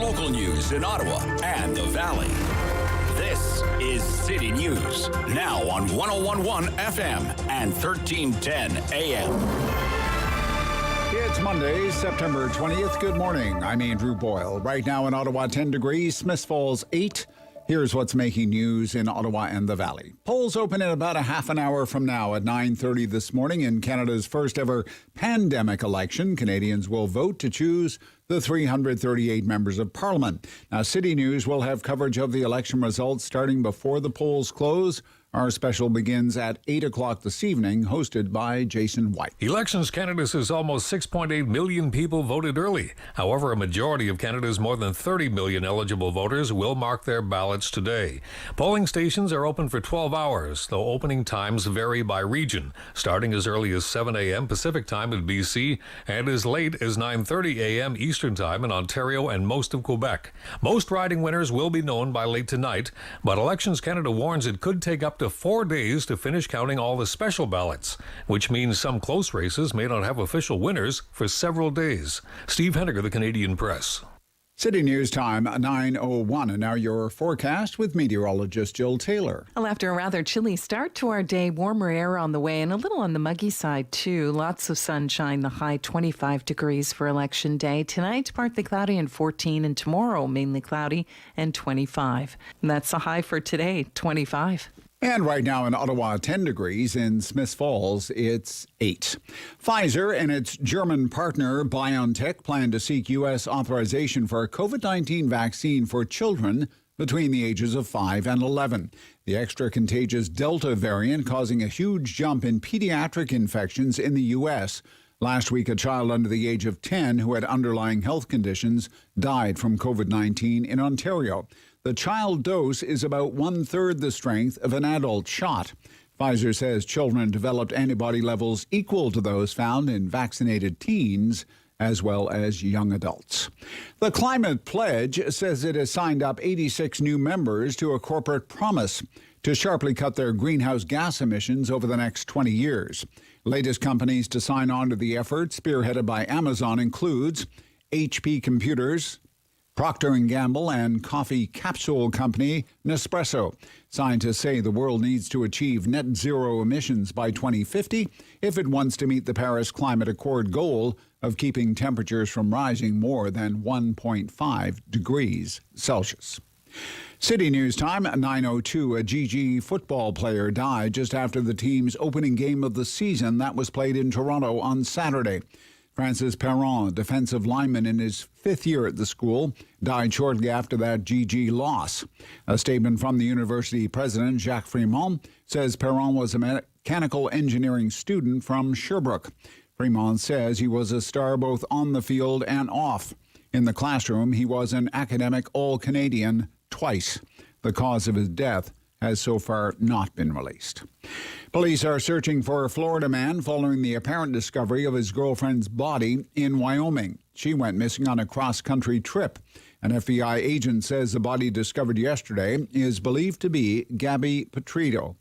local news in Ottawa and the Valley. This is City News, now on 101.1 FM and 1310 AM. It's Monday, September 20th. Good morning. I'm Andrew Boyle. Right now in Ottawa, 10 degrees, Smiths Falls 8. Here's what's making news in Ottawa and the Valley. Polls open in about a half an hour from now at 9:30 this morning in Canada's first ever pandemic election. Canadians will vote to choose the 338 members of Parliament. Now, City News will have coverage of the election results starting before the polls close. Our special begins at 8 o'clock this evening, hosted by Jason White. Elections Canada says almost 6.8 million people voted early. However, a majority of Canada's more than 30 million eligible voters will mark their ballots today. Polling stations are open for 12 hours, though opening times vary by region, starting as early as 7 a.m. Pacific Time in BC and as late as 9:30 a.m. Eastern Time in Ontario and most of Quebec. Most riding winners will be known by late tonight, but Elections Canada warns it could take up to 4 days to finish counting all the special ballots, which means some close races may not have official winners for several days. Steve Henniger, The Canadian Press. City News time, 9:01. And now your forecast with meteorologist Jill Taylor. Well, after a rather chilly start to our day, warmer air on the way and a little on the muggy side, too. Lots of sunshine, the high 25 degrees for Election Day. Tonight, partly cloudy and 14, and tomorrow, mainly cloudy and 25. And that's the high for today, 25. And right now in Ottawa, 10 degrees. In Smiths Falls, it's 8. Pfizer and its German partner BioNTech plan to seek U.S. authorization for a COVID-19 vaccine for children between the ages of 5 and 11. The extra contagious Delta variant causing a huge jump in pediatric infections in the U.S. Last week, a child under the age of 10 who had underlying health conditions died from COVID-19 in Ontario. The child dose is about 1/3 the strength of an adult shot. Pfizer says children developed antibody levels equal to those found in vaccinated teens as well as young adults. The Climate Pledge says it has signed up 86 new members to a corporate promise to sharply cut their greenhouse gas emissions over the next 20 years. Latest companies to sign on to the effort, spearheaded by Amazon, includes HP Computers, Procter & Gamble, and coffee capsule company Nespresso. Scientists say the world needs to achieve net zero emissions by 2050 if it wants to meet the Paris Climate Accord goal of keeping temperatures from rising more than 1.5 degrees Celsius. City News time, 9:02. A GG football player died just after the team's opening game of the season that was played in Toronto on Saturday. Francis Perron, defensive lineman in his 5th year at the school, died shortly after that GG loss. A statement from the university president, Jacques Fremont, says Perron was a mechanical engineering student from Sherbrooke. Fremont says he was a star both on the field and off. In the classroom, he was an academic All-Canadian twice. The cause of his death has so far not been released. Police are searching for a Florida man following the apparent discovery of his girlfriend's body in Wyoming. She went missing on a cross-country trip. An FBI agent says the body discovered yesterday is believed to be Gabby Petrito.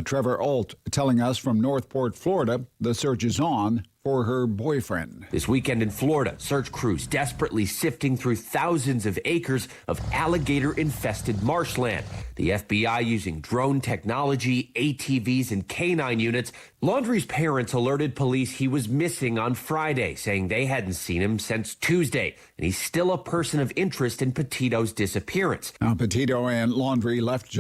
Trevor Alt telling us from Northport, Florida, the search is on for her boyfriend. This weekend in Florida, search crews desperately sifting through thousands of acres of alligator-infested marshland. The FBI using drone technology, ATVs, and canine units. Laundrie's parents alerted police he was missing on Friday, saying they hadn't seen him since Tuesday, and he's still a person of interest in Petito's disappearance. Now, Petito and Laundrie left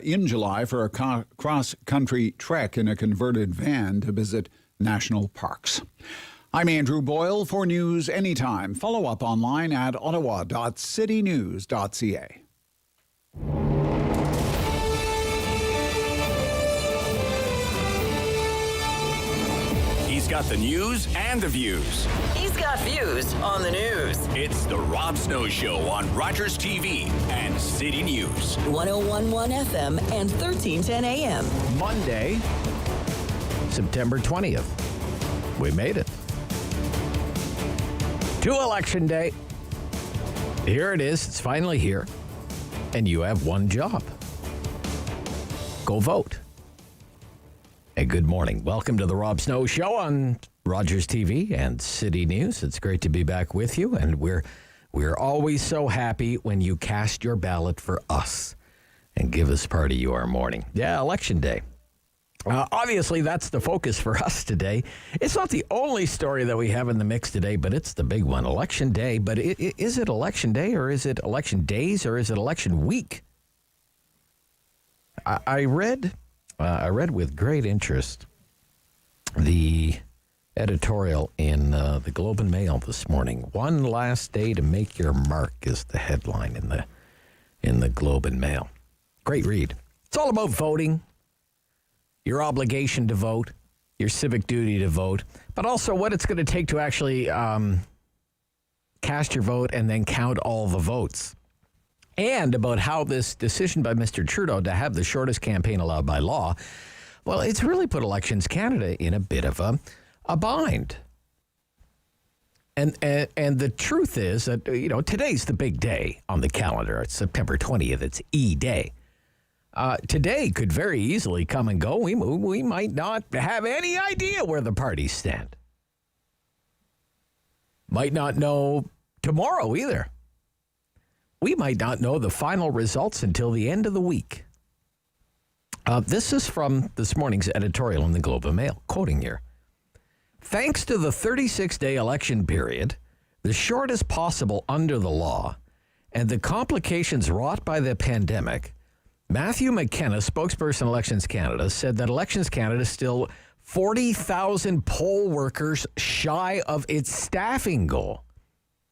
in July for a cross-country trek in a converted van to visit national parks. I'm Andrew Boyle. For news anytime, follow up online at ottawa.citynews.ca. He's got the news and the views. He's got views on the news. It's the Rob Snow Show on Rogers TV and City News. 101.1 FM and 1310 AM. Monday, September 20th. We made it. To Election Day. Here it is. It's finally here. And you have one job. Go vote. Hey, good morning. Welcome to the Rob Snow Show on Rogers TV and City News. It's great to be back with you, and we're We're always so happy when you cast your ballot for us and give us part of your morning. Yeah, Election Day. Obviously, that's the focus for us today. It's not the only story that we have in the mix today, but it's the big one, Election Day. But is it Election Day, or is it election days, or is it election week? I read with great interest the editorial in the Globe and Mail this morning. One last day to make your mark is the headline in the Globe and Mail. Great read. It's all about voting, your obligation to vote, your civic duty to vote, but also what it's going to take to actually cast your vote and then count all the votes. And about how this decision by Mr. Trudeau to have the shortest campaign allowed by law, well, it's really put Elections Canada in a bit of a bind. And the truth is that, today's the big day on the calendar. It's September 20th. It's E-Day. Today could very easily come and go. We might not have any idea where the parties stand. Might not know tomorrow either. We might not know the final results until the end of the week. This is from this morning's editorial in the Globe and Mail, quoting here. Thanks to the 36-day election period, the shortest possible under the law, and the complications wrought by the pandemic, Matthew McKenna, spokesperson Elections Canada, said that Elections Canada is still 40,000 poll workers shy of its staffing goal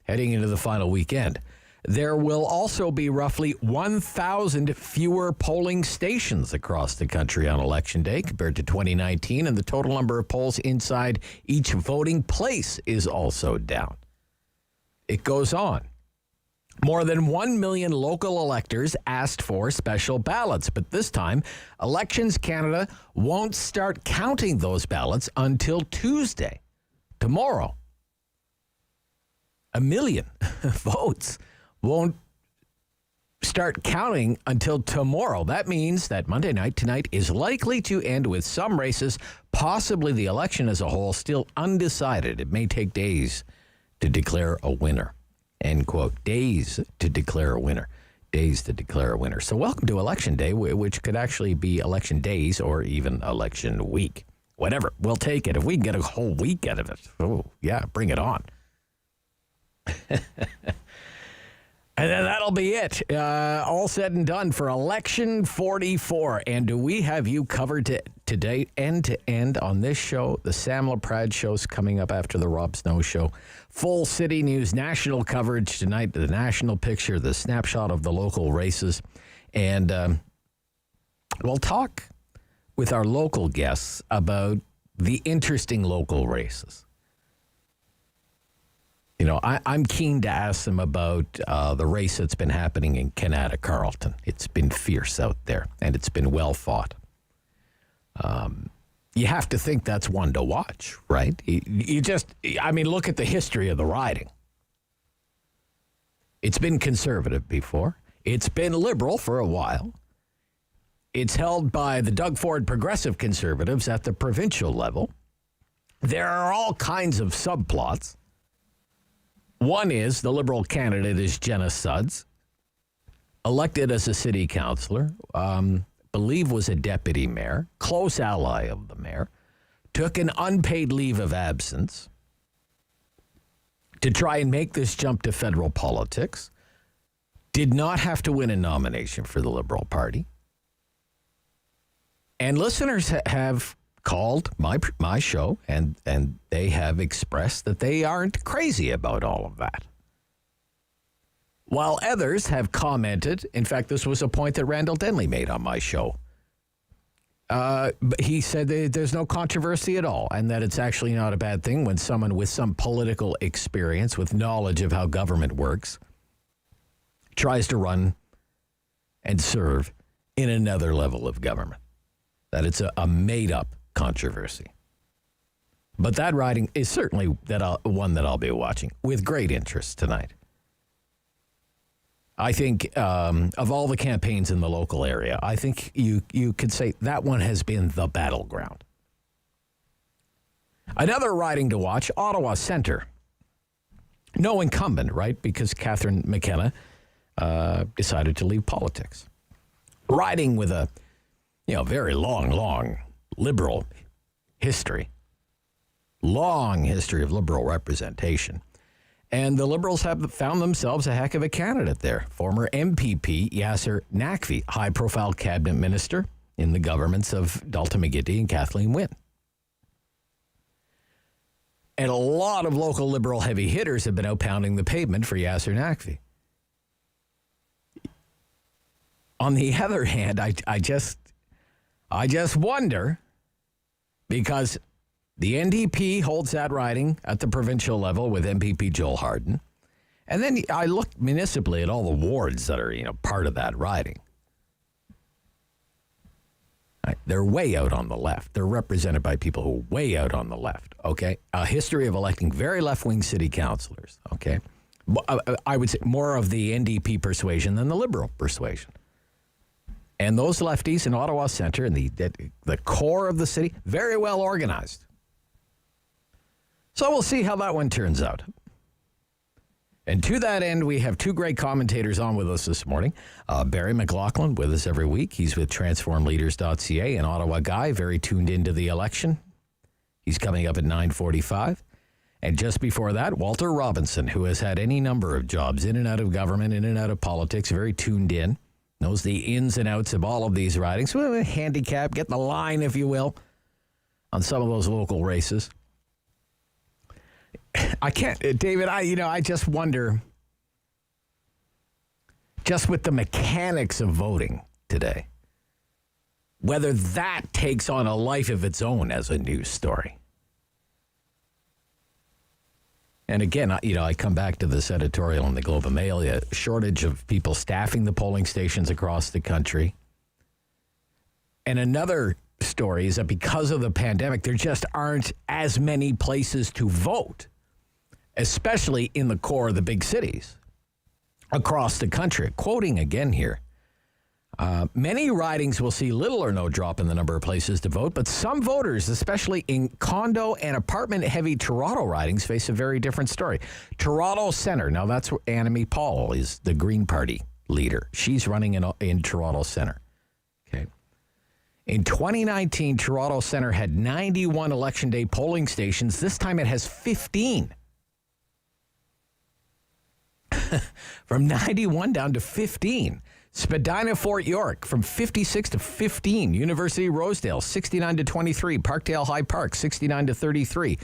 heading into the final weekend. There will also be roughly 1,000 fewer polling stations across the country on Election Day compared to 2019, and the total number of polls inside each voting place is also down. It goes on. More than 1 million local electors asked for special ballots, but this time, Elections Canada won't start counting those ballots until Tuesday, tomorrow. 1 million votes won't start counting until tomorrow. That means that Monday night tonight is likely to end with some races, possibly the election as a whole, still undecided. It may take days to declare a winner. End quote. Days to declare a winner. Days to declare a winner. So welcome to Election Day, which could actually be election days or even election week. Whatever. We'll take it. If we can get a whole week out of it, oh, yeah, bring it on. And then that'll be it. All said and done for Election 44. And do we have you covered today, end to end on this show? The Sam LaPrade show's coming up after the Rob Snow show. Full City News, national coverage tonight, the national picture, the snapshot of the local races. And we'll talk with our local guests about the interesting local races. I'm keen to ask them about the race that's been happening in Canada Carleton. It's been fierce out there, and it's been well fought. You have to think that's one to watch, right? Look at the history of the riding. It's been conservative before. It's been liberal for a while. It's held by the Doug Ford Progressive Conservatives at the provincial level. There are all kinds of subplots. One is the Liberal candidate is Jenna Sudds, elected as a city councillor, believe was a deputy mayor, close ally of the mayor, took an unpaid leave of absence to try and make this jump to federal politics, did not have to win a nomination for the Liberal Party. And listeners have called my show, and they have expressed that they aren't crazy about all of that. While others have commented, in fact, this was a point that Randall Denley made on my show. He said there's no controversy at all, and that it's actually not a bad thing when someone with some political experience, with knowledge of how government works, tries to run and serve in another level of government. That it's a made-up controversy. But that riding is certainly one that I'll be watching with great interest tonight. I think of all the campaigns in the local area, I think you could say that one has been the battleground. Another riding to watch, Ottawa Centre. No incumbent, right? Because Catherine McKenna decided to leave politics. Riding with a, very long liberal history. Long history of liberal representation. And the Liberals have found themselves a heck of a candidate there. Former MPP Yasser Naqvi, high-profile cabinet minister in the governments of Dalton McGuinty and Kathleen Wynne. And a lot of local Liberal heavy hitters have been out pounding the pavement for Yasser Naqvi. On the other hand, I just wonder, because the NDP holds that riding at the provincial level with MPP Joel Harden. And then I look municipally at all the wards that are, part of that riding. They're way out on the left. They're represented by people who are way out on the left, okay? A history of electing very left-wing city councilors, okay? I would say more of the NDP persuasion than the Liberal persuasion. And those lefties in Ottawa Centre and the core of the city, very well organized. So we'll see how that one turns out. And to that end, we have two great commentators on with us this morning. Barry McLaughlin with us every week. He's with transformleaders.ca, an Ottawa guy, very tuned into the election. He's coming up at 9:45. And just before that, Walter Robinson, who has had any number of jobs in and out of government, in and out of politics, very tuned in, knows the ins and outs of all of these ridings. Well, a handicap, get the line, if you will, on some of those local races. I can't, David, I just wonder, just with the mechanics of voting today, whether that takes on a life of its own as a news story. And again, I come back to this editorial in the Globe and Mail, a shortage of people staffing the polling stations across the country. And another story is that because of the pandemic, there just aren't as many places to vote, especially in the core of the big cities across the country. Quoting again here, many ridings will see little or no drop in the number of places to vote, but some voters, especially in condo and apartment-heavy Toronto ridings, face a very different story. Toronto Centre, now that's where Annamie Paul is the Green Party leader. She's running in Toronto Centre. Okay. In 2019, Toronto Centre had 91 Election Day polling stations. This time it has 15. From 91 down to 15. Spadina Fort York from 56 to 15. University Rosedale 69 to 23. Parkdale High Park 69 to 33.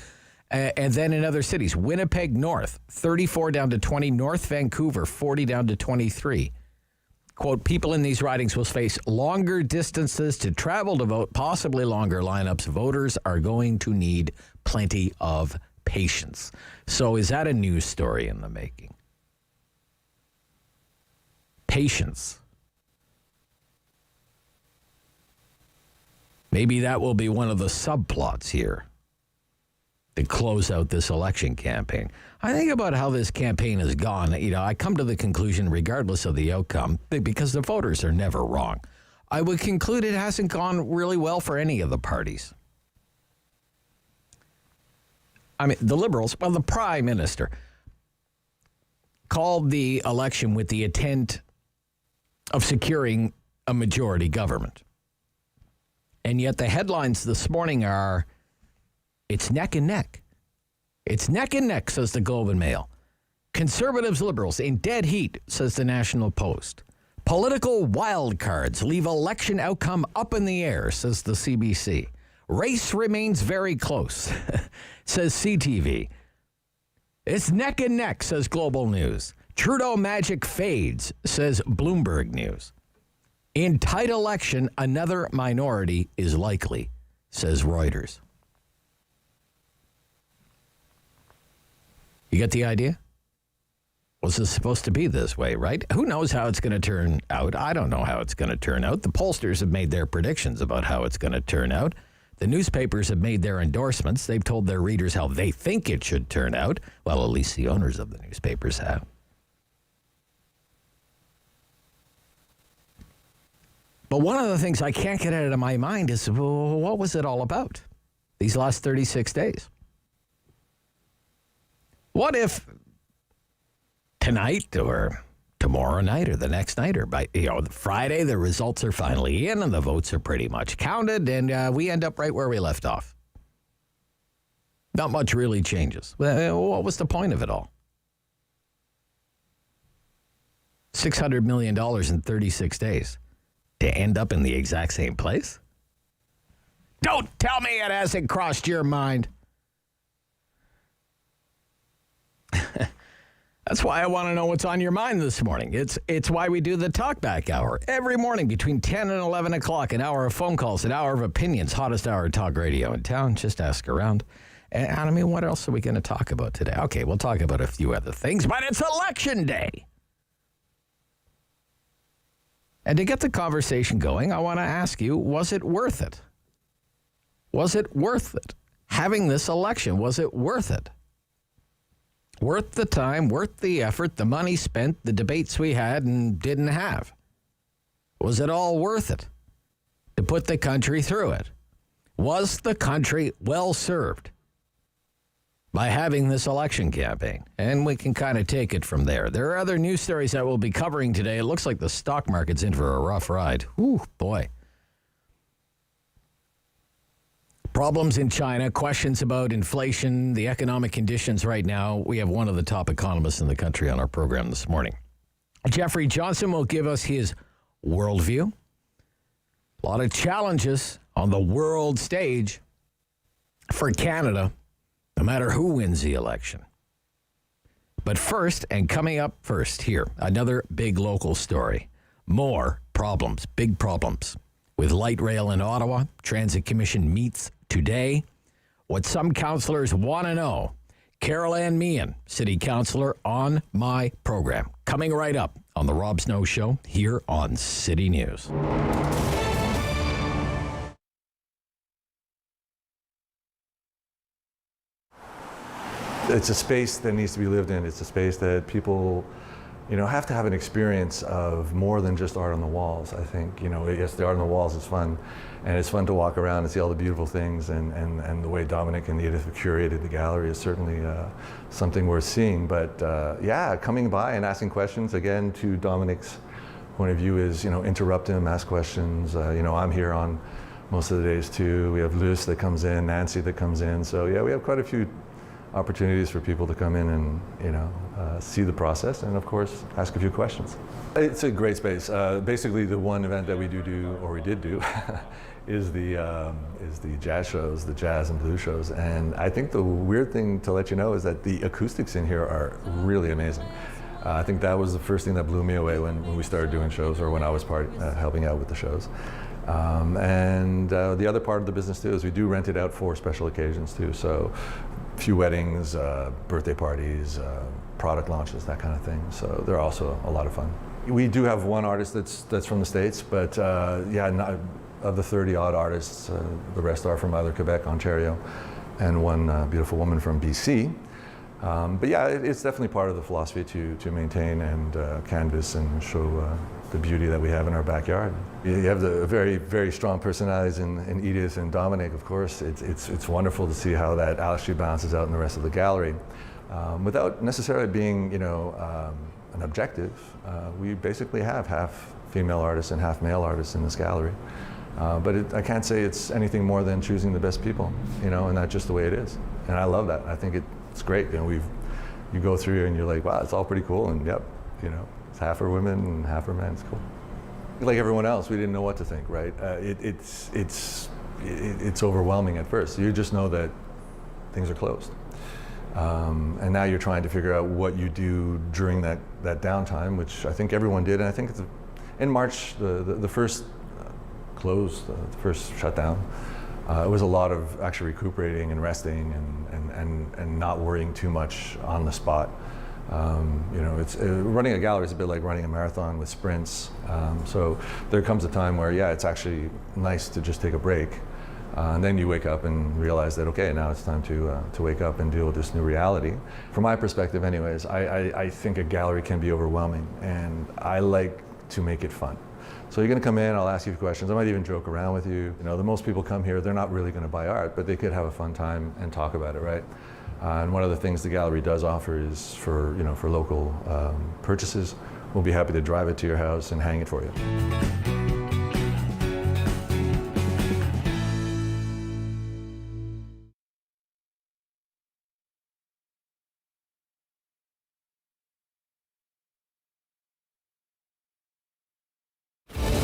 And then in other cities, Winnipeg North 34 down to 20. North Vancouver 40 down to 23. Quote, people in these ridings will face longer distances to travel to vote, possibly longer lineups. Voters are going to need plenty of patience. So is that a news story in the making? Patience. Maybe that will be one of the subplots here to close out this election campaign. I think about how this campaign has gone. I come to the conclusion, regardless of the outcome, because the voters are never wrong, I would conclude it hasn't gone really well for any of the parties. I mean, the Liberals, well, the Prime Minister called the election with the intent of securing a majority government. And yet the headlines this morning are, it's neck and neck. It's neck and neck, says the Globe and Mail. Conservatives, Liberals in dead heat, says the National Post. Political wildcards leave election outcome up in the air, says the CBC. Race remains very close, says CTV. It's neck and neck, says Global News. Trudeau magic fades, says Bloomberg News. In tight election, another minority is likely, says Reuters. You get the idea? Was this supposed to be this way, right? Who knows how it's going to turn out? I don't know how it's going to turn out. The pollsters have made their predictions about how it's going to turn out. The newspapers have made their endorsements. They've told their readers how they think it should turn out. Well, at least the owners of the newspapers have. But one of the things I can't get out of my mind is, well, what was it all about these last 36 days? What if tonight or tomorrow night or the next night or by Friday, the results are finally in and the votes are pretty much counted, and we end up right where we left off. Not much really changes. What was the point of it all? $600 million in 36 days to end up in the exact same place? Don't tell me it hasn't crossed your mind. That's why I want to know what's on your mind this morning. It's why we do the Talkback Hour. Every morning between 10 and 11 o'clock, an hour of phone calls, an hour of opinions, hottest hour of talk radio in town. Just ask around. And I mean, what else are we going to talk about today? Okay, we'll talk about a few other things, but it's election day. And to get the conversation going, I want to ask you, was it worth it? Was it worth it? Having this election, was it worth it? Worth the time, worth the effort, the money spent, the debates we had and didn't have? Was it all worth it to put the country through it? Was the country well served by having this election campaign? And we can kind of take it from there. There are other news stories that we'll be covering today. It looks like the stock market's in for a rough ride. Ooh, boy. Problems in China, questions about inflation, the economic conditions right now. We have one of the top economists in the country on our program this morning. Jeffrey Johnson will give us his worldview. A lot of challenges on the world stage for Canada, no matter who wins the election. But first, and coming up first here, another big local story. More problems, big problems. With light rail in Ottawa, Transit Commission meets today. What some councillors want to know. Carol Ann Meehan, City Councillor, on my program. Coming right up on the Rob Snow Show here on City News. It's a space that needs to be lived in. It's a space that people, have to have an experience of more than just art on the walls. I think, yes, the art on the walls is fun, and it's fun to walk around and see all the beautiful things, and the way Dominic and Edith have curated the gallery is certainly something worth seeing. But coming by and asking questions, again, to Dominic's point of view is, interrupt him, ask questions. I'm here on most of the days too. We have Luce that comes in, Nancy that comes in. So yeah, we have quite a few opportunities for people to come in and see the process, and of course ask a few questions. It's a great space. Basically, the one event that we did do, is the jazz shows, the jazz and blues shows. And I think the weird thing to let you know is that the acoustics in here are really amazing. I think that was the first thing that blew me away when we started doing shows, or when I was helping out with the shows. The other part of the business too is we do rent it out for special occasions too. So a few weddings, birthday parties, product launches, that kind of thing. So they're also a lot of fun. We do have one artist that's from the States, but of the 30 odd artists, the rest are from either Quebec, Ontario, and one beautiful woman from BC. It's definitely part of the philosophy to maintain and canvas and show the beauty that we have in our backyard. You have the very, very strong personalities in Edith and Dominic, of course. It's wonderful to see how that actually balances out in the rest of the gallery. Without necessarily being, an objective, we basically have half female artists and half male artists in this gallery. I can't say it's anything more than choosing the best people, and that's just the way it is. And I love that. I think it's great. You go through and you're like, wow, it's all pretty cool. And yep, it's half are women and half are men. It's cool. Like everyone else, we didn't know what to think, right? It's overwhelming at first. You just know that things are closed. And now you're trying to figure out what you do during that downtime, which I think everyone did. And I think in March, the first close, the first shutdown, it was a lot of actually recuperating and resting and not worrying too much on the spot. It's running a gallery is a bit like running a marathon with sprints. So there comes a time where, it's actually nice to just take a break. And then you wake up and realize that, okay, now it's time to wake up and deal with this new reality. From my perspective anyways, I think a gallery can be overwhelming, and I like to make it fun. So you're going to come in, I'll ask you questions, I might even joke around with you. The most people come here, they're not really going to buy art, but they could have a fun time and talk about it, right? And one of the things the gallery does offer is for local purchases. We'll be happy to drive it to your house and hang it for you.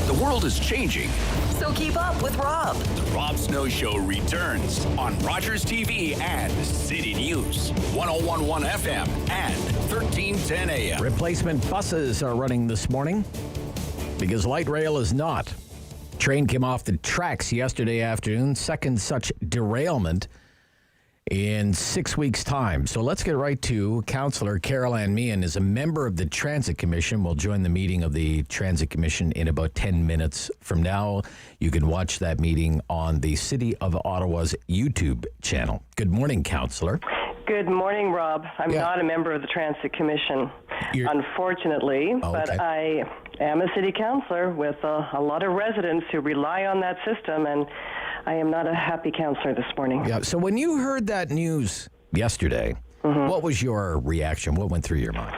The world is changing. So keep up with Rob. The Rob Snow Show returns on Rogers TV and City News, 101.1 FM and 1310 AM. Replacement buses are running this morning because light rail is not. Train came off the tracks yesterday afternoon, second such derailment in 6 weeks' time. So let's get right to Councillor Carol Ann Meehan is a member of the Transit Commission. Will join the meeting of the Transit Commission in about 10 minutes from now. You can watch that meeting on the City of Ottawa's YouTube channel. Good morning, Councillor. Good morning, Rob. I'm not a member of the Transit Commission, unfortunately, but I am a city councillor with a lot of residents who rely on that system, and I am not a happy councillor this morning. Yeah. So when you heard that news yesterday, what was your reaction? What went through your mind?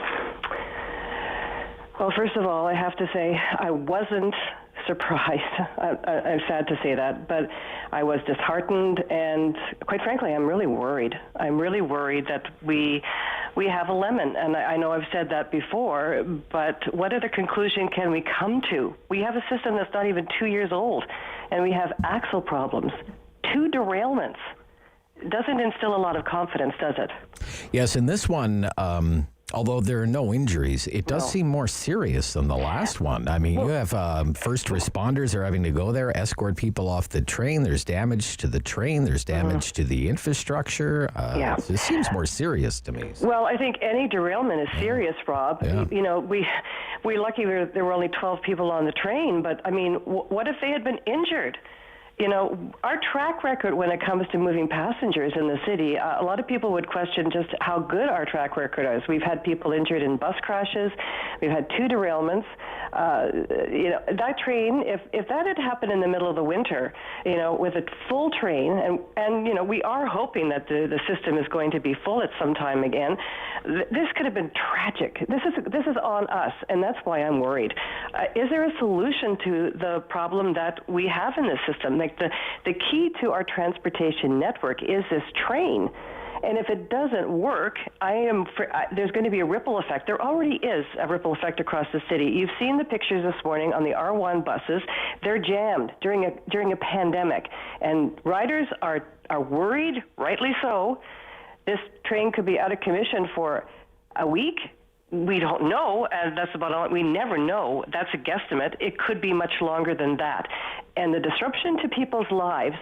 Well, first of all, I have to say I wasn't surprised. I'm sad to say that, but I was disheartened, and quite frankly, I'm really worried. I'm really worried that we have a lemon, and I know I've said that before, but what other conclusion can we come to? We have a system that's not even 2 years old, and we have axle problems, 2 derailments. It doesn't instill a lot of confidence, does it? Yes, in this one, although there are no injuries, it does seem more serious than the last one. I mean, you have first responders are having to go there, escort people off the train. There's damage to the train. There's damage to the infrastructure. It seems more serious to me. Well, I think any derailment is serious, Rob. Yeah. You know, we're lucky there were only 12 people on the train, but I mean, what if they had been injured? You know, our track record when it comes to moving passengers in the city, a lot of people would question just how good our track record is. We've had people injured in bus crashes. We've had 2 derailments. You know, that train, if that had happened in the middle of the winter, you know, with a full train, and you know, we are hoping that the system is going to be full at some time again, this could have been tragic. This is on us, and that's why I'm worried. Is there a solution to the problem that we have in this system? Like the key to our transportation network is this train. And if it doesn't work, there's going to be a ripple effect. There already is a ripple effect across the city. You've seen the pictures this morning on the R1 buses. They're jammed during a pandemic. And riders are worried, rightly so. This train could be out of commission for a week. We don't know, and that's about all. We never know. That's a guesstimate. It could be much longer than that. And the disruption to people's lives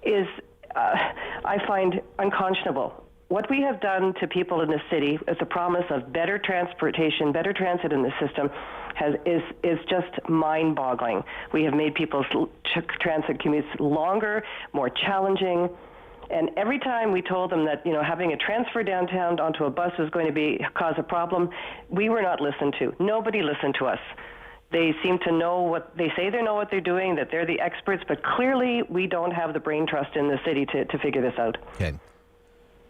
is, I find, unconscionable. What we have done to people in the city with the promise of better transportation, better transit in the system, is just mind-boggling. We have made people's transit commutes longer, more challenging. And every time we told them that, you know, having a transfer downtown onto a bus was going to cause a problem, we were not listened to. Nobody listened to us. They seem to know they know what they're doing, that they're the experts, but clearly we don't have the brain trust in the city to figure this out. Okay.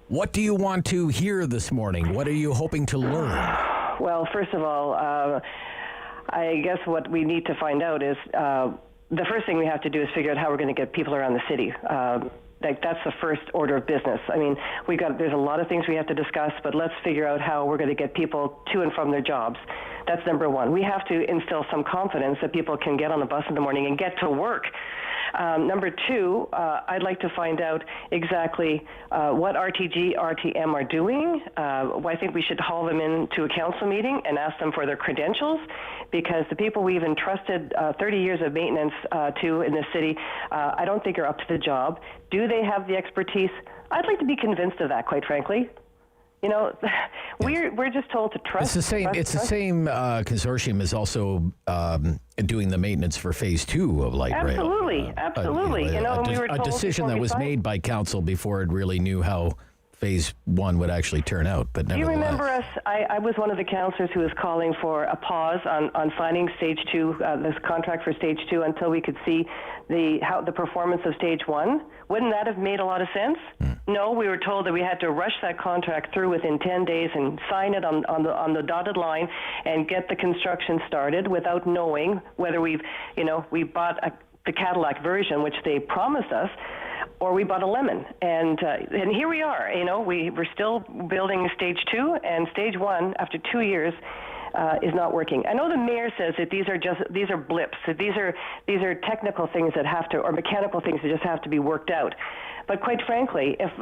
What do you want to hear this morning? What are you hoping to learn? Well, first of all, I guess what we need to find out is the first thing we have to do is figure out how we're going to get people around the city. That's the first order of business. I mean, there's a lot of things we have to discuss, but let's figure out how we're going to get people to and from their jobs. That's number one. We have to instill some confidence that people can get on the bus in the morning and get to work. Number two, I'd like to find out exactly what RTG, RTM are doing. I think we should haul them into a council meeting and ask them for their credentials, because the people we've entrusted 30 years of maintenance to in this city, I don't think are up to the job. Do they have the expertise? I'd like to be convinced of that, quite frankly. You know, we're just told to trust. It's the same consortium is also doing the maintenance for Phase 2 of light rail. Absolutely. We were told a decision that was made by council before it really knew how Phase 1 would actually turn out. But do you remember us? I was one of the councillors who was calling for a pause on signing Stage 2, this contract for Stage 2, until we could see the performance of Stage 1. Wouldn't that have made a lot of sense? No, we were told that we had to rush that contract through within 10 days and sign it on the dotted line and get the construction started without knowing whether we bought the Cadillac version, which they promised us, or we bought a lemon. And here we are. We're still building stage 2, and stage 1 after 2 years is not working. I know the mayor says that these are blips. That these are technical things that have to, or mechanical things that just have to be worked out. But quite frankly, if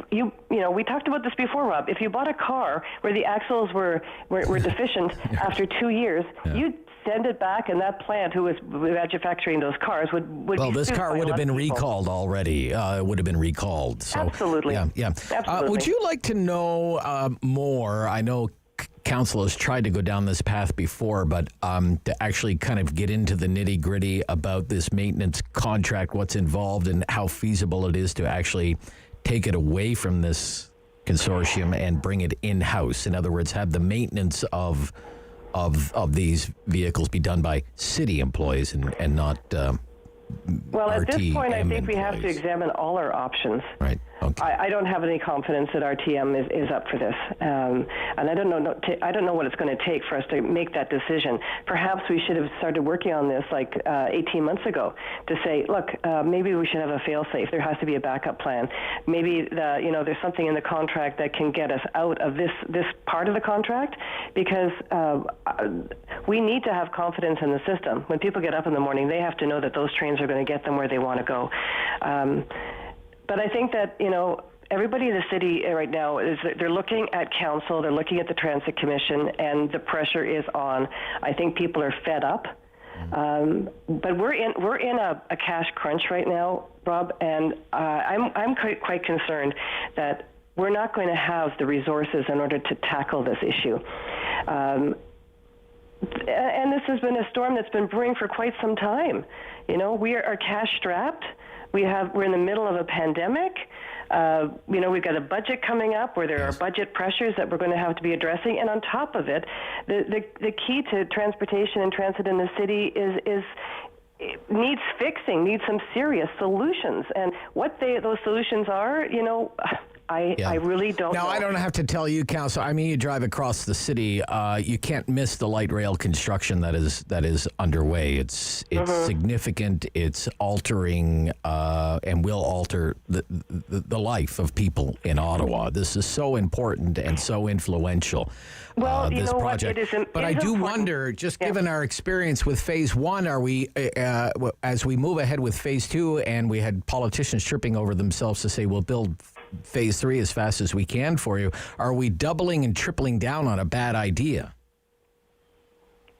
we talked about this before, Rob. If you bought a car where the axles were deficient after 2 years, you'd send it back, and that plant who was manufacturing those cars would well, be this car would have been recalled already. It would have been recalled. So, absolutely. Yeah. Absolutely. Would you like to know more? I know council has tried to go down this path before, but to actually kind of get into the nitty-gritty about this maintenance contract, what's involved, and how feasible it is to actually take it away from this consortium and bring it in-house. In other words, have the maintenance of these vehicles be done by city employees and not well, at RTM this point, I think we have to employees. examine all our options. Right. Okay. I don't have any confidence that RTM is up for this, and I don't know what it's going to take for us to make that decision. Perhaps we should have started working on this like 18 months ago to say, look, maybe we should have a fail-safe. There has to be a backup plan. Maybe there's something in the contract that can get us out of this part of the contract, because we need to have confidence in the system. When people get up in the morning, they have to know that those trains are going to get them where they want to go. But I think that, everybody in the city right now they're looking at council, they're looking at the Transit Commission, and the pressure is on. I think people are fed up. But we're in a cash crunch right now, Rob, and I'm quite concerned that we're not going to have the resources in order to tackle this issue. And this has been a storm that's been brewing for quite some time. We are cash strapped. We're in the middle of a pandemic. We've got a budget coming up where there are budget pressures that we're going to have to be addressing. And on top of it, the key to transportation and transit in the city is needs fixing, needs some serious solutions. And what those solutions are, I really don't know. Now, I don't have to tell you, Council. I mean, you drive across the city, you can't miss the light rail construction that is underway. It's significant. It's altering and will alter the life of people in Ottawa. This is so important and so influential. Well, this project. But I do wonder, just given our experience with Phase 1, are we, as we move ahead with Phase 2, and we had politicians tripping over themselves to say we'll build Phase 3 as fast as we can for you, are we doubling and tripling down on a bad idea?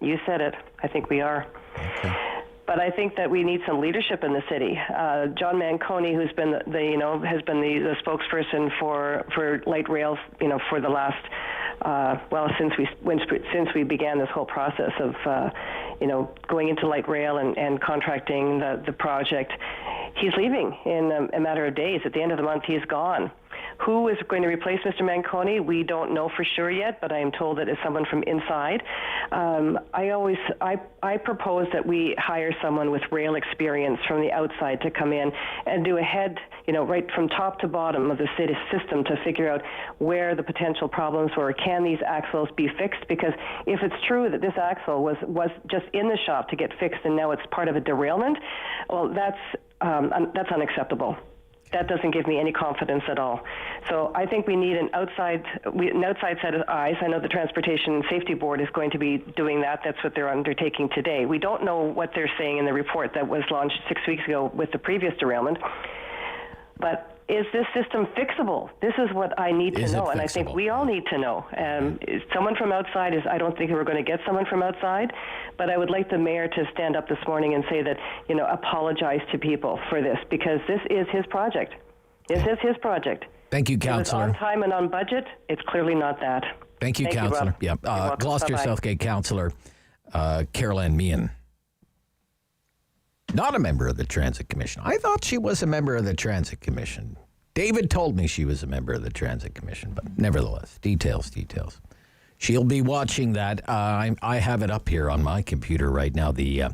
You said it. I think we are. Okay. But I think that we need some leadership in the city. John Manconi, who's been has been the spokesperson for light rails, for the last since we began this whole process of going into light rail and contracting the project. He's leaving in a matter of days. At the end of the month, he's gone. Who is going to replace Mr. Manconi? We don't know for sure yet, but I am told that it's someone from inside. I propose that we hire someone with rail experience from the outside to come in and do a head, right from top to bottom of the city system to figure out where the potential problems were. Can these axles be fixed? Because if it's true that this axle was just in the shop to get fixed and now it's part of a derailment, well, that's unacceptable. That doesn't give me any confidence at all. So I think we need an outside set of eyes. I know the Transportation Safety Board is going to be doing that. That's what they're undertaking today. We don't know what they're saying in the report that was launched 6 weeks ago with the previous derailment. But is this system fixable? This is what I need to know, and I think we all need to know. Someone from outside I don't think we're going to get someone from outside, but I would like the mayor to stand up this morning and say that, apologize to people for this, because this is his project. This is his project. Thank you, Councillor. On time and on budget, it's clearly not that. Thank you, Councillor. Gloucester Southgate Councillor Caroline Meehan. Not a member of the Transit Commission. I thought she was a member of the Transit Commission. David told me she was a member of the Transit Commission, but nevertheless, details. She'll be watching that. I have it up here on my computer right now. The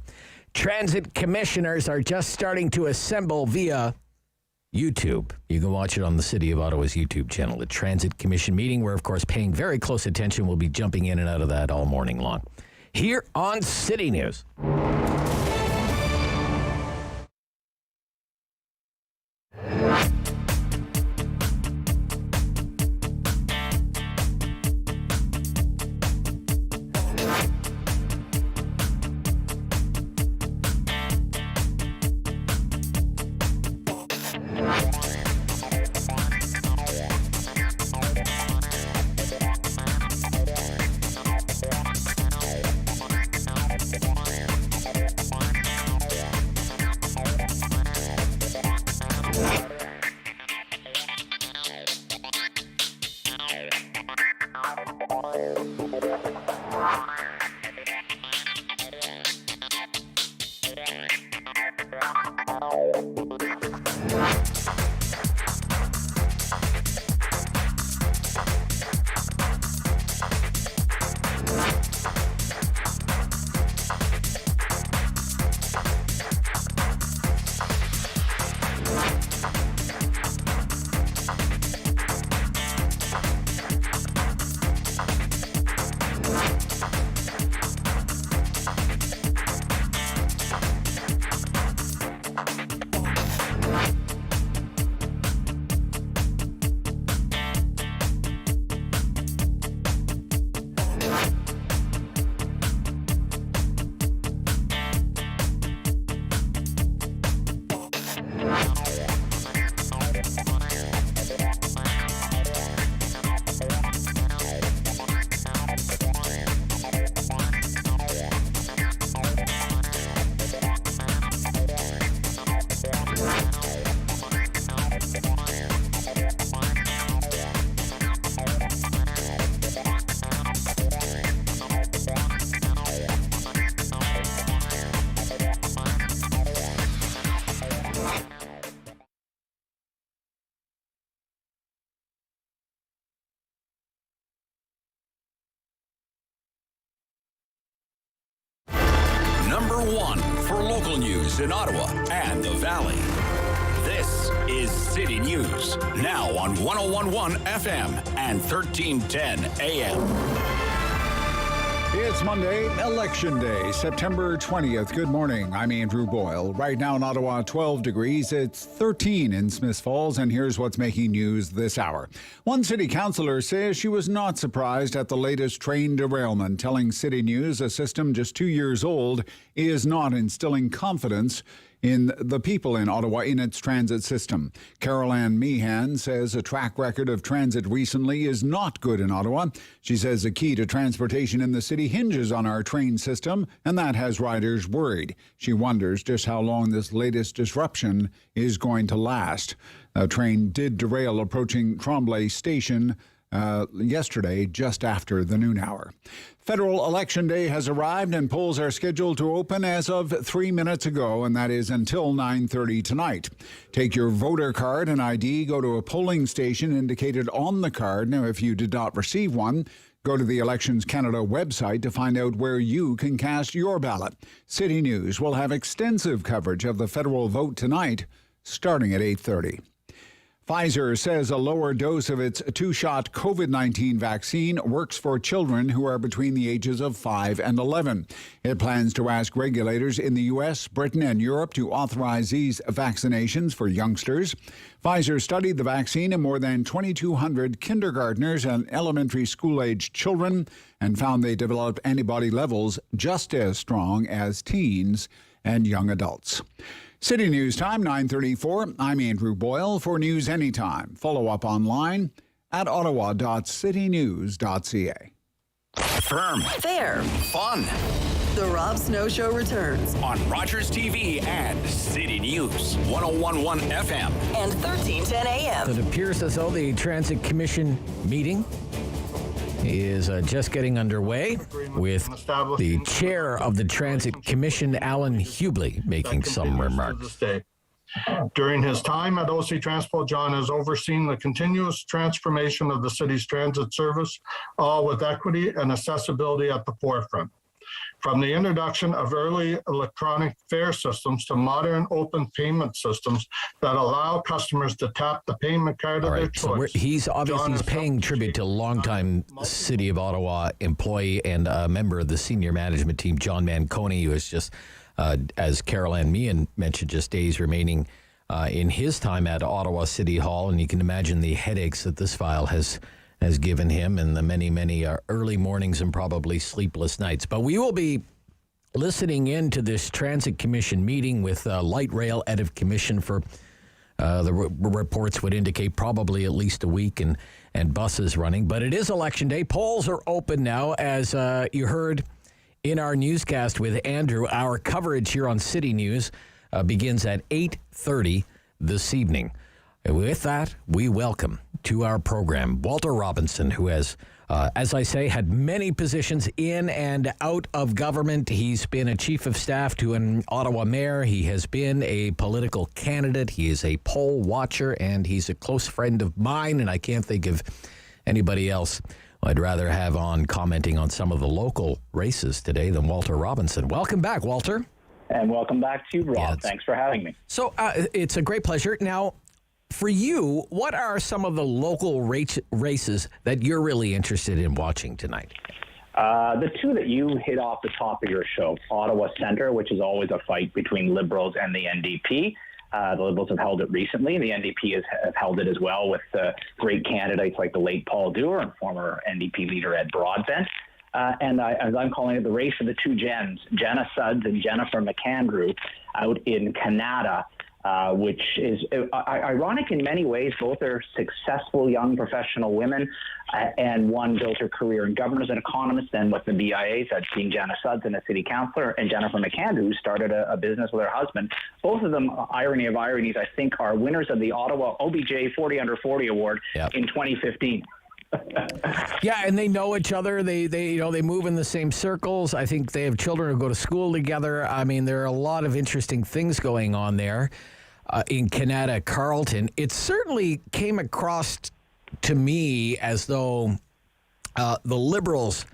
Transit Commissioners are just starting to assemble via YouTube. You can watch it on the City of Ottawa's YouTube channel, the Transit Commission meeting, where, of course, paying very close attention. We'll be jumping in and out of that all morning long. Here on City News. Number one for local news in Ottawa and the Valley. This is City News, now on 101.1 FM and 1310 AM. It's Monday, Election Day, September 20th. Good morning. I'm Andrew Boyle. Right now in Ottawa, 12 degrees. It's 13 in Smith Falls, and here's what's making news this hour. One city councillor says she was not surprised at the latest train derailment, telling City News a system just 2 years old is not instilling confidence in the people in Ottawa in its transit system. Carol Ann Meehan says a track record of transit recently is not good in Ottawa. She says the key to transportation in the city hinges on our train system, and that has riders worried. She wonders just how long this latest disruption is going to last. A train did derail approaching Tremblay Station yesterday, just after the noon hour. Federal Election Day has arrived and polls are scheduled to open as of 3 minutes ago, and that is until 9:30 tonight. Take your voter card and ID, go to a polling station indicated on the card. Now, if you did not receive one, go to the Elections Canada website to find out where you can cast your ballot. City News will have extensive coverage of the federal vote tonight, starting at 8:30. Pfizer says a lower dose of its two-shot COVID-19 vaccine works for children who are between the ages of 5 and 11. It plans to ask regulators in the U.S., Britain, and Europe to authorize these vaccinations for youngsters. Pfizer studied the vaccine in more than 2,200 kindergartners and elementary school-aged children and found they developed antibody levels just as strong as teens and young adults. City News Time, 9:34. I'm Andrew Boyle. For news anytime, follow up online at ottawa.citynews.ca. Firm. Fair. Fun. The Rob Snow Show returns On Rogers TV and City News, 101.1 FM. and 1310 AM. It appears as though the Transit Commission meeting is just getting underway, with the chair of the Transit Commission, Alan Hubley, making some remarks. During his time at OC Transpo, John has overseen the continuous transformation of the city's transit service, all with equity and accessibility at the forefront. from the introduction of early electronic fare systems to modern open payment systems that allow customers to tap the payment card of their choice. So he's paying tribute to longtime City of Ottawa employee and a member of the senior management team, John Manconi, who is just, as Carol Ann Meehan mentioned, just days remaining in his time at Ottawa City Hall. And you can imagine the headaches that this file has given him and the many early mornings and probably sleepless nights. But we will be listening in to this Transit Commission meeting with light rail out of commission for the reports would indicate probably at least a week and buses running. But it is election day. Polls are open now, as you heard in our newscast with Andrew. Our coverage here on City News begins at 8:30 this evening. And with that, we welcome to our program Walter Robinson, who has, as I say, had many positions in and out of government. He's been a chief of staff to an Ottawa mayor. He has been a political candidate. He is a poll watcher, and he's a close friend of mine, and I can't think of anybody else I'd rather have on commenting on some of the local races today than Walter Robinson. Welcome back, Walter. And welcome back to you, Rob. Yeah, thanks for having me. So it's a great pleasure. Now, for you, what are some of the local races that you're really interested in watching tonight? The two that you hit off the top of your show, Ottawa Centre, which is always a fight between Liberals and the NDP. The Liberals have held it recently. The NDP have held it as well with great candidates like the late Paul Dewar and former NDP leader Ed Broadbent. As I'm calling it, the race of the two Jens, Jenna Sudds and Jennifer McAndrew out in Canada, which is ironic in many ways. Both are successful young professional women, and one built her career in government as an economist, then with the BIA. So I've seen Jenna Sudds and a city councillor, and Jennifer McAndrew, who started a business with her husband. Both of them, irony of ironies, I think, are winners of the Ottawa OBJ 40 Under 40 Award in 2015. Yeah, and they know each other. They move in the same circles. I think they have children who go to school together. I mean, there are a lot of interesting things going on there in Canada Carleton. It certainly came across to me as though the Liberals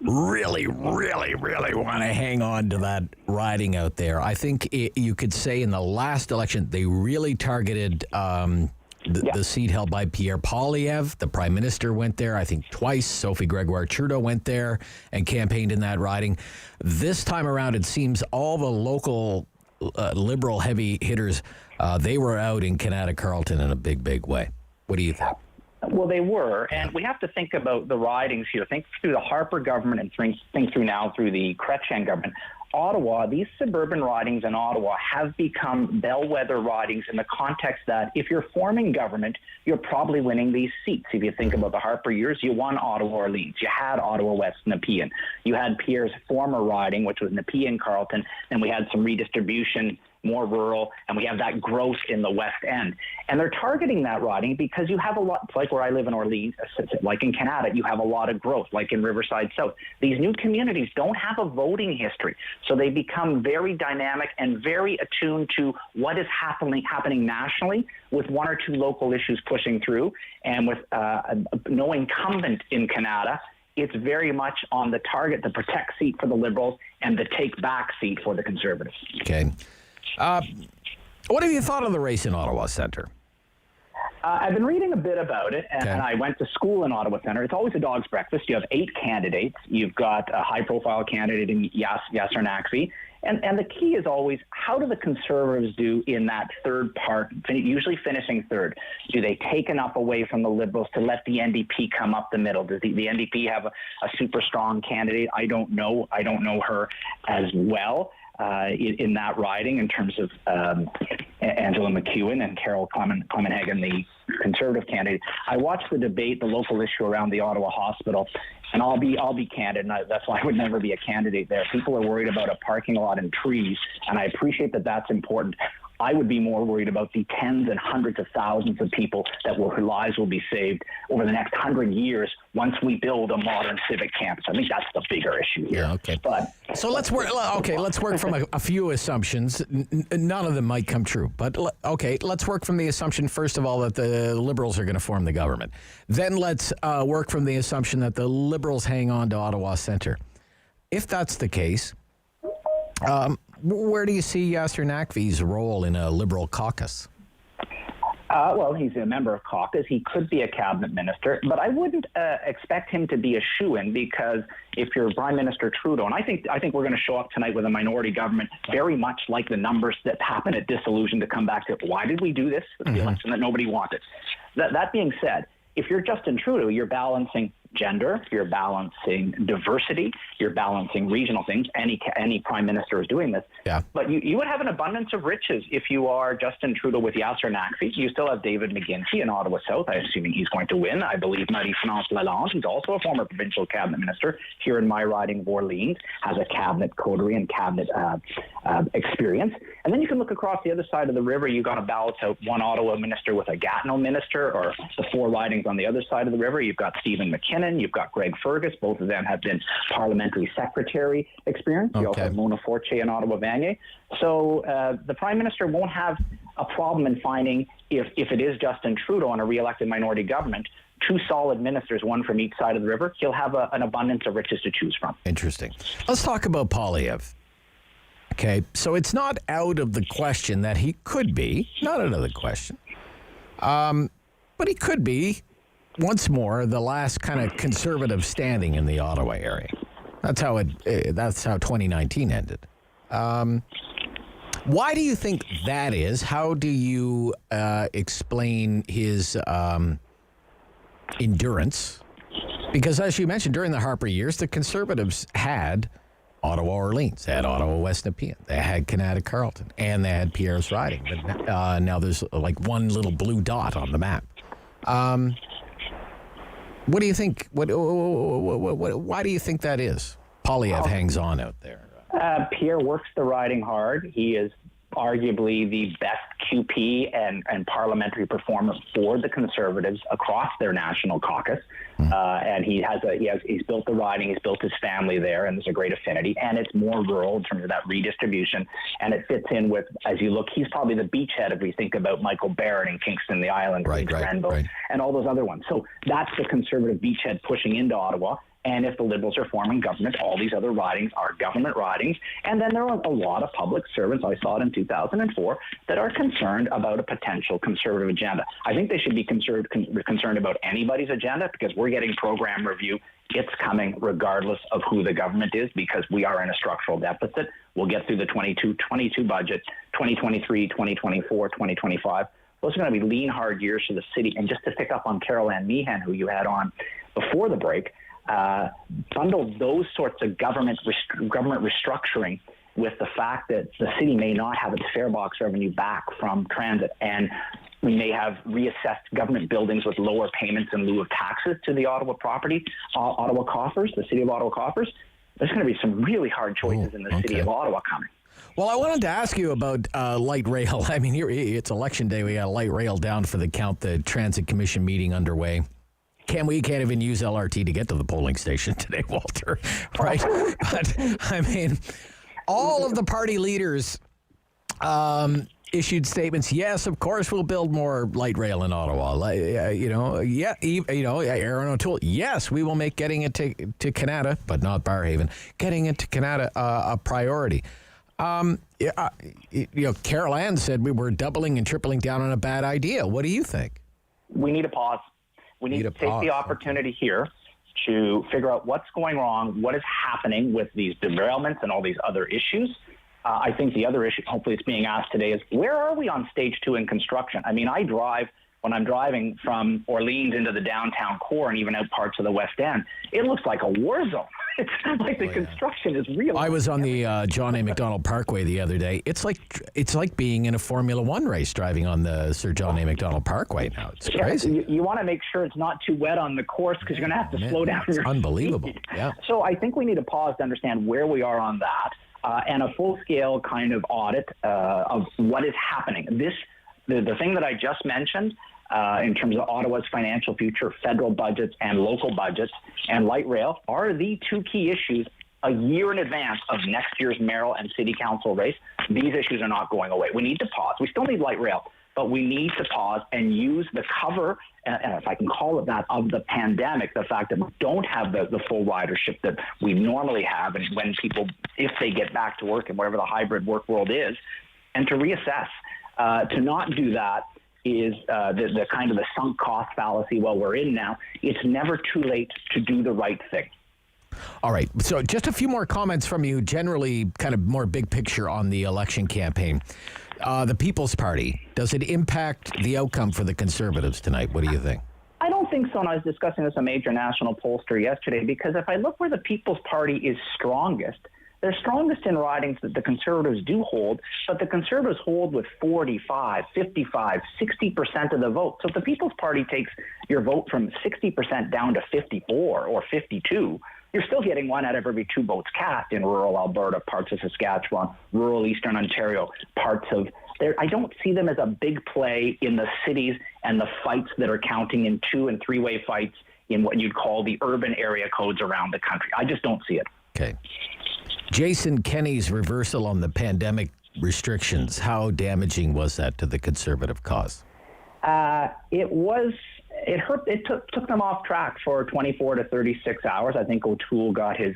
really want to hang on to that riding out there. I think you could say in the last election they really targeted the seat held by Pierre Poilievre. The Prime Minister went there, I think, twice. Sophie Gregoire Trudeau went there and campaigned in that riding. This time around, it seems all the local Liberal heavy hitters, they were out in Canada Carleton in a big way. What do you think? Well, they were, and we have to think about the ridings here. Think through the Harper government and think through now through the Chrétien government. Ottawa, these suburban ridings in Ottawa have become bellwether ridings in the context that if you're forming government, you're probably winning these seats. If you think about the Harper years, you won Ottawa Orleans. You had Ottawa West Nepean. You had Pierre's former riding, which was Nepean Carleton, and we had some redistribution, more rural, and we have that growth in the West End. And they're targeting that riding because you have a lot, like where I live in Orleans, like in Canada, you have a lot of growth, like in Riverside South. These new communities don't have a voting history, so they become very dynamic and very attuned to what is happening nationally, with one or two local issues pushing through, and with no incumbent in Canada. It's very much on the target, the protect seat for the Liberals and the take back seat for the Conservatives. Okay. What have you thought of the race in Ottawa Centre? I've been reading a bit about it, and I went to school in Ottawa Centre. It's always a dog's breakfast. You have 8 candidates. You've got a high-profile candidate in Yasser Naqvi. And the key is always, how do the Conservatives do in that third part, usually finishing third? Do they take enough away from the Liberals to let the NDP come up the middle? Does the NDP have a super strong candidate? I don't know. I don't know her as well. In that riding, in terms of Angela McEwen and Carol Clemenhagen, the Conservative candidate. I watched the debate, the local issue around the Ottawa Hospital, and I'll be candid, and that's why I would never be a candidate there. People are worried about a parking lot and trees, and I appreciate that that's important. I would be more worried about the tens and hundreds of thousands of people whose lives will be saved over the next 100 years once we build a modern civic campus. I think that's the bigger issue here. Yeah, okay. But so let's work. Okay, let's work from a few assumptions. None of them might come true, but okay, let's work from the assumption first of all that the Liberals are going to form the government. Then let's work from the assumption that the Liberals hang on to Ottawa Centre. if that's the case, where do you see Yasser Naqvi's role in a Liberal caucus? Well, he's a member of caucus. He could be a cabinet minister, but I wouldn't expect him to be a shoo-in, because if you're Prime Minister Trudeau, and I think we're going to show up tonight with a minority government, very much like the numbers that happened at dissolution, to come back to why did we do this with the election that nobody wanted. That being said, if you're Justin Trudeau, you're balancing gender, you're balancing diversity, you're balancing regional things. Any prime minister is doing this. Yeah. But you would have an abundance of riches if you are Justin Trudeau with Yasser Naqvi. You still have David McGuinty in Ottawa South. I'm assuming he's going to win. I believe Marie-France Lalonde, who's also a former provincial cabinet minister here in my riding of Orleans, has a cabinet coterie and cabinet experience. And then you can look across the other side of the river. You've got to balance out one Ottawa minister with a Gatineau minister, or the four ridings on the other side of the river. You've got Stephen McKinnon. You've got Greg Fergus. Both of them have been parliamentary secretary experience. You also have Mona Fortier and Ottawa Vanier. So the Prime Minister won't have a problem in finding, if it is Justin Trudeau on a re-elected minority government, two solid ministers, one from each side of the river. He'll have an abundance of riches to choose from. Interesting. Let's talk about Poilievre. Okay, so it's not out of the question that he could be, not out of the question, but he could be, once more, the last kind of conservative standing in the Ottawa area. That's how 2019 ended. Why do you think that is? How do you explain his endurance? Because as you mentioned, during the Harper years, the Conservatives had Ottawa Orleans, they had Ottawa West Nepean, they had Kanata Carleton, and they had Pierre's Riding. But now there's like one little blue dot on the map. What do you think? Why do you think that is? Poilievre hangs on out there. Pierre works the riding hard. He is arguably the best QP and parliamentary performer for the Conservatives across their national caucus. And he's built the riding, he's built his family there, and there's a great affinity. And it's more rural in terms of that redistribution. And it fits in with, as you look, he's probably the beachhead if we think about Michael Barrett and Kingston, the Island, Grenville, and all those other ones. So that's the Conservative beachhead pushing into Ottawa. And if the Liberals are forming government, all these other ridings are government ridings. And then there are a lot of public servants, I saw it in 2004, that are concerned about a potential Conservative agenda. I think they should be concerned about anybody's agenda, because we're getting program review. It's coming regardless of who the government is, because we are in a structural deficit. We'll get through the 22 budget, 2023, 2024, 2025. Those are going to be lean, hard years for the city. And just to pick up on Carol Ann Meehan, who you had on before the break, bundle those sorts of government restructuring with the fact that the city may not have its fare box revenue back from transit, and we may have reassessed government buildings with lower payments in lieu of taxes to the Ottawa Ottawa coffers, the city of Ottawa coffers. There's going to be some really hard choices in the city of Ottawa coming. Well, I wanted to ask you about light rail. I mean, here it's election day. We got light rail down for the Count the Transit Commission meeting underway. We can't even use LRT to get to the polling station today, Walter, right? But, I mean, all of the party leaders issued statements. Yes, of course, we'll build more light rail in Ottawa. Aaron O'Toole. Yes, we will make getting it to Kanata, but not Barrhaven, getting it to Kanata a priority. Carol Ann said we were doubling and tripling down on a bad idea. What do you think? We need a pause. We need to take the opportunity here to figure out what's going wrong, what is happening with these derailments and all these other issues. I think the other issue, hopefully it's being asked today, is where are we on stage 2 in construction? I mean, when I'm driving from Orleans into the downtown core and even out parts of the West End, it looks like a war zone. It's like the construction is real. I was on the John A. Macdonald Parkway the other day. It's like being in a Formula One race driving on the Sir John A. Macdonald Parkway now. It's crazy. You want to make sure it's not too wet on the course, because you're going to have to slow down. It's unbelievable. Yeah. So I think we need to pause to understand where we are on that, and a full-scale kind of audit of what is happening. The thing that I just mentioned, in terms of Ottawa's financial future, federal budgets and local budgets, and light rail are the two key issues a year in advance of next year's mayoral and city council race. These issues are not going away. We need to pause. We still need light rail, but we need to pause and use the cover, and if I can call it that, of the pandemic, the fact that we don't have the full ridership that we normally have, and when people, if they get back to work and whatever the hybrid work world is, and to reassess. To not do that is the kind of the sunk cost fallacy. Well, we're in now. It's never too late to do the right thing. All right. So just a few more comments from you, generally kind of more big picture on the election campaign. The People's Party, does it impact the outcome for the Conservatives tonight? What do you think? I don't think so, and I was discussing this with a major national pollster yesterday, because if I look where the People's Party is strongest, they're strongest in ridings that the Conservatives do hold, but the Conservatives hold with 45, 55, 60% of the vote. So if the People's Party takes your vote from 60% down to 54 or 52, you're still getting one out of every two votes cast in rural Alberta, parts of Saskatchewan, rural Eastern Ontario, parts of there. I don't see them as a big play in the cities and the fights that are counting in 2- and 3-way fights in what you'd call the urban area codes around the country. I just don't see it. Okay. Jason Kenney's reversal on the pandemic restrictions, how damaging was that to the Conservative cause? It hurt. It took them off track for 24 to 36 hours. I think O'Toole got his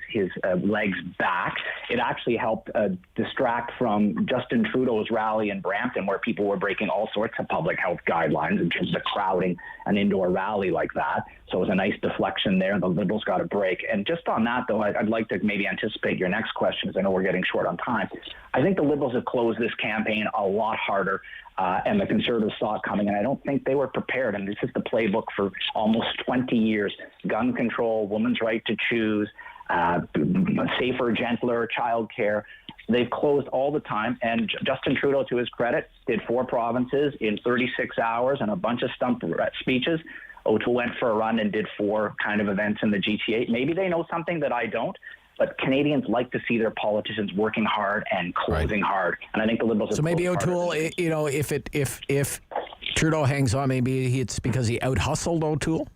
legs back. It actually helped distract from Justin Trudeau's rally in Brampton, where people were breaking all sorts of public health guidelines in terms of crowding an indoor rally like that. So it was a nice deflection there. The Liberals got a break. And just on that, though, I'd like to maybe anticipate your next question, because I know we're getting short on time. I think the Liberals have closed this campaign a lot harder, and the Conservatives saw it coming, and I don't think they were prepared. And this is the playbook for almost 20 years. Gun control, women's right to choose, safer, gentler child care. They've closed all the time, and Justin Trudeau, to his credit, did 4 provinces in 36 hours and a bunch of stump speeches. O'Toole went for a run and did 4 kind of events in the GTA. Maybe they know something that I don't, but Canadians like to see their politicians working hard and closing hard. And I think the Liberals. So maybe O'Toole, if Trudeau hangs on, maybe it's because he out-hustled O'Toole?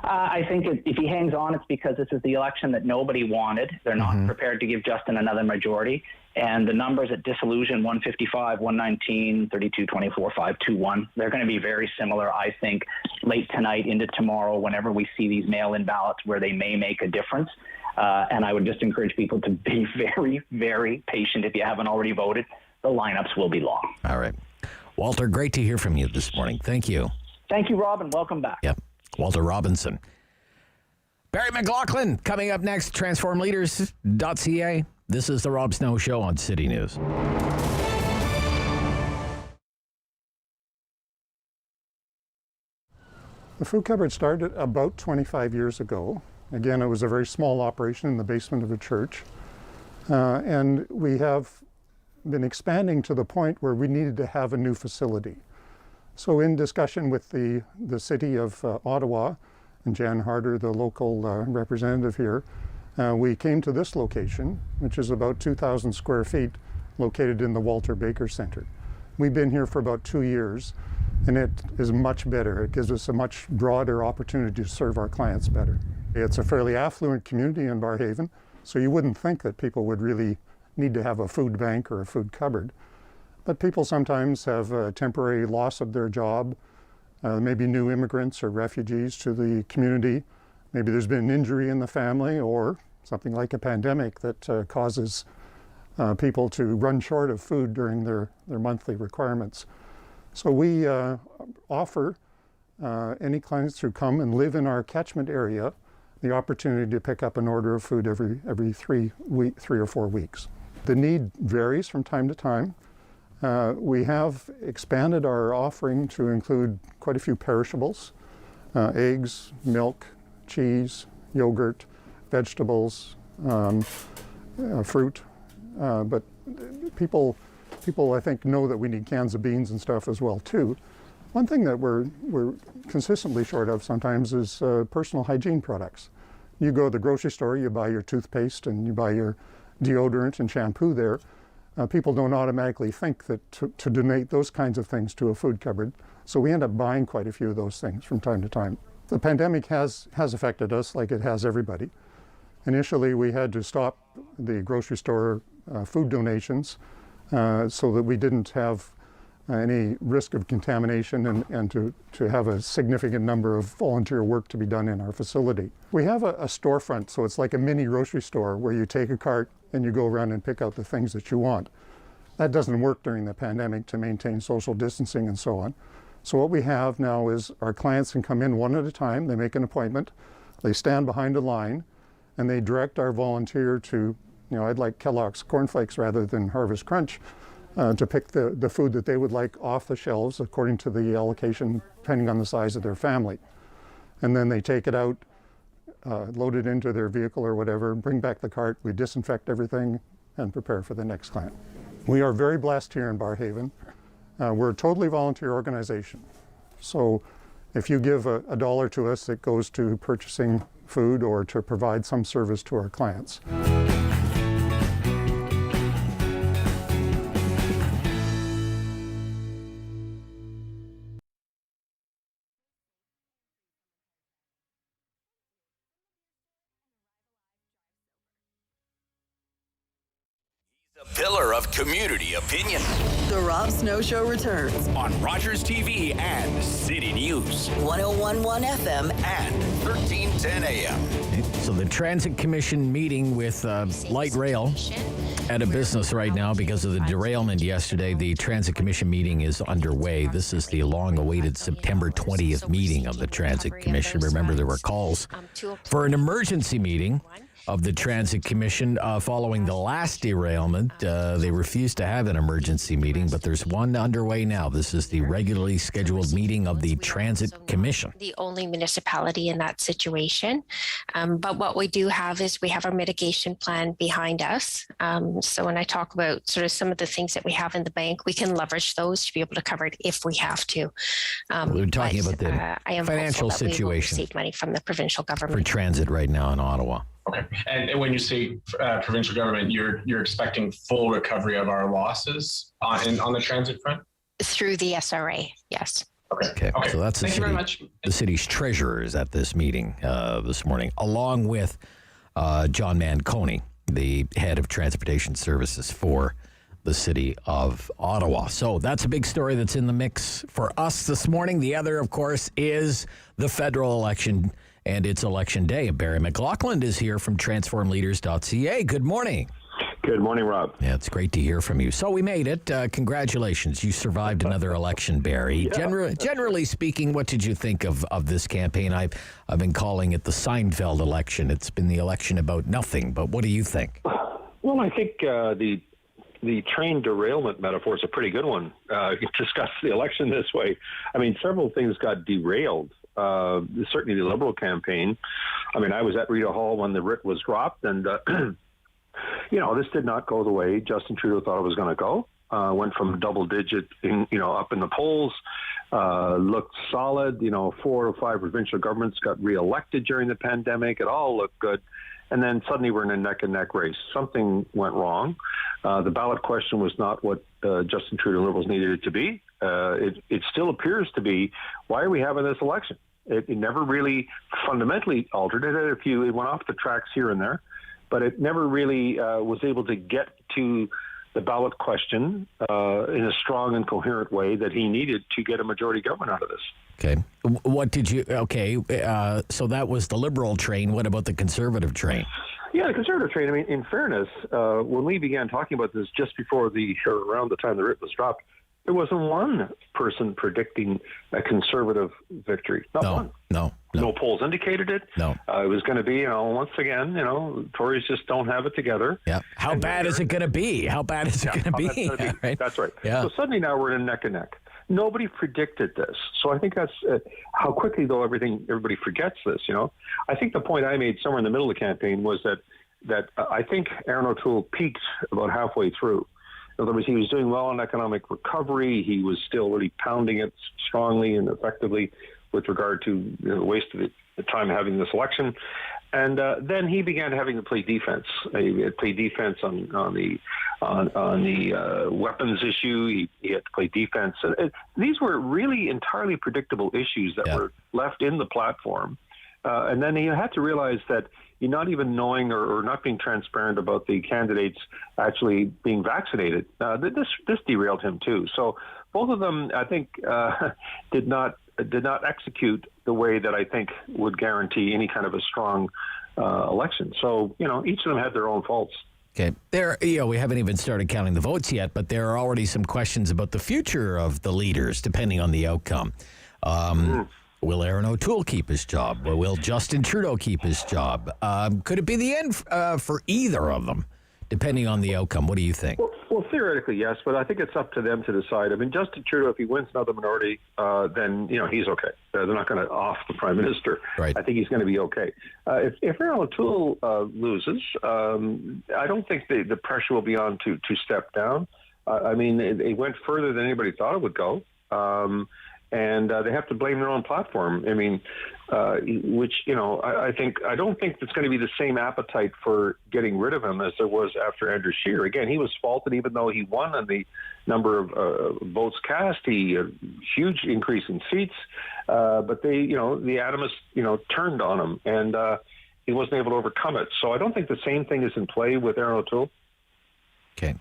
I think if he hangs on, it's because this is the election that nobody wanted. They're not prepared to give Justin another majority. And the numbers at disillusion, 155, 119, 32, 24, 5, 2, 1, they're going to be very similar, I think, late tonight into tomorrow, whenever we see these mail-in ballots where they may make a difference. And I would just encourage people to be very, very patient if you haven't already voted. The lineups will be long. All right. Walter, great to hear from you this morning. Thank you. Thank you, Rob, and welcome back. Yep. Walter Robinson. Barry McLaughlin coming up next, transformleaders.ca. This is the Rob Snow Show on City News. The food cupboard started about 25 years ago. Again, it was a very small operation in the basement of a church. And we have been expanding to the point where we needed to have a new facility. So in discussion with the city of Ottawa and Jan Harder, the local representative here, we came to this location, which is about 2,000 square feet, located in the Walter Baker Center. We've been here for about 2 years, and it is much better. It gives us a much broader opportunity to serve our clients better. It's a fairly affluent community in Barrhaven, so you wouldn't think that people would really need to have a food bank or a food cupboard. But people sometimes have a temporary loss of their job, maybe new immigrants or refugees to the community. Maybe there's been an injury in the family or something like a pandemic that causes people to run short of food during their monthly requirements. So we offer any clients who come and live in our catchment area the opportunity to pick up an order of food every 3 or 4 weeks. The need varies from time to time. We have expanded our offering to include quite a few perishables, eggs, milk, cheese, yogurt, vegetables, fruit. But people I think know that we need cans of beans and stuff as well too. One thing that we're consistently short of sometimes is personal hygiene products. You go to the grocery store, you buy your toothpaste and you buy your deodorant and shampoo there. People don't automatically think that to donate those kinds of things to a food cupboard. So we end up buying quite a few of those things from time to time. The pandemic has affected us like it has everybody. Initially, we had to stop the grocery store food donations so that we didn't have any risk of contamination and to have a significant number of volunteer work to be done in our facility. We have a storefront, so it's like a mini grocery store where you take a cart and you go around and pick out the things that you want. That doesn't work during the pandemic to maintain social distancing and so on. So what we have now is our clients can come in one at a time, they make an appointment, they stand behind a line, and they direct our volunteer to, I'd like Kellogg's Corn Flakes rather than Harvest Crunch, to pick the food that they would like off the shelves according to the allocation, depending on the size of their family. And then they take it out, load it into their vehicle or whatever, bring back the cart, we disinfect everything, and prepare for the next client. We are very blessed here in Barrhaven. We're a totally volunteer organization. So if you give a dollar to us, it goes to purchasing food or to provide some service to our clients. Pillar of community opinion. The Rob Snow Show returns on Rogers TV and City News. 101.1 FM and 1310 AM. So the Transit Commission meeting with light rail at a business right now because of the derailment yesterday. The Transit Commission meeting is underway. This is the long-awaited September 20th meeting of the Transit Commission. Remember, there were calls for an emergency meeting of the Transit Commission following the last derailment. They refused to have an emergency meeting, but there's one underway now. This is the regularly scheduled meeting of the Transit Commission. The only municipality in that situation. But what we do have is we have our mitigation plan behind us. So when I talk about sort of some of the things that we have in the bank, we can leverage those to be able to cover it if we have to. We're talking about the financial situation. We will receive money from the provincial government. For transit right now in Ottawa. Okay. And when you say provincial government, you're expecting full recovery of our losses on the transit front? Through the SRA, yes. Okay. So that's Thank you very much. The city's treasurer is at this meeting this morning, along with John Manconi, the head of transportation services for the city of Ottawa. So that's a big story that's in the mix for us this morning. The other, of course, is the federal election. And it's election day. Barry McLaughlin is here from transformleaders.ca. Good morning. Good morning, Rob. Yeah, it's great to hear from you. So we made it. Congratulations. You survived another election, Barry. Yeah. Generally speaking, what did you think of this campaign? I've been calling it the Seinfeld election. It's been the election about nothing. But what do you think? Well, I think the train derailment metaphor is a pretty good one. You discuss the election this way. I mean, several things got derailed. Certainly the Liberal campaign. I mean, I was at Rita Hall when the writ was dropped, and this did not go the way Justin Trudeau thought it was going to go. Went from double digit, up in the polls, looked solid. 4 or 5 provincial governments got reelected during the pandemic. It all looked good. And then suddenly we're in a neck-and-neck race. Something went wrong. The ballot question was not what Justin Trudeau and Liberals needed it to be. It still appears to be, why are we having this election? It never really fundamentally altered. It went off the tracks here and there, but it never really was able to get to the ballot question in a strong and coherent way that he needed to get a majority government out of this. Okay. What did you... Okay, so that was the Liberal train. What about the Conservative train? Yeah, the Conservative train, I mean, in fairness, when we began talking about this just before around the time the writ was dropped, there wasn't one person predicting a Conservative victory. Not one. No polls indicated it. No. It was going to be, once again, Tories just don't have it together. Yeah. How bad is it going to be? How bad is it going to be? Right? That's right. Yeah. So suddenly now we're in a neck and neck. Nobody predicted this. So I think that's how quickly, though, everybody forgets this, I think the point I made somewhere in the middle of the campaign was that I think Aaron O'Toole peaked about halfway through. In other words, he was doing well in economic recovery. He was still really pounding it strongly and effectively with regard to the waste of the time having this election. And then he began having to play defense. He had to play defense on the weapons issue. He had to play defense. And these were really entirely predictable issues that were left in the platform. And then you have to realize that you're not even knowing or not being transparent about the candidates actually being vaccinated. This derailed him too. So both of them, I think, did not execute the way that I think would guarantee any kind of a strong election. So, each of them had their own faults. Okay. We haven't even started counting the votes yet, but there are already some questions about the future of the leaders, depending on the outcome. Will Aaron O'Toole keep his job? Will Justin Trudeau keep his job? Could it be the end for either of them, depending on the outcome? What do you think? Well, theoretically, yes, but I think it's up to them to decide. I mean, Justin Trudeau, if he wins another minority, then, he's okay. They're not going to off the prime minister. Right. I think he's going to be okay. If Aaron O'Toole loses, I don't think the pressure will be on to step down. I mean, it went further than anybody thought it would go. And they have to blame their own platform. I mean, which, I don't think it's going to be the same appetite for getting rid of him as there was after Andrew Scheer. Again, he was faulted even though he won on the number of votes cast. He a huge increase in seats, but they, the Adamists, turned on him, and he wasn't able to overcome it. So I don't think the same thing is in play with Aaron O'Toole. Okay.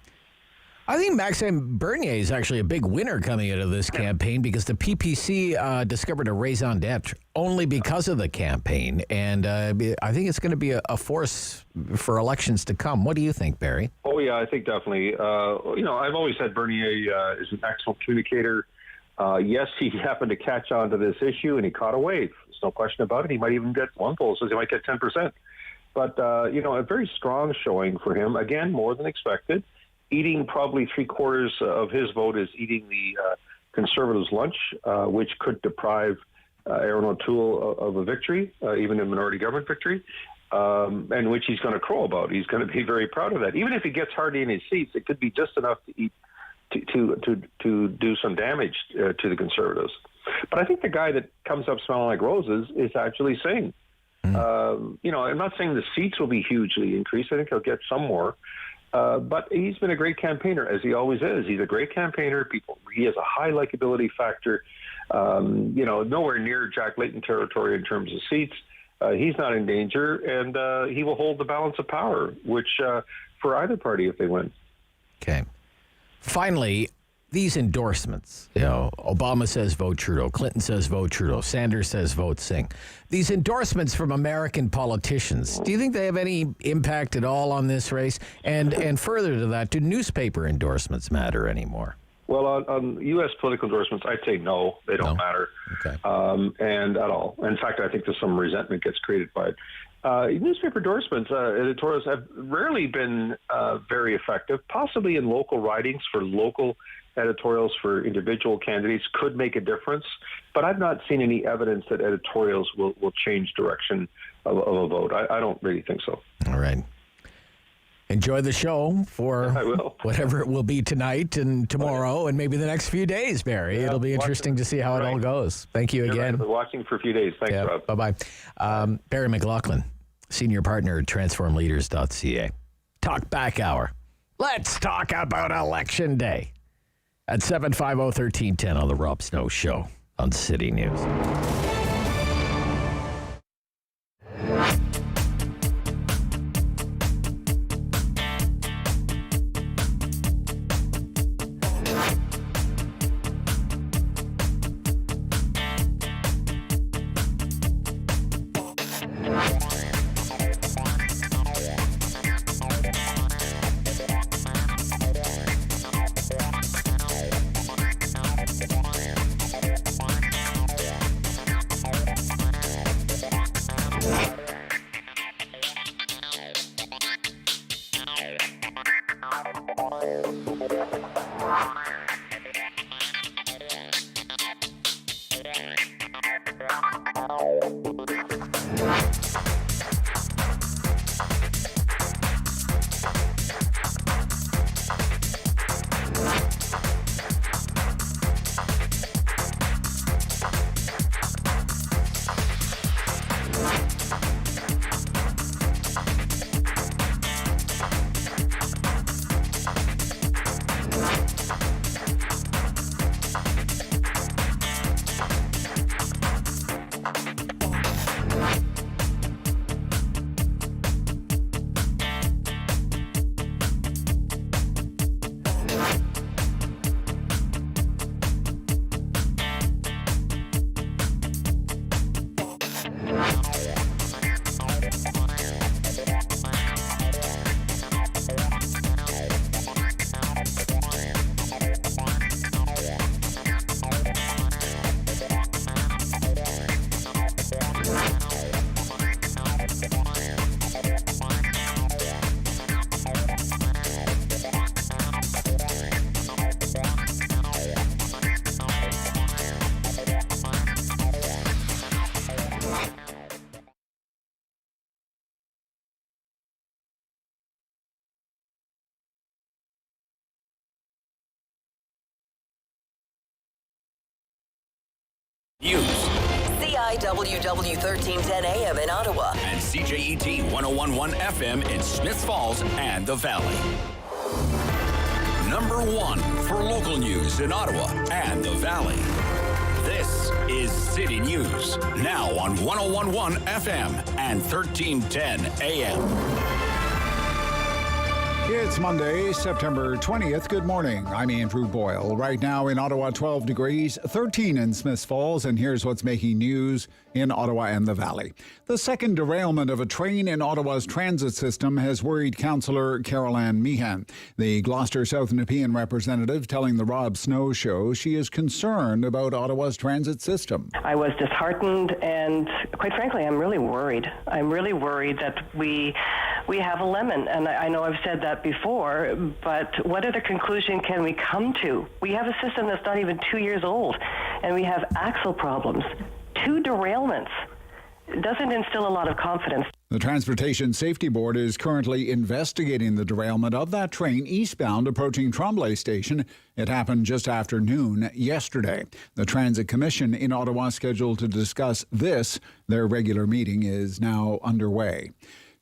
I think Maxime Bernier is actually a big winner coming out of this campaign because the PPC discovered a raison d'etre only because of the campaign. And I think it's going to be a force for elections to come. What do you think, Barry? Oh, yeah, I think definitely. I've always said Bernier is an excellent communicator. Yes, he happened to catch on to this issue and he caught a wave. There's no question about it. He might even get, one poll says he might get 10%. But, a very strong showing for him. Again, more than expected. Eating probably 3/4 of his vote is eating the Conservatives' lunch, which could deprive Aaron O'Toole of a victory, even a minority government victory, and which he's going to crow about. He's going to be very proud of that. Even if he gets hardly any seats, it could be just enough to eat to do some damage to the Conservatives. But I think the guy that comes up smelling like roses is actually Singh. I'm not saying the seats will be hugely increased. I think he'll get some more. But he's been a great campaigner, as he always is. He's a great campaigner. He has a high likability factor. Nowhere near Jack Layton territory in terms of seats. He's not in danger, and he will hold the balance of power, which for either party if they win. Okay. Finally, these endorsements. Obama says vote Trudeau. Clinton says vote Trudeau. Sanders says vote Singh. These endorsements from American politicians, do you think they have any impact at all on this race? And further to that, do newspaper endorsements matter anymore? Well, on U.S. political endorsements, I'd say no, they don't matter. Okay. And at all. In fact, I think there's some resentment gets created by it. Newspaper endorsements, editorials have rarely been very effective, possibly in local ridings for local editorials for individual candidates could make a difference, but I've not seen any evidence that editorials will change direction of a vote. I don't really think so. All right. Enjoy the show for whatever it will be tonight and tomorrow and maybe the next few days, Barry. It'll be interesting to see how it all goes. Thank you again. Right. Watching for a few days. Thanks, Rob. Bye-bye. Barry McLaughlin, Senior Partner at TransformLeaders.ca. Talk Back Hour. Let's talk about Election Day. At 750-1310 on the Rob Snow Show on City News. News. CIWW 1310 AM in Ottawa. And CJET 101.1 FM in Smiths Falls and the Valley. Number 1 for local news in Ottawa and the Valley. This is City News, now on 101.1 FM and 1310 AM. It's Monday, September 20th. Good morning. I'm Andrew Boyle. Right now in Ottawa, 12 degrees, 13 in Smiths Falls, and here's what's making news in Ottawa and the Valley. The second derailment of a train in Ottawa's transit system has worried Councillor Carol-Ann Meehan. The Gloucester South Nepean representative telling the Rob Snow Show she is concerned about Ottawa's transit system. I was disheartened, and quite frankly, I'm really worried. I'm really worried that we have a lemon, and I know I've said that before, but what other conclusion can we come to? We have a system that's not even 2 years old, and we have axle problems. 2 derailments. It doesn't instill a lot of confidence. The Transportation Safety Board is currently investigating the derailment of that train eastbound approaching Tremblay Station. It happened just after noon yesterday. The Transit Commission in Ottawa scheduled to discuss this. Their regular meeting is now underway.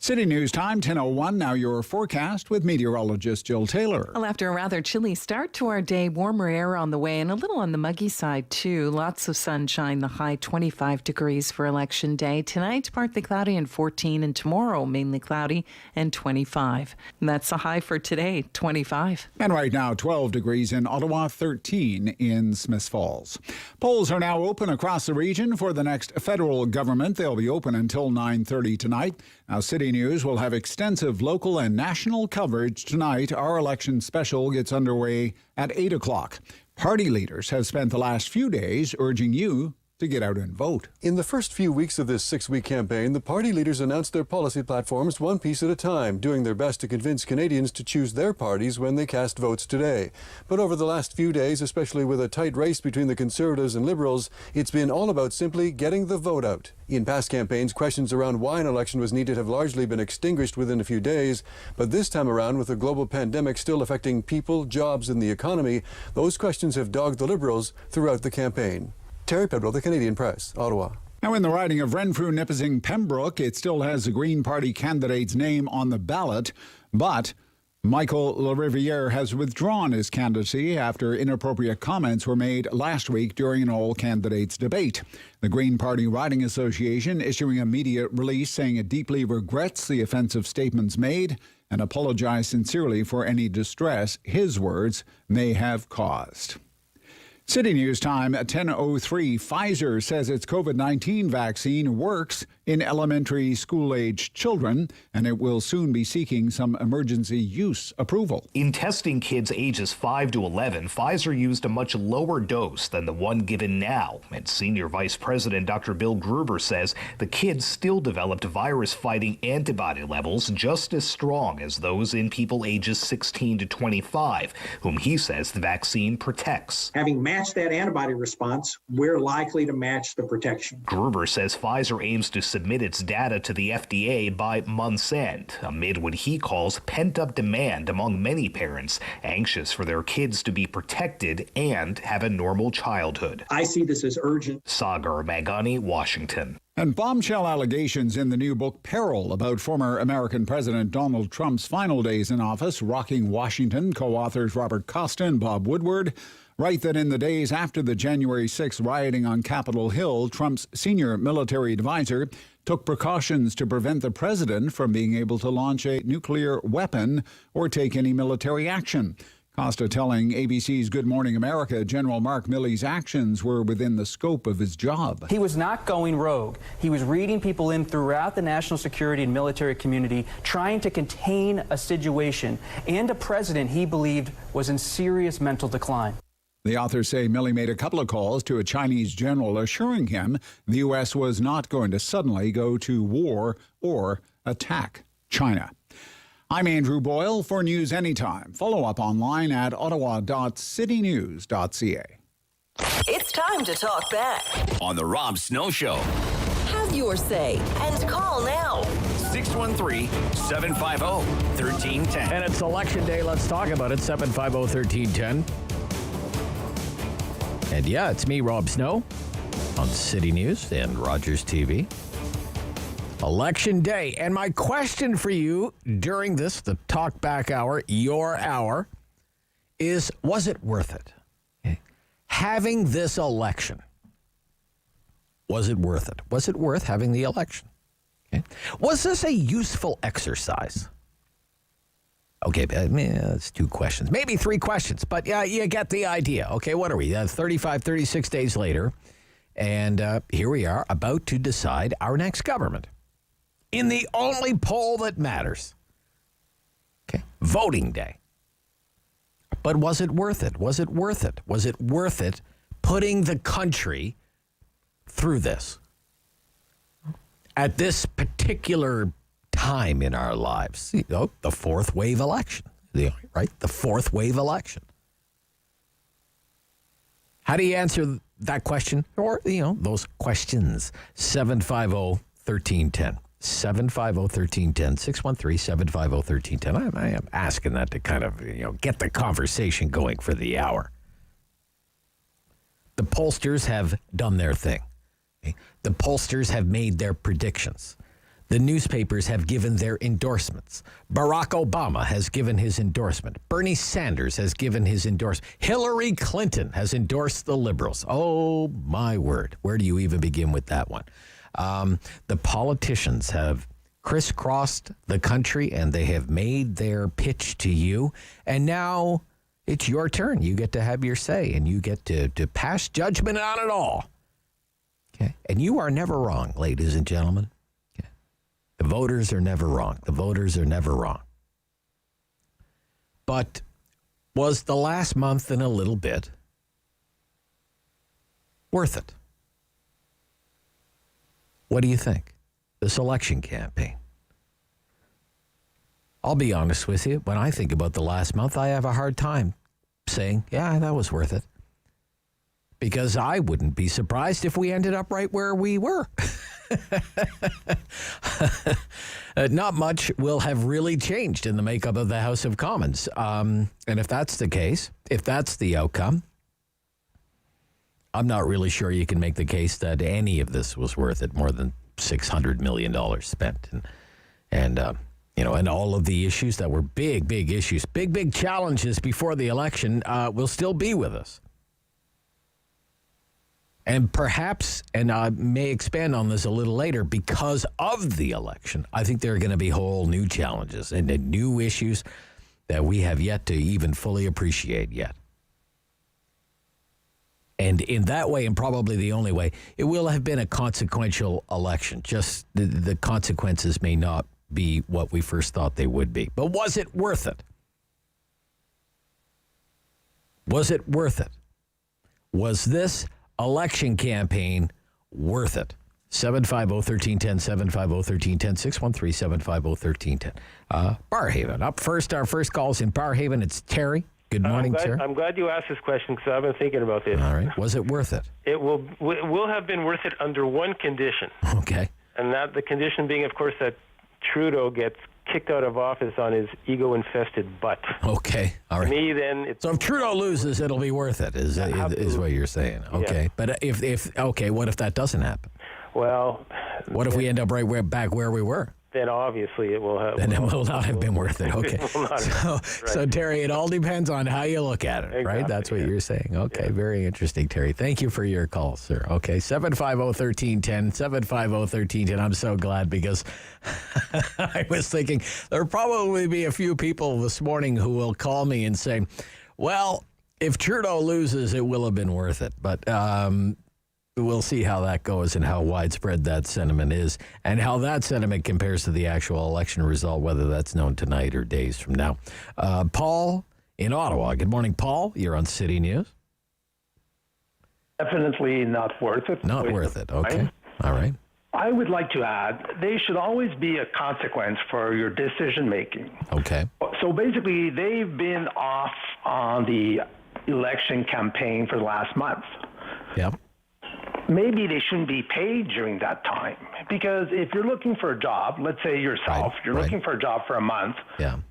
City News Time, 10:01. Now your forecast with meteorologist Jill Taylor. Well, after a rather chilly start to our day, warmer air on the way and a little on the muggy side, too. Lots of sunshine, the high 25 degrees for Election Day. Tonight, partly cloudy and 14, and tomorrow, mainly cloudy and 25. And that's the high for today, 25. And right now, 12 degrees in Ottawa, 13 in Smiths Falls. Polls are now open across the region for the next federal government. They'll be open until 9:30 tonight. Now, City News will have extensive local and national coverage tonight. Our election special gets underway at 8 o'clock. Party leaders have spent the last few days urging you to get out and vote. In the first few weeks of this 6-week campaign, the party leaders announced their policy platforms one piece at a time, doing their best to convince Canadians to choose their parties when they cast votes today. But over the last few days, especially with a tight race between the Conservatives and Liberals, it's been all about simply getting the vote out. In past campaigns, questions around why an election was needed have largely been extinguished within a few days. But this time around, with the global pandemic still affecting people, jobs, and the economy, those questions have dogged the Liberals throughout the campaign. Terry Pedro, The Canadian Press, Ottawa. Now, in the riding of Renfrew, Nipissing, Pembroke, it still has the Green Party candidate's name on the ballot, but Michael Lariviere has withdrawn his candidacy after inappropriate comments were made last week during an all-candidates debate. The Green Party Riding Association issuing a media release saying it deeply regrets the offensive statements made and apologized sincerely for any distress his words may have caused. City News Time at 10:03. Pfizer says its COVID-19 vaccine works in elementary school-aged children, and it will soon be seeking some emergency use approval. In testing kids ages 5 to 11, Pfizer used a much lower dose than the one given now. And Senior Vice President Dr. Bill Gruber says the kids still developed virus-fighting antibody levels just as strong as those in people ages 16 to 25, whom he says the vaccine protects. Having matched that antibody response, we're likely to match the protection. Gruber says Pfizer aims to submit its data to the FDA by month's end, amid what he calls pent-up demand among many parents anxious for their kids to be protected and have a normal childhood. I see this as urgent. Sagar Magani, Washington. And bombshell allegations in the new book Peril about former American President Donald Trump's final days in office, rocking Washington. Co-authors Robert Costa and Bob Woodward write that in the days after the January 6th rioting on Capitol Hill, Trump's senior military advisor took precautions to prevent the president from being able to launch a nuclear weapon or take any military action. Costa telling ABC's Good Morning America General Mark Milley's actions were within the scope of his job. He was not going rogue. He was reading people in throughout the national security and military community, trying to contain a situation and a president he believed was in serious mental decline. The authors say Milley made a couple of calls to a Chinese general assuring him the U.S. was not going to suddenly go to war or attack China. I'm Andrew Boyle for News Anytime. Follow up online at ottawa.citynews.ca. It's time to talk back on The Rob Snow Show. Have your say and call now. 613-750-1310. And it's Election Day. Let's talk about it. 750-1310. And yeah, it's me, Rob Snow. on City News and Rogers TV. Election day. And my question for you during this, the Talk Back Hour, your hour, is, was it worth it? Okay. Having this election, was it worth it? Was it worth having the election? Okay. Was this a useful exercise? Okay, that's 2 questions. Maybe 3 questions, but yeah, you get the idea. Okay, what are we? 35, 36 days later, and here we are about to decide our next government in the only poll that matters. Okay, voting day. But was it worth it? Was it worth it? Was it worth it putting the country through this? At this particular time in our lives, the fourth wave election, right? The fourth wave election. How do you answer that question? Or, those questions. 750-1310. 750-1310. 613-750-1310. I am asking that to kind of, get the conversation going for the hour. The pollsters have done their thing. Okay? The pollsters have made their predictions. The newspapers have given their endorsements. Barack Obama has given his endorsement. Bernie Sanders has given his endorsement. Hillary Clinton has endorsed the liberals. Oh, my word. Where do you even begin with that one? The politicians have crisscrossed the country, and they have made their pitch to you. And now it's your turn. You get to have your say, and you get to pass judgment on it all. Okay? And you are never wrong, ladies and gentlemen. The voters are never wrong. The voters are never wrong. But was the last month and a little bit worth it? What do you think? This election campaign. I'll be honest with you. When I think about the last month, I have a hard time saying, yeah, that was worth it. Because I wouldn't be surprised if we ended up right where we were. Not much will have really changed in the makeup of the House of Commons. And if that's the case, if that's the outcome, I'm not really sure you can make the case that any of this was worth it, more than $600 million spent. And all of the issues that were big issues, big challenges before the election will still be with us. And perhaps, and I may expand on this a little later, because of the election, I think there are going to be whole new challenges and new issues that we have yet to even fully appreciate yet. And in that way, and probably the only way, it will have been a consequential election. Just the consequences may not be what we first thought they would be. But was it worth it? Was it worth it? Was this election campaign worth it? 750-1310, 750-1310, 613-750-1310. Barrhaven. Up first, our first call is in Barrhaven. It's Terry. Good morning, sir. I'm glad you asked this question because I've been thinking about this. All right. Was it worth it? It will have been worth it under one condition. Okay. And that the condition being, of course, that Trudeau gets kicked out of office on his ego-infested butt. Okay. All right. To me, then it's... So if Trudeau loses, it'll be worth it, is what you're saying. Okay. Yeah. But what if that doesn't happen? Well... What if we end up back where we were? Then obviously it will have... Then it will not have been worth it. Okay. Right. So, Terry, it all depends on how you look at it, exactly, right? That's what you're saying. Okay, yeah. Very interesting, Terry. Thank you for your call, sir. Okay, 750-1310, 750-1310. I'm so glad because I was thinking there'll probably be a few people this morning who will call me and say, well, if Trudeau loses, it will have been worth it. But we'll see how that goes and how widespread that sentiment is and how that sentiment compares to the actual election result, whether that's known tonight or days from now. Paul in Ottawa. Good morning, Paul. You're on City News. Definitely not worth it. Not worth it. Okay. All right. I would like to add, there should always be a consequence for your decision making. Okay. So basically, they've been off on the election campaign for the last month. Yep. Maybe they shouldn't be paid during that time, because if you're looking for a job, let's say yourself, you're looking for a job for a month,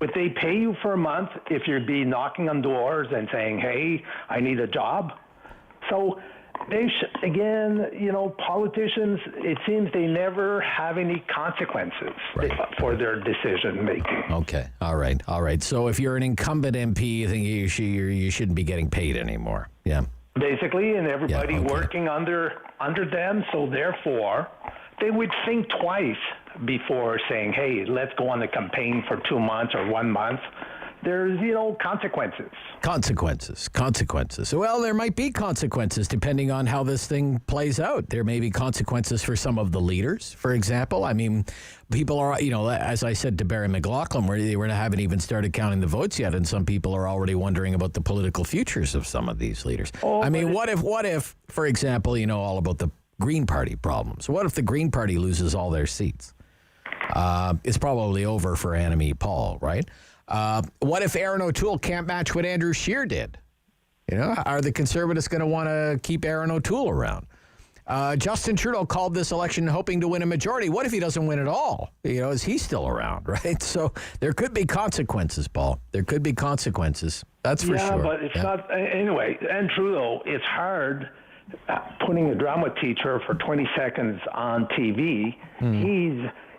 would they pay you for a month if you'd be knocking on doors and saying, hey, I need a job? So Again, politicians, it seems they never have any consequences for their decision making. Okay. All right. So if you're an incumbent MP, you think you shouldn't be getting paid anymore. Yeah. Basically, and everybody working under them, so therefore they would think twice before saying, hey, let's go on the campaign for 2 months or 1 month. There's, consequences. Consequences. Well, there might be consequences depending on how this thing plays out. There may be consequences for some of the leaders, for example. I mean, people are, as I said to Barry McLaughlin, where they haven't even started counting the votes yet, and some people are already wondering about the political futures of some of these leaders. What if, for example, all about the Green Party problems. What if the Green Party loses all their seats? It's probably over for Annamie Paul, right? What if Aaron O'Toole can't match what Andrew Scheer did? Are the Conservatives going to want to keep Aaron O'Toole around? Justin Trudeau called this election hoping to win a majority. What if he doesn't win at all? Is he still around, right? So there could be consequences, Paul. There could be consequences. That's for sure. Yeah, but it's not. Anyway, and Trudeau, it's hard putting a drama teacher for 20 seconds on TV.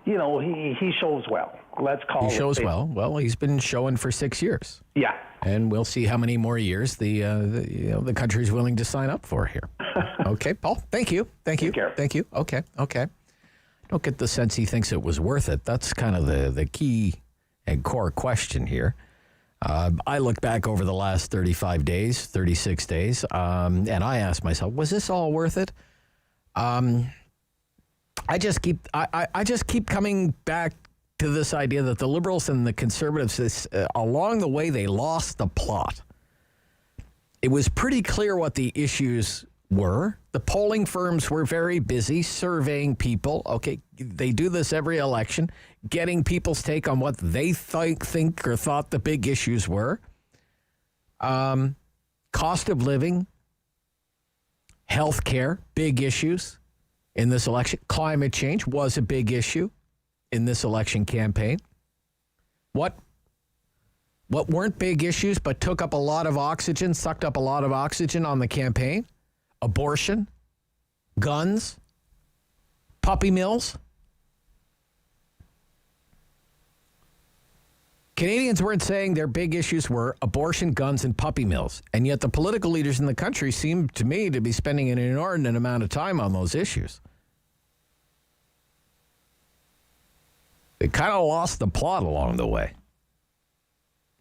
He shows well. Let's call it. He shows well. Well, he's been showing for 6 years. Yeah. And we'll see how many more years the country's willing to sign up for here. Okay, Paul. Thank you. Thank you. Thank you. Okay. Don't get the sense he thinks it was worth it. That's kind of the key and core question here. I look back over the last 36 days, and I ask myself, was this all worth it? I just keep coming back to this idea that the Liberals and the Conservatives, along the way, they lost the plot. It was pretty clear what the issues were. The polling firms were very busy surveying people. Okay, they do this every election, getting people's take on what they think or thought the big issues were. Cost of living, health care, big issues in this election. Climate change was a big issue in this election campaign. What weren't big issues but took up a lot of oxygen, sucked up a lot of oxygen on the campaign? Abortion, guns, puppy mills. Canadians weren't saying their big issues were abortion, guns, and puppy mills. And yet the political leaders in the country seem to me to be spending an inordinate amount of time on those issues. They kind of lost the plot along the way.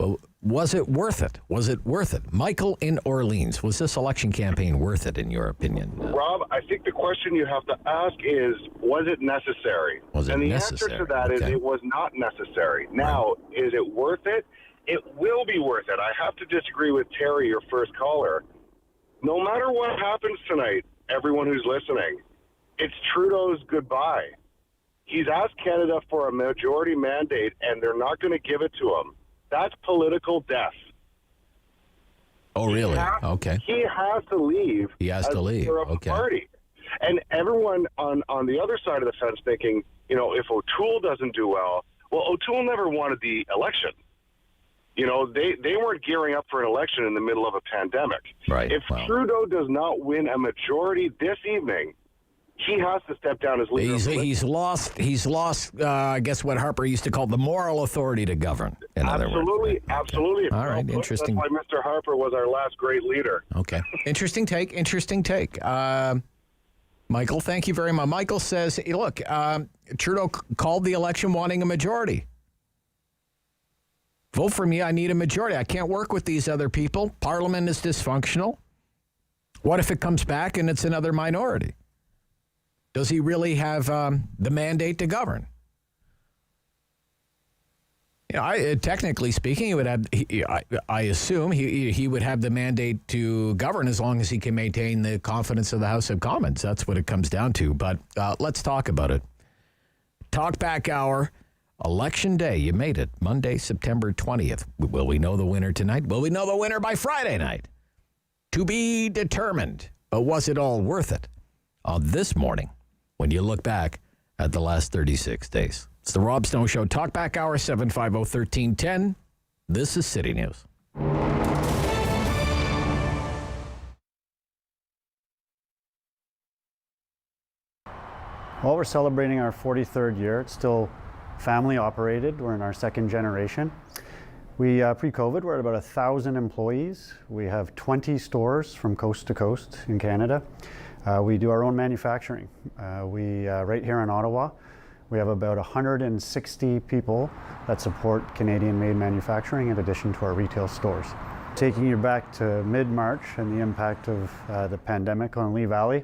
Well, was it worth it? Was it worth it? Michael in Orleans, was this election campaign worth it in your opinion? Rob, I think the question you have to ask is, was it necessary? And the answer to that is it was not necessary. Now, is it worth it? It will be worth it. I have to disagree with Terry, your first caller. No matter what happens tonight, everyone who's listening, it's Trudeau's goodbye. He's asked Canada for a majority mandate, and they're not going to give it to him. That's political death. Oh, really? Okay. He has to leave. He has to leave. Okay. Party. And everyone on the other side of the fence thinking, if O'Toole doesn't do well O'Toole never wanted the election. They weren't gearing up for an election in the middle of a pandemic. Right. If Trudeau does not win a majority this evening, he has to step down as leader. He's lost. I guess what Harper used to call the moral authority to govern. In other words. Absolutely. All right, interesting. That's why Mr. Harper was our last great leader. Okay, interesting take. Michael, thank you very much. Michael says, hey, look, Trudeau called the election wanting a majority. Vote for me. I need a majority. I can't work with these other people. Parliament is dysfunctional. What if it comes back and it's another minority? Does he really have the mandate to govern? Technically speaking, he would have. I assume he would have the mandate to govern as long as he can maintain the confidence of the House of Commons. That's what it comes down to. But let's talk about it. Talkback hour, Election Day. You made it. Monday, September 20th. Will we know the winner tonight? Will we know the winner by Friday night? To be determined. But was it all worth it? This morning, when you look back at the last 36 days. It's the Rob Snow Show. Talkback hour, 750-1310. This is City News. Well, we're celebrating our 43rd year. It's still family operated. We're in our second generation. We pre-COVID, we're at about 1,000 employees. We have 20 stores from coast to coast in Canada. We do our own manufacturing. Right here in Ottawa, we have about 160 people that support Canadian-made manufacturing in addition to our retail stores. Taking you back to mid-March and the impact of the pandemic on Lee Valley.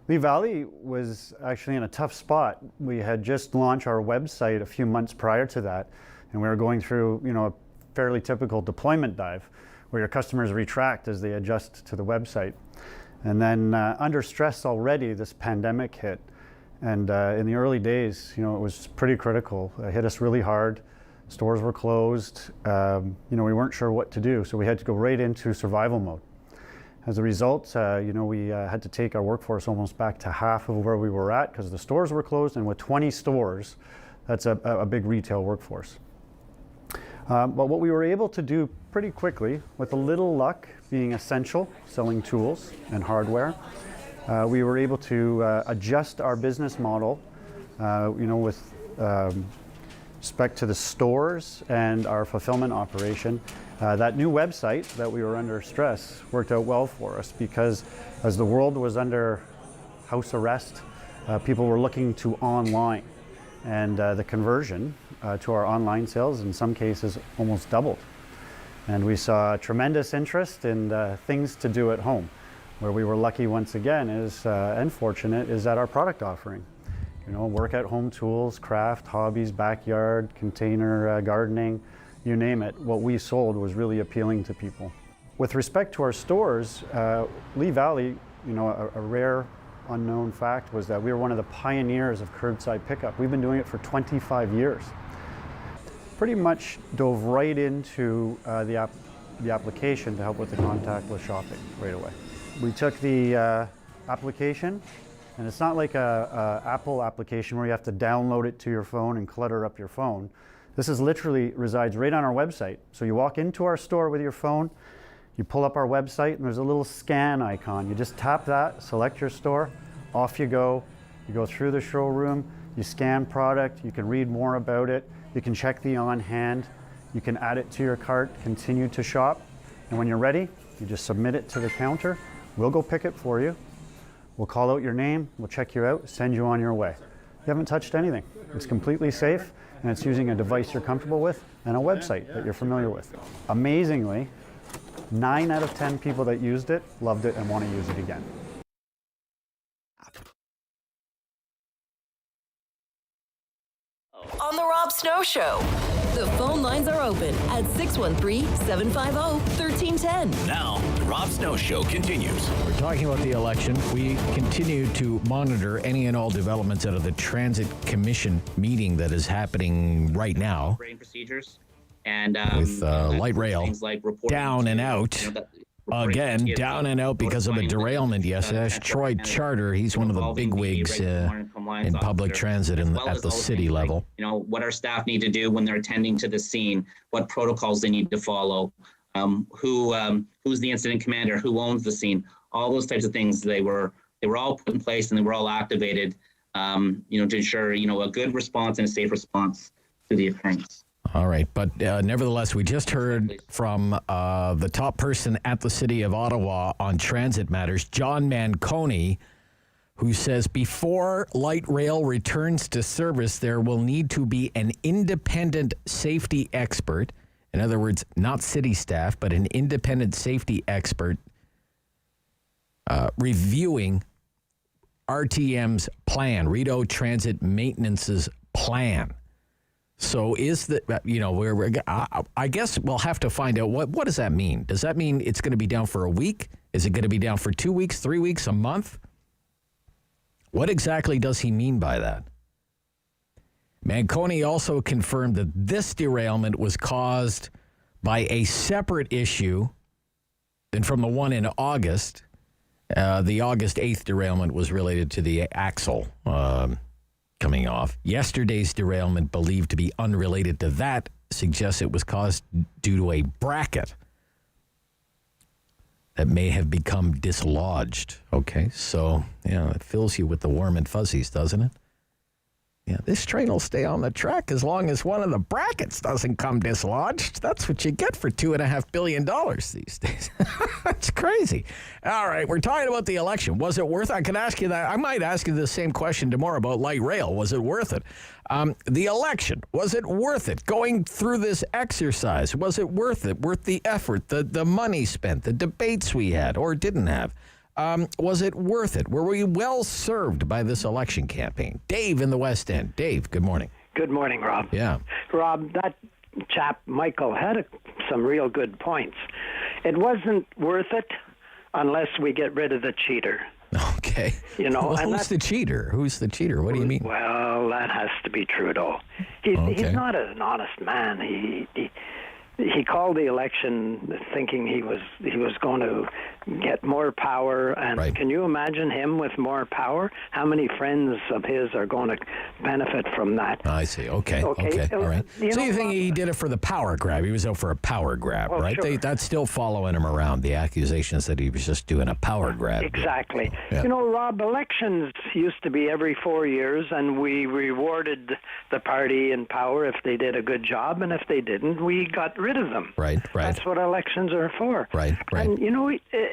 Lee Valley was actually in a tough spot. We had just launched our website a few months prior to that, and we were going through, a fairly typical deployment dive where your customers retract as they adjust to the website. And then under stress already, this pandemic hit. And in the early days, it was pretty critical. It hit us really hard. Stores were closed. We weren't sure what to do, so we had to go right into survival mode. As a result, we had to take our workforce almost back to half of where we were at because the stores were closed, and with 20 stores, that's a big retail workforce. But what we were able to do pretty quickly, with a little luck, being essential, selling tools and hardware, we were able to adjust our business model, with respect to the stores and our fulfillment operation. That new website that we were under stress worked out well for us because as the world was under house arrest, people were looking to online, and the conversion to our online sales in some cases almost doubled. And we saw tremendous interest in things to do at home. Where we were lucky once again and fortunate is that our product offering. Work at home tools, craft, hobbies, backyard, container gardening, you name it. What we sold was really appealing to people. With respect to our stores, Lee Valley, a rare unknown fact was that we were one of the pioneers of curbside pickup. We've been doing it for 25 years. Pretty much dove right into the application to help with the contactless shopping right away. We took the application, and it's not like a Apple application where you have to download it to your phone and clutter up your phone. This is literally resides right on our website. So you walk into our store with your phone, you pull up our website, and there's a little scan icon. You just tap that, select your store, off you go. You go through the showroom, you scan product, you can read more about it, you can check the on hand, you can add it to your cart, continue to shop, and when you're ready, you just submit it to the counter. We'll go pick it for you. We'll call out your name, we'll check you out, send you on your way. You haven't touched anything. It's completely safe, and it's using a device you're comfortable with and a website that you're familiar with. Amazingly, 9 out of 10 people that used it loved it and want to use it again. On the Rob Snow Show. The phone lines are open at 613-750-1310. Now, the Rob Snow Show continues. We're talking about the election. We continue to monitor any and all developments out of the Transit Commission meeting that is happening right now. Procedures and with light rail like down and out. Again, down and out because of a derailment. Yes, that's Troy Charter. He's one of the bigwigs in public transit at the city level. What our staff need to do when they're attending to the scene, what protocols they need to follow, who's the incident commander, who owns the scene, all those types of things. They were all put in place and they were all activated, to ensure a good response and a safe response to the occurrence. All right, but nevertheless, we just heard from the top person at the City of Ottawa on transit matters, John Manconi, who says before light rail returns to service, there will need to be an independent safety expert. In other words, not city staff, but an independent safety expert reviewing RTM's plan, Rideau Transit Maintenance's plan. So is that, I guess we'll have to find out what does that mean? Does that mean it's going to be down for a week? Is it going to be down for 2 weeks, 3 weeks, a month? What exactly does he mean by that? Manconi also confirmed that this derailment was caused by a separate issue than from the one in August. The August 8th derailment was related to the axle coming off. Yesterday's derailment, believed to be unrelated to that, suggests it was caused due to a bracket that may have become dislodged. Okay, so, it fills you with the warm and fuzzies, doesn't it? Yeah, this train will stay on the track as long as one of the brackets doesn't come dislodged. That's what you get for $2.5 billion these days. That's crazy. All right, we're talking about the election. Was it worth it? I could ask you that. I might ask you the same question tomorrow about light rail. Was it worth it? The election, was it worth it? Going through this exercise, was it worth it? Worth the effort, the money spent, the debates we had or didn't have? Was it worth it? Were we well served by this election campaign? Dave in the West End. Dave, good morning. Good morning, Rob. Yeah. Rob, that chap, Michael, had some real good points. It wasn't worth it unless we get rid of the cheater. Okay. Well, who's the cheater? Who's the cheater? What do you mean? Well, that has to be Trudeau. He's not an honest man. He called the election thinking he was going to get more power, and can you imagine him with more power? How many friends of his are going to benefit from that? I see. Okay. All right. So you think he did it for the power grab? He was out for a power grab, right? Sure. That's still following him around. The accusations that he was just doing a power grab. Exactly. Yeah. Rob, elections used to be every 4 years, and we rewarded the party in power if they did a good job, and if they didn't, we got rid of them. Right. That's what elections are for. Right. And,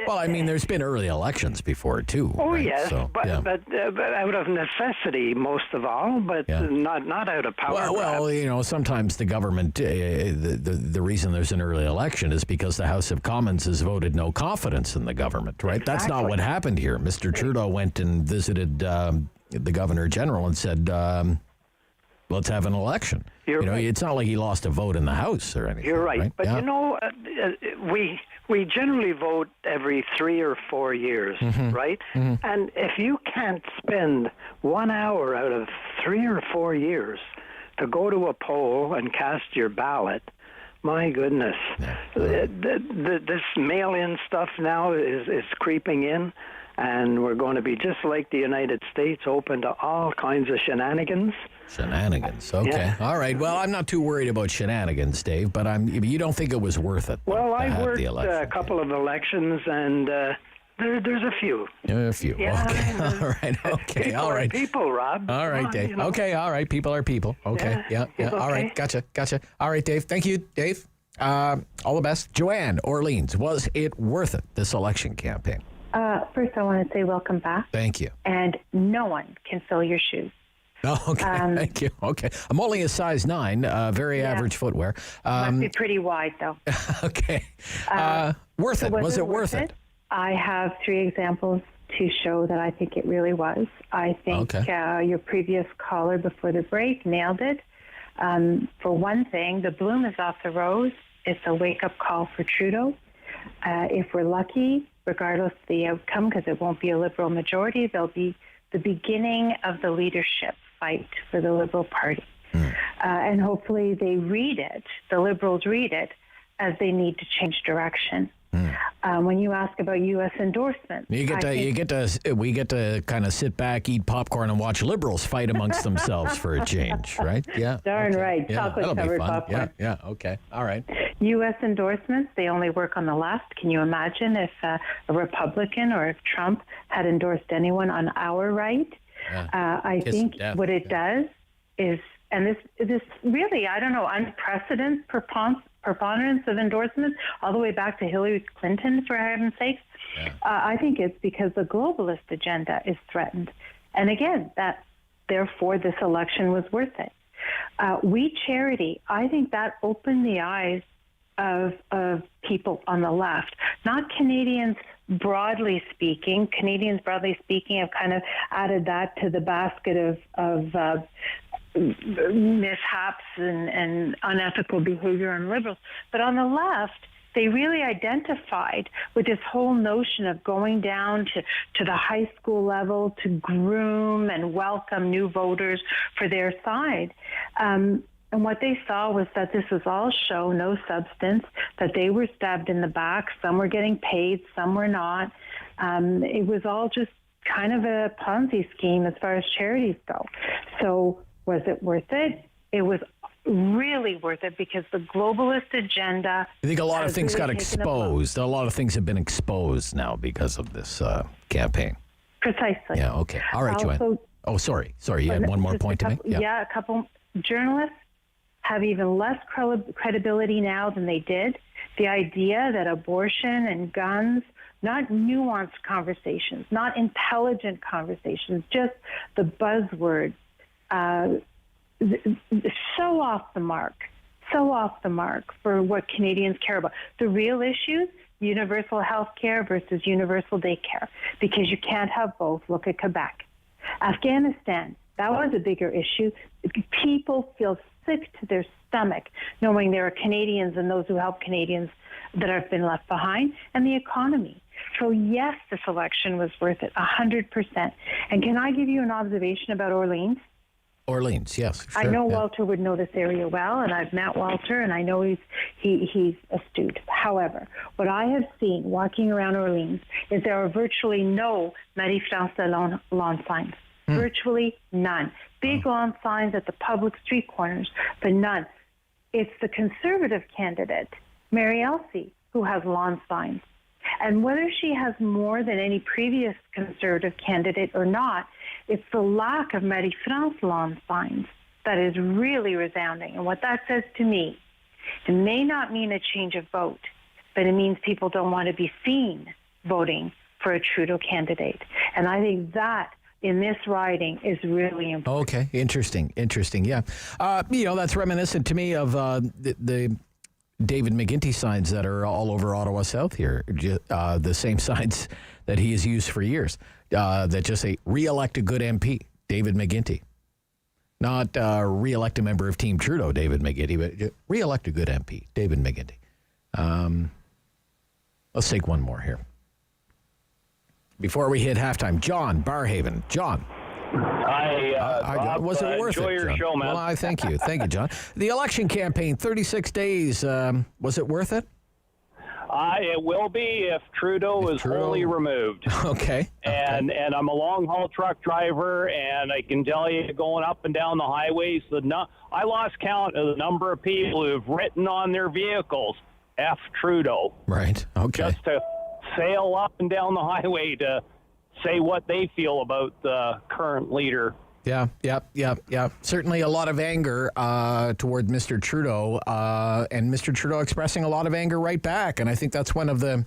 well, I mean, there's been early elections before, too. Oh, right? yes, but out of necessity, most of all, but not out of power. Well, sometimes the government, the reason there's an early election is because the House of Commons has voted no confidence in the government, right? Exactly. That's not what happened here. Mr. Trudeau went and visited the Governor General and said, let's have an election. You're right. It's not like he lost a vote in the House or anything. You're right. But, we generally vote every 3 or 4 years, right? Mm-hmm. And if you can't spend 1 hour out of 3 or 4 years to go to a poll and cast your ballot, my goodness. This mail-in stuff now is creeping in. And we're going to be just like the United States, open to all kinds of shenanigans. Shenanigans. Okay. Yeah. All right. Well, I'm not too worried about shenanigans, Dave, but you don't think it was worth it? Well, I worked a couple of elections, and there's a few. A few. Yeah, okay. All right. Okay. People all right. Are people, Rob. All right, Dave. Okay. All right. People are people. Okay. Yeah. Okay. All right. Gotcha. All right, Dave. Thank you, Dave. All the best. Joanne, Orleans, was it worth it, this election campaign? First, I want to say welcome back. Thank you. And no one can fill your shoes. Oh, okay. Thank you. Okay. I'm only a size 9, very average footwear. Must be pretty wide, though. Okay. Worth it. Was it worth it? I have 3 examples to show that I think it really was. I think your previous caller before the break nailed it. For one thing, the bloom is off the rose. It's a wake-up call for Trudeau. If we're lucky, regardless of the outcome, because it won't be a Liberal majority, there'll be the beginning of the leadership fight for the Liberal Party. And hopefully they read it, the Liberals read it, as they need to change direction. When you ask about U.S. endorsements, we get to kind of sit back, eat popcorn, and watch Liberals fight amongst themselves for a change, right? Yeah. Darn right. Yeah, Chocolate-covered popcorn. Yeah. Okay. All right. U.S. endorsements, they only work on the left. Can you imagine if a Republican or if Trump had endorsed anyone on our right? I think what it does is, and this really, I don't know, unprecedented preponderance of endorsements all the way back to Hillary Clinton, for heaven's sake. I think it's because the globalist agenda is threatened. And again, therefore this election was worth it. We Charity, I think that opened the eyes of people on the left, not Canadians broadly speaking. Canadians broadly speaking have kind of added that to the basket of mishaps and unethical behavior on Liberals. But on the left, they really identified with this whole notion of going down to the high school level to groom and welcome new voters for their side. And what they saw was that this was all show, no substance, that they were stabbed in the back. Some were getting paid, some were not. It was all just kind of a Ponzi scheme as far as charities go. So was it worth it? It was really worth it because the globalist agenda. I think a lot of things got exposed. A lot of things have been exposed now because of this campaign. Precisely. Yeah, okay. All right, Joanne. Oh, sorry. You had one more point to make? Yeah, a couple. Journalists have even less credibility now than they did. The idea that abortion and guns, not nuanced conversations, not intelligent conversations, just the buzzwords, so off the mark for what Canadians care about. The real issues, universal health care versus universal daycare, because you can't have both. Look at Quebec. Afghanistan, that was a bigger issue. People feel sick to their stomach knowing there are Canadians and those who help Canadians that have been left behind, and the economy. So yes, this election was worth it, 100%. And can I give you an observation about Orleans? Orleans, yes. Sure, I know Walter would know this area well, and I've met Walter, and I know he's astute. However, what I have seen walking around Orleans is there are virtually no Marie-France lawn signs. Virtually none. Big lawn signs at the public street corners, but none. It's the Conservative candidate, Mary Elsie, who has lawn signs. And whether she has more than any previous Conservative candidate or not, it's the lack of Marie-France lawn signs that is really resounding. And what that says to me, it may not mean a change of vote, but it means people don't want to be seen voting for a Trudeau candidate. And I think that in this riding is really important. Okay, interesting, yeah. That's reminiscent to me of the David McGuinty signs that are all over Ottawa South here, the same signs that he has used for years, that just say, re-elect a good MP, David McGuinty. Not re-elect a member of Team Trudeau, David McGuinty, but re-elect a good MP, David McGuinty. Let's take one more here. Before we hit halftime, John Barhaven. John. Hi, was it worth enjoy it, your John? show, man. Well, I thank you. Thank you, John. The election campaign, 36 days. Was it worth it? It will be if Trudeau is wholly removed. Okay. And I'm a long-haul truck driver, and I can tell you, going up and down the highways, I lost count of the number of people who have written on their vehicles, F Trudeau. Right, okay. Just to sail up and down the highway to say what they feel about the current leader. Yeah. Certainly a lot of anger toward Mr. Trudeau, and Mr. Trudeau expressing a lot of anger right back. And I think that's going to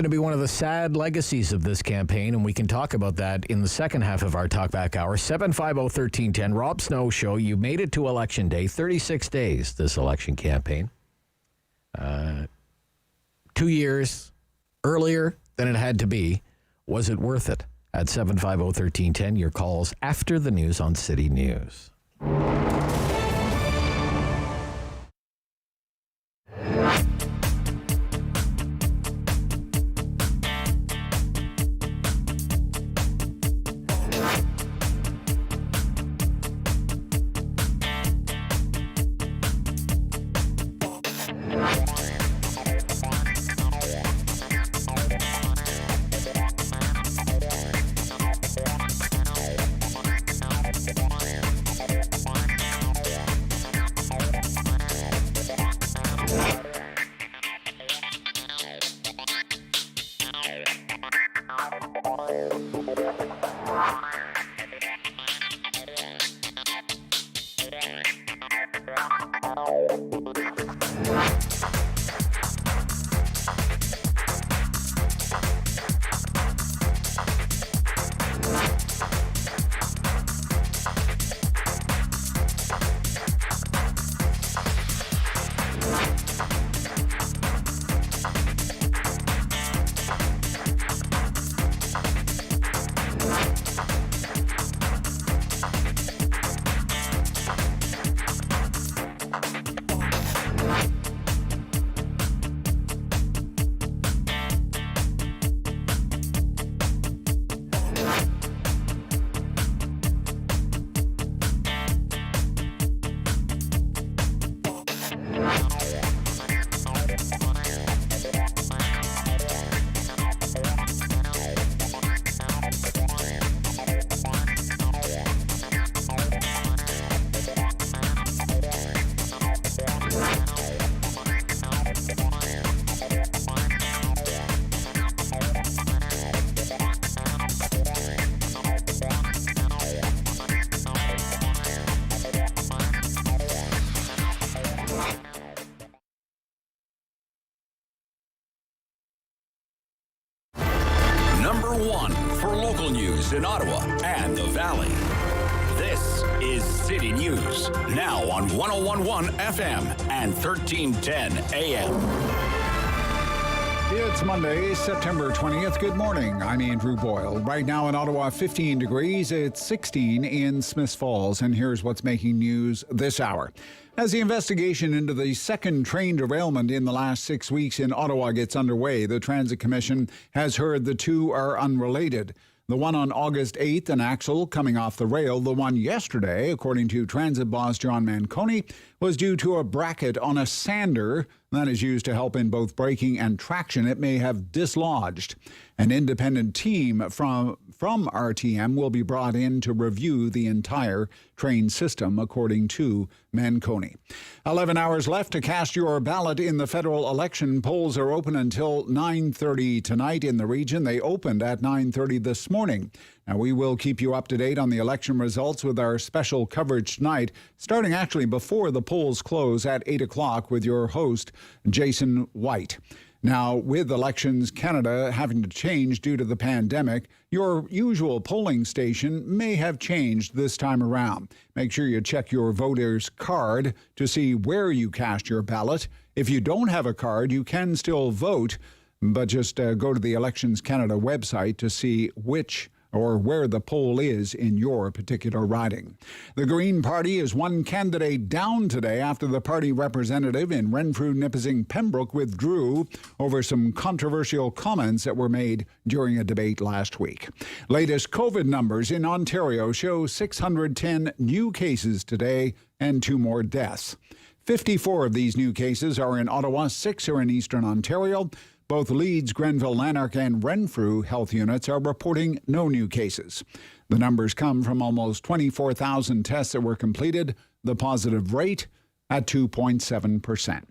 be one of the sad legacies of this campaign, and we can talk about that in the second half of our Talkback Hour. 750-1310, Rob Snow Show. You made it to Election Day, 36 days, this election campaign. 2 years earlier than it had to be. Was it worth it? At 750-1310, your calls after the news on City News. one for local news in Ottawa and the Valley. This is City News, now on 101.1 FM and 1310 AM. It's Monday, September 20th. Good morning. I'm Andrew Boyle. Right now in Ottawa, 15 degrees. It's 16 in Smiths Falls. And here's what's making news this hour. As the investigation into the second train derailment in the last 6 weeks in Ottawa gets underway, the Transit Commission has heard the two are unrelated. The one on August 8th, an axle coming off the rail. The one yesterday, according to transit boss John Manconi, was due to a bracket on a sander that is used to help in both braking and traction. It may have dislodged. An independent team from RTM will be brought in to review the entire train system, according to Manconi. 11 hours left to cast your ballot in the federal election. Polls are open until 9:30 tonight in the region. They opened at 9:30 this morning. Now, we will keep you up to date on the election results with our special coverage tonight, starting actually before the polls close at 8 o'clock with your host, Jason White. Now, with Elections Canada having to change due to the pandemic, your usual polling station may have changed this time around. Make sure you check your voter's card to see where you cast your ballot. If you don't have a card, you can still vote, but just go to the Elections Canada website to see which or where the poll is in your particular riding. The Green Party is one candidate down today after the party representative in Renfrew, Nipissing, Pembroke withdrew over some controversial comments that were made during a debate last week. Latest COVID numbers in Ontario show 610 new cases today and 2 more deaths. 54 of these new cases are in Ottawa, 6 are in Eastern Ontario. Both Leeds, Grenville, Lanark, and Renfrew health units are reporting no new cases. The numbers come from almost 24,000 tests that were completed, the positive rate at 2.7%.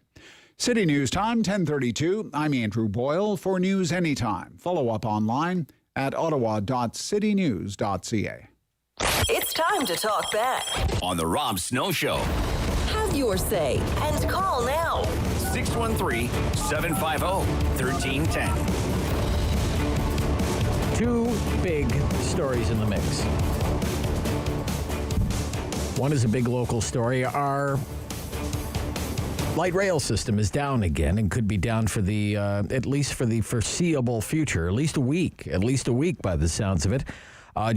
City News Time, 10:32. I'm Andrew Boyle. For News Anytime, follow up online at ottawa.citynews.ca. It's time to talk back On the Rob Snow Show. Have your say and call now. 613-750-1310. 2 big stories in the mix. One is a big local story. Our light rail system is down again and could be down for the at least for the foreseeable future, at least a week by the sounds of it.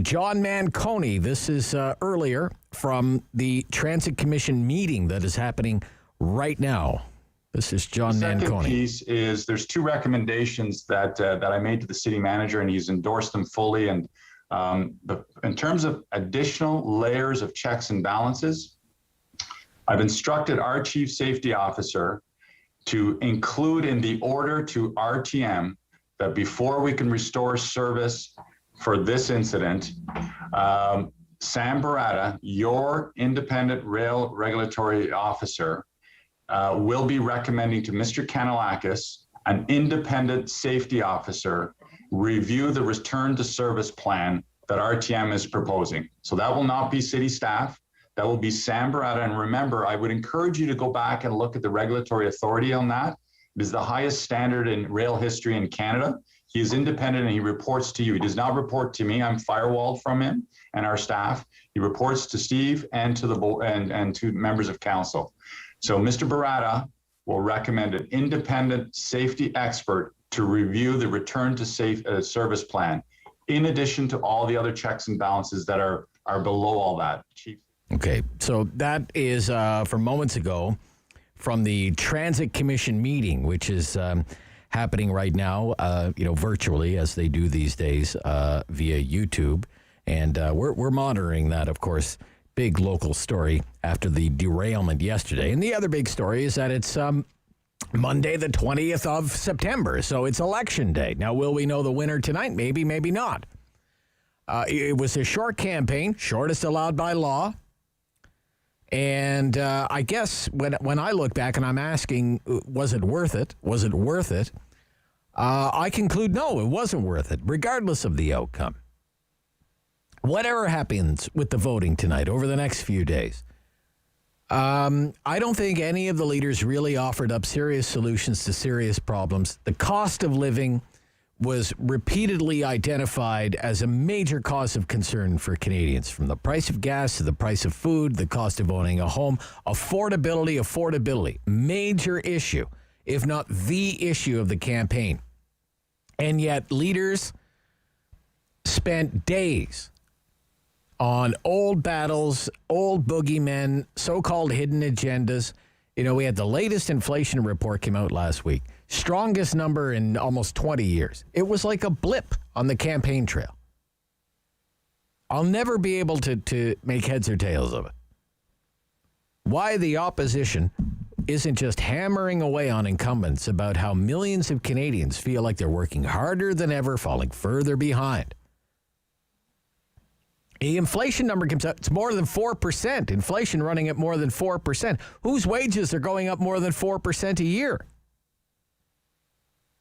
John Manconi, this is earlier from the Transit Commission meeting that is happening right now. This is John Manconi. The second piece is there's 2 recommendations that I made to the city manager, and he's endorsed them fully. And in terms of additional layers of checks and balances, I've instructed our chief safety officer to include in the order to RTM that before we can restore service for this incident, Sam Barata, your independent rail regulatory officer, will be recommending to Mr. Kanellakis, an independent safety officer, review the return to service plan that RTM is proposing. So that will not be city staff. That will be Sam Barata. And remember, I would encourage you to go back and look at the regulatory authority on that. It is the highest standard in rail history in Canada. He is independent and he reports to you. He does not report to me. I'm firewalled from him and our staff. He reports to Steve and to the and to members of council. So Mr. Barata will recommend an independent safety expert to review the return to service plan, in addition to all the other checks and balances that are below all that. Chief. Okay, so that is from moments ago from the Transit Commission meeting, which is happening right now, virtually as they do these days via YouTube. And we're monitoring that, of course. Big local story after the derailment yesterday. And the other big story is that it's Monday, the 20th of September. So it's election day. Now, will we know the winner tonight? Maybe, maybe not. It was a short campaign, shortest allowed by law. And I guess when I look back and I'm asking, was it worth it? Was it worth it? I conclude, no, it wasn't worth it, regardless of the outcome. Whatever happens with the voting tonight over the next few days, I don't think any of the leaders really offered up serious solutions to serious problems. The cost of living was repeatedly identified as a major cause of concern for Canadians, from the price of gas to the price of food, the cost of owning a home. Affordability, major issue, if not the issue of the campaign. And yet leaders spent days on old battles, old boogeymen, so-called hidden agendas. You know, we had the latest inflation report came out last week. Strongest number in almost 20 years. It was like a blip on the campaign trail. I'll never be able to make heads or tails of it. Why the opposition isn't just hammering away on incumbents about how millions of Canadians feel like they're working harder than ever, falling further behind. The inflation number comes out, it's more than 4%. Inflation running at more than 4%. Whose wages are going up more than 4% a year?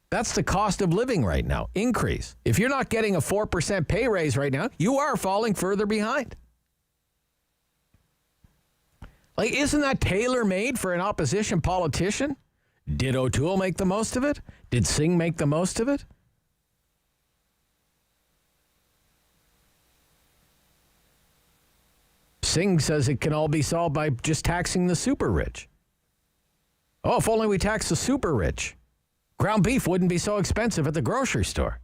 That's the cost of living right now, increase. If you're not getting a 4% pay raise right now, you are falling further behind. Like, isn't that tailor-made for an opposition politician? Did O'Toole make the most of it? Did Singh make the most of it? Singh says it can all be solved by just taxing the super rich. Oh, if only we tax the super rich. Ground beef wouldn't be so expensive at the grocery store.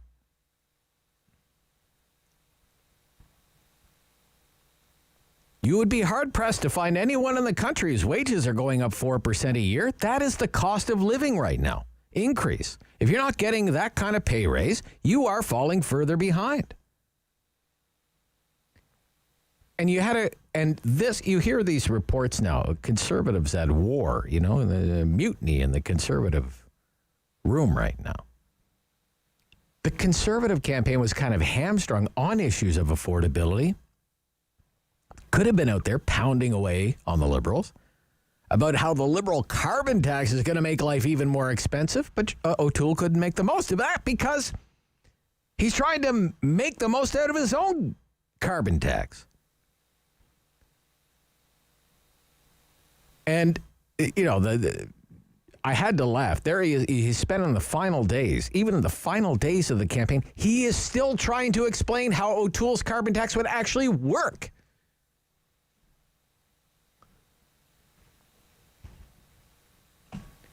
You would be hard-pressed to find anyone in the country whose wages are going up 4% a year. That is the cost of living right now. Increase. If you're not getting that kind of pay raise, you are falling further behind. And you hear these reports now, conservatives at war, you know, the mutiny in the conservative room right now. The conservative campaign was kind of hamstrung on issues of affordability. Could have been out there pounding away on the Liberals about how the Liberal carbon tax is going to make life even more expensive, but O'Toole couldn't make the most of that because he's trying to make the most out of his own carbon tax. And, you know, I had to laugh. There he is. He's spending the final days, even in the final days of the campaign, he is still trying to explain how O'Toole's carbon tax would actually work.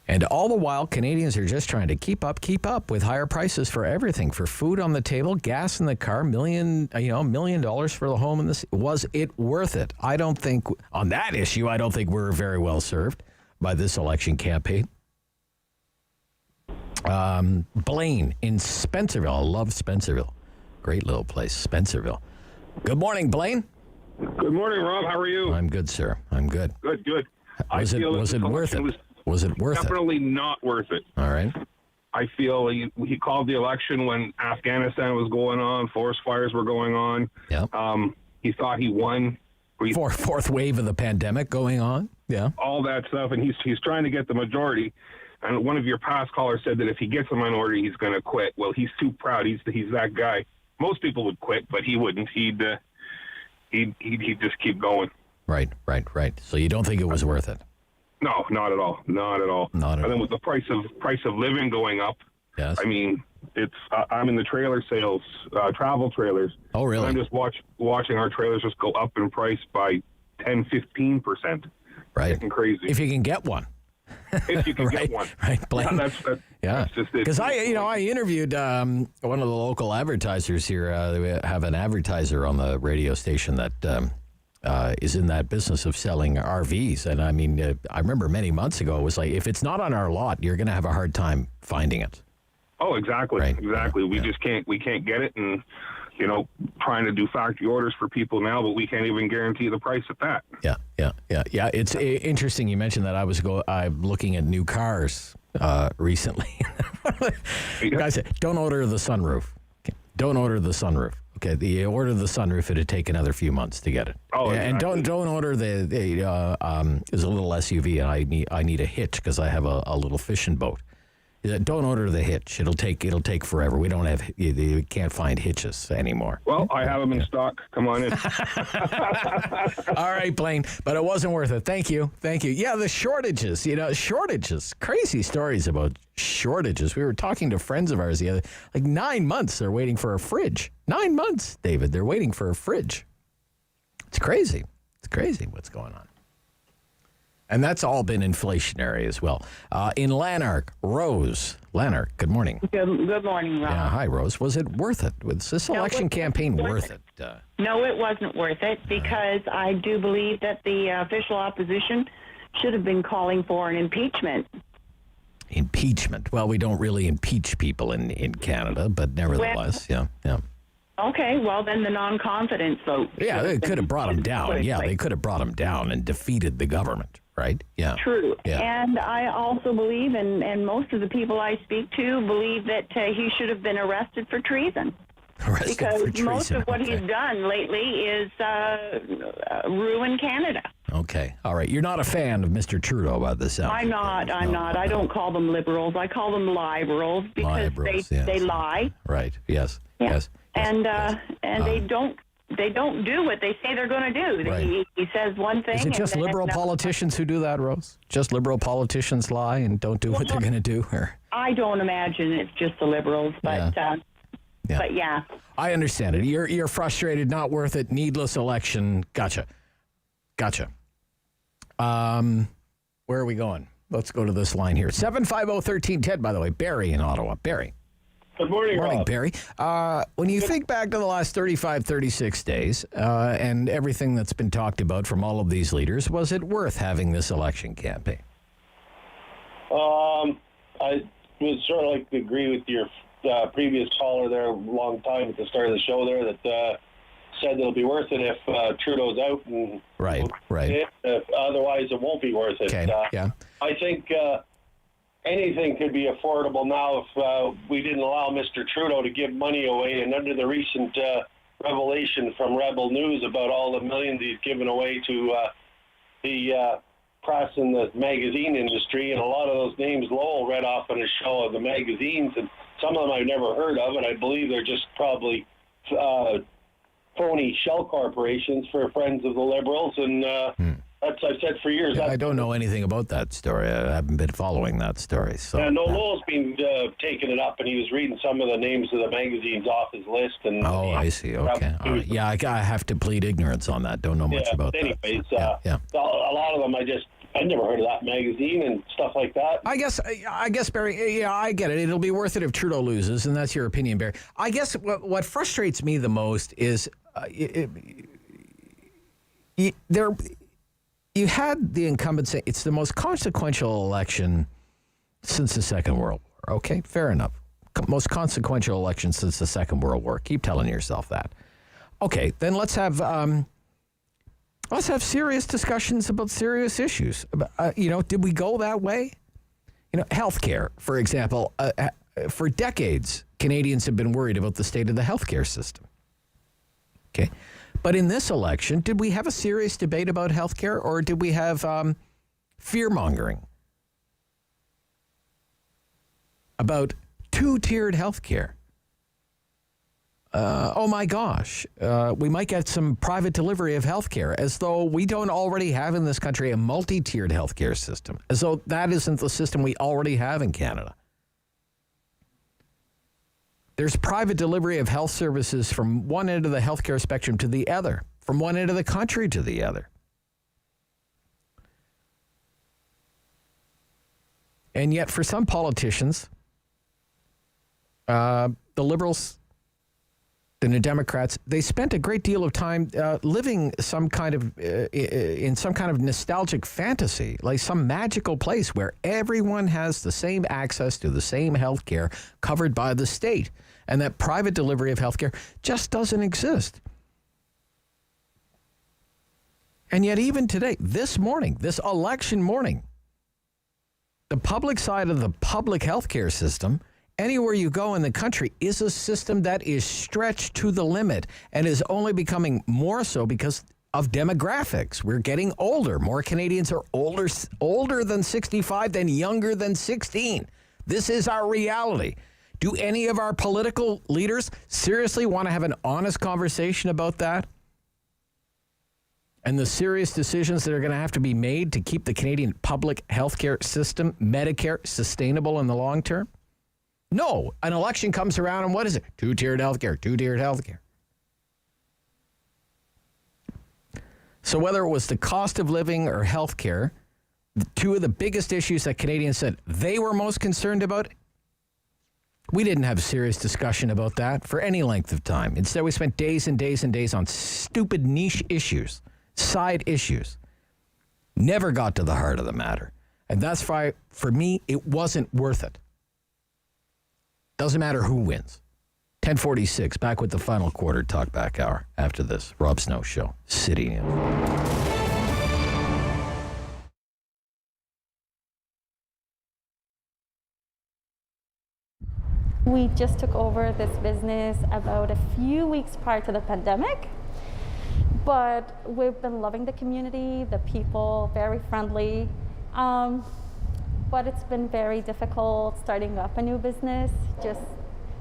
And all the while, Canadians are just trying to keep up with higher prices for everything, for food on the table, gas in the car, $1 million for the home. Was it worth it? I don't think, on that issue, I don't think we're very well served by this election campaign. Blaine in Spencerville. I love Spencerville. Great little place, Spencerville. Good morning, Blaine. Good morning, Rob. How are you? I'm good, sir. I'm good. Good. Was it worth it? Was it worth it? Definitely not worth it. All right. I feel he called the election when Afghanistan was going on, forest fires were going on. Yeah. He thought he won. Fourth wave of the pandemic going on. Yeah. All that stuff, and he's trying to get the majority. And one of your past callers said that if he gets a minority, he's going to quit. Well, he's too proud. He's that guy. Most people would quit, but he wouldn't. He'd just keep going. Right. So you don't think it was worth it? No, not at all. And then with the price of living going up, yes. I mean, I'm in the trailer sales, travel trailers. Oh, really? And I'm just watching our trailers just go up in price by 10-15%. Right. Getting crazy. If you can get one. If you can get one. Right, Blaine. That's just it. Because I interviewed one of the local advertisers here. We have an advertiser on the radio station that is in that business of selling RVs. And I mean, I remember many months ago, it was like, if it's not on our lot, you're going to have a hard time finding it. Oh, exactly. Right. Exactly. We can't get it. And, you know, trying to do factory orders for people now, but we can't even guarantee the price at that. Yeah. It's interesting you mentioned that. I'm looking at new cars recently. Guy said, don't order the sunroof. Okay. Don't order the sunroof. Okay, the order the sunroof, it'd take another few months to get it. Oh, exactly. And don't order there's a little SUV, and I need a hitch because I have a little fishing boat. Don't order the hitch. It'll take forever. We don't have. You can't find hitches anymore. Well, I have them in stock. Come on in. All right, Blaine. But it wasn't worth it. Thank you. Yeah, the shortages. Shortages. Crazy stories about shortages. We were talking to friends of ours the other. 9 months they're waiting for a fridge. 9 months, David. They're waiting for a fridge. It's crazy. It's crazy what's going on. And that's all been inflationary as well. In Lanark, Rose. Lanark, good morning. Good morning, Rob. Yeah, hi, Rose. Was it worth it? Was this election campaign worth it? No, it wasn't worth it because I do believe that the official opposition should have been calling for an impeachment. Impeachment. Well, we don't really impeach people in Canada, but nevertheless, yeah. Okay, well, then the non-confidence vote. Yeah, they could have brought him down. Yeah, they could have brought him down and defeated the government, right? Yeah. True. Yeah. And I also believe, and most of the people I speak to believe that he should have been arrested for treason. Because most of what he's done lately is ruin Canada. Okay. All right. You're not a fan of Mr. Trudeau by the sound. I'm not. I don't call them liberals. I call them liberals because they lie. Right. Yes. Yeah. Yes. And they don't do what they say they're going to do. Right. He says one thing. Is it just liberal politicians who do that, Rose? Just liberal politicians lie and don't do what they're going to do? Or? I don't imagine it's just the liberals, but but yeah. I understand it. You're frustrated, not worth it, needless election. Gotcha. Where are we going? Let's go to this line here. 750-1310, by the way. Barry in Ottawa. Barry. Good morning, Rob. Barry. When you think back to the last 35, 36 days and everything that's been talked about from all of these leaders, was it worth having this election campaign? I would sort of like to agree with your previous caller there a long time at the start of the show there that said it'll be worth it if Trudeau's out. And right. Otherwise, it won't be worth it. Okay. I think anything could be affordable now if we didn't allow Mr. Trudeau to give money away. And under the recent revelation from Rebel News about all the millions he's given away to the press and the magazine industry, and a lot of those names Lowell read off on his show of the magazines, and some of them I've never heard of, and I believe they're just probably phony shell corporations for friends of the Liberals, and that's I've said for years. I don't know anything about that story. I haven't been following that story. So Lowell's been taking it up, and he was reading some of the names of the magazines off his list. And I see. Okay. All right. Yeah, I have to plead ignorance on that. Don't know much about anyways, that. A lot of them I'd never heard of that magazine and stuff like that. I guess, Barry, yeah, I get it. It'll be worth it if Trudeau loses, and that's your opinion, Barry. I guess what frustrates me the most is you had the incumbent say it's the most consequential election since the Second World War. Okay, fair enough. Most consequential election since the Second World War. Keep telling yourself that. Okay, then let's have serious discussions about serious issues. Did we go that way? Healthcare, for example. For decades, Canadians have been worried about the state of the healthcare system. Okay. But in this election, did we have a serious debate about healthcare, or did we have fear-mongering about two-tiered healthcare? Oh my gosh, we might get some private delivery of healthcare, as though we don't already have in this country a multi-tiered healthcare system, as though that isn't the system we already have in Canada. There's private delivery of health services from one end of the healthcare spectrum to the other, from one end of the country to the other. And yet, for some politicians, the Liberals and the Democrats, they spent a great deal of time living in some kind of nostalgic fantasy, like some magical place where everyone has the same access to the same health care covered by the state, and that private delivery of health care just doesn't exist. And yet even today, this morning, this election morning, the public side of the public health care system, anywhere you go in the country, is a system that is stretched to the limit and is only becoming more so because of demographics. We're getting older. More Canadians are older than 65 than younger than 16. This is our reality. Do any of our political leaders seriously want to have an honest conversation about that? And the serious decisions that are going to have to be made to keep the Canadian public healthcare system, Medicare, sustainable in the long term? No. An election comes around and what is it? Two-tiered healthcare, two-tiered healthcare. So whether it was the cost of living or healthcare, two of the biggest issues that Canadians said they were most concerned about, we didn't have a serious discussion about that for any length of time. Instead, we spent days and days and days on stupid niche issues, side issues. Never got to the heart of the matter. And that's why, for me, it wasn't worth it. Doesn't matter who wins. 10:46, back with the final quarter talkback hour after this. Rob Snow Show, City News. We just took over this business about a few weeks prior to the pandemic, but we've been loving the community, the people, very friendly. But it's been very difficult starting up a new business, just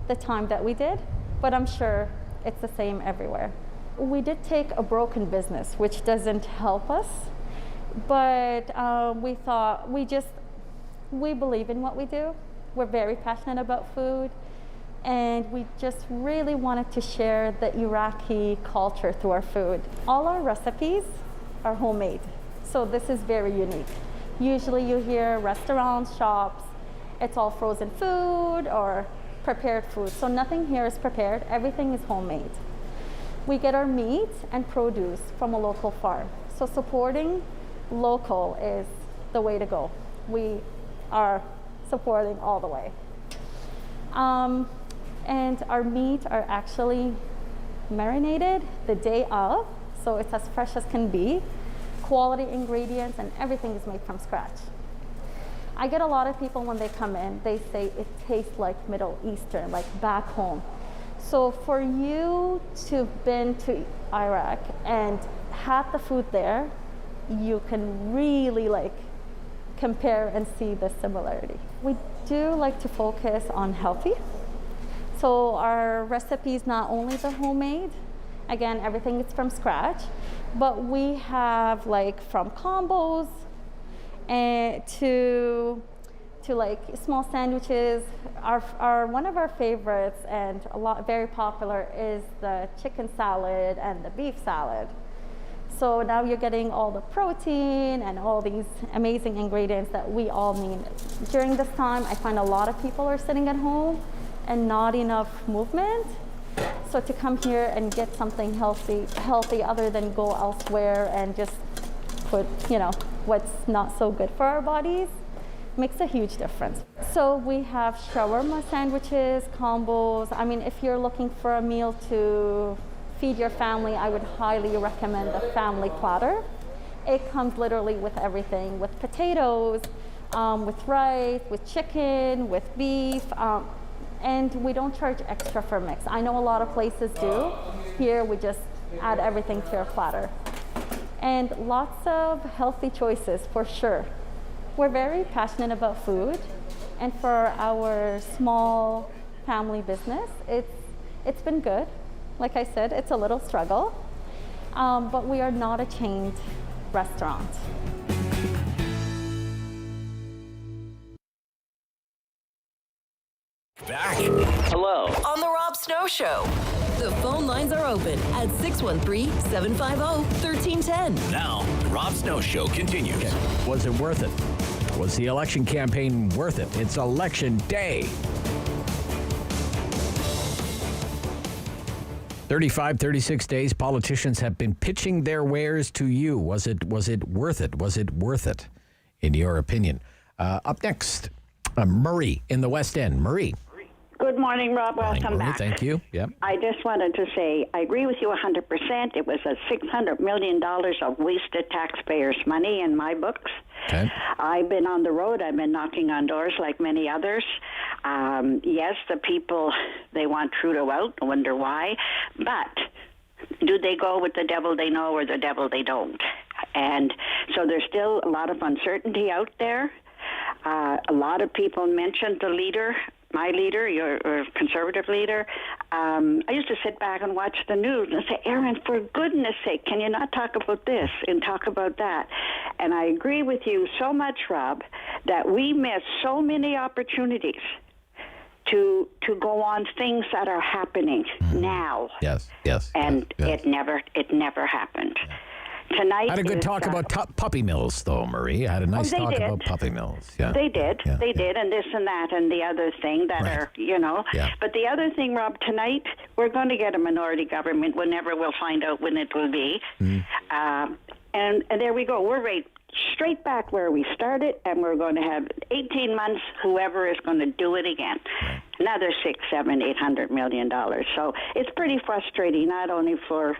the time that we did, but I'm sure it's the same everywhere. We did take a broken business, which doesn't help us, but we thought we believe in what we do. We're very passionate about food, and we just really wanted to share the Iraqi culture through our food. All our recipes are homemade, so this is very unique. Usually you hear restaurants, shops, it's all frozen food or prepared food. So nothing here is prepared, everything is homemade. We get our meat and produce from a local farm. So supporting local is the way to go. We are supporting all the way. And our meat are actually marinated the day of, so it's as fresh as can be. Quality ingredients and everything is made from scratch. I get a lot of people when they come in, they say it tastes like Middle Eastern, like back home. So for you to have been to Iraq and had the food there, you can really compare and see the similarity. We do like to focus on healthy. So our recipes, not only the homemade, again, everything is from scratch, but we have from combos and to small sandwiches. Our one of our favorites and very popular is the chicken salad and the beef salad. So now you're getting all the protein and all these amazing ingredients that we all need. During this time, I find a lot of people are sitting at home and not enough movement. So to come here and get something healthy other than go elsewhere and just put, what's not so good for our bodies, makes a huge difference. So we have shawarma sandwiches, combos. I mean, if you're looking for a meal to feed your family, I would highly recommend the family platter. It comes literally with everything, with potatoes, with rice, with chicken, with beef. And we don't charge extra for mix. I know a lot of places do. Here we just add everything to your platter. And lots of healthy choices for sure. We're very passionate about food. And for our small family business, it's been good. Like I said, it's a little struggle, but we are not a chained restaurant. Back. Hello. On the Rob Snow Show. The phone lines are open at 613-750-1310. Now, Rob Snow Show continues. Okay. Was it worth it? Was the election campaign worth it? It's election day. 36 days, politicians have been pitching their wares to you. Was it worth it? Was it worth it, in your opinion? Up next, Marie in the West End. Marie. Good morning, Rob. Welcome back. Thank you. Yep. I just wanted to say I agree with you 100%. It was a $600 million of wasted taxpayers' money in my books. Okay. I've been on the road. I've been knocking on doors like many others. Yes, the people, they want Trudeau out. I wonder why. But do they go with the devil they know or the devil they don't? And so there's still a lot of uncertainty out there. A lot of people mentioned the leader, my leader, your Conservative leader. I used to sit back and watch the news and say, Aaron, for goodness sake, can you not talk about this and talk about that? And I agree with you so much, Rob, that we miss so many opportunities to go on things that are happening now. Yes. And it never happened. Tonight I had a good talk about puppy mills, though, Marie. I had a nice talk about puppy mills. Yeah. They did, and this and that and the other thing that are, Yeah. But the other thing, Rob, tonight we're going to get a minority government whenever we'll find out when it will be. And there we go. We're right straight back where we started, and we're going to have 18 months, whoever is going to do it again. Another $600, $700, $800 million. So it's pretty frustrating, not only for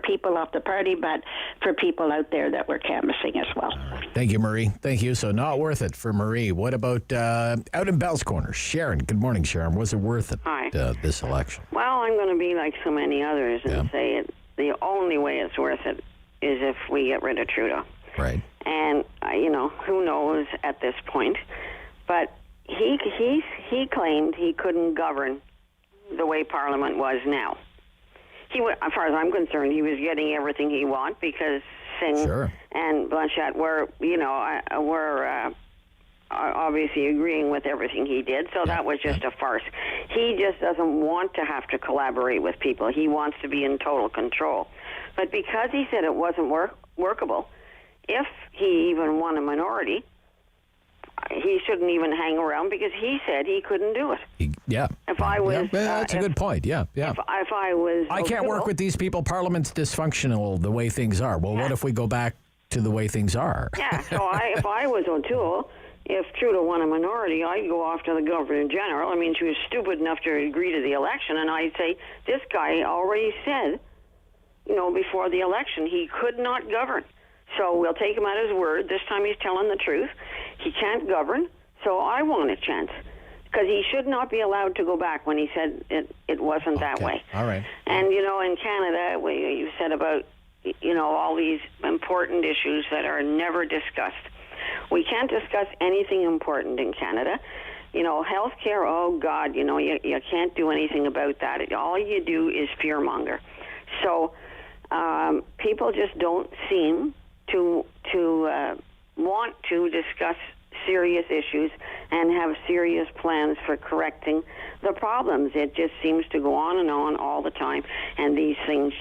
people off the party, but for people out there that we're canvassing as well. Thank you, Marie. Thank you. So not worth it for Marie. What about out in Bell's Corner? Sharon. Good morning, Sharon. Was it worth it, this election? Well, I'm going to be like so many others and say the only way it's worth it is if we get rid of Trudeau. Right. And, who knows at this point. But he claimed he couldn't govern the way Parliament was now. As far as I'm concerned, he was getting everything he wanted because Singh and Blanchette were obviously agreeing with everything he did. So that was just a farce. He just doesn't want to have to collaborate with people. He wants to be in total control. But because he said it wasn't workable, if he even won a minority, he shouldn't even hang around because he said he couldn't do it. If I was, that's a good point. If I was, I can't work with these people. Parliament's dysfunctional the way things are. Well, what if we go back to the way things are? So if I was O'Toole, if Trudeau won a minority, I'd go off to the Governor General. I mean, she was stupid enough to agree to the election, and I'd say this guy already said, before the election, he could not govern. So we'll take him at his word. This time he's telling the truth. He can't govern, so I want a chance. Because he should not be allowed to go back when he said it wasn't that way. All right. And, in Canada, you said about, all these important issues that are never discussed. We can't discuss anything important in Canada. Health care, oh, God, you can't do anything about that. All you do is fearmonger. So people just don't seem to want to discuss serious issues and have serious plans for correcting the problems. It just seems to go on and on all the time, and these things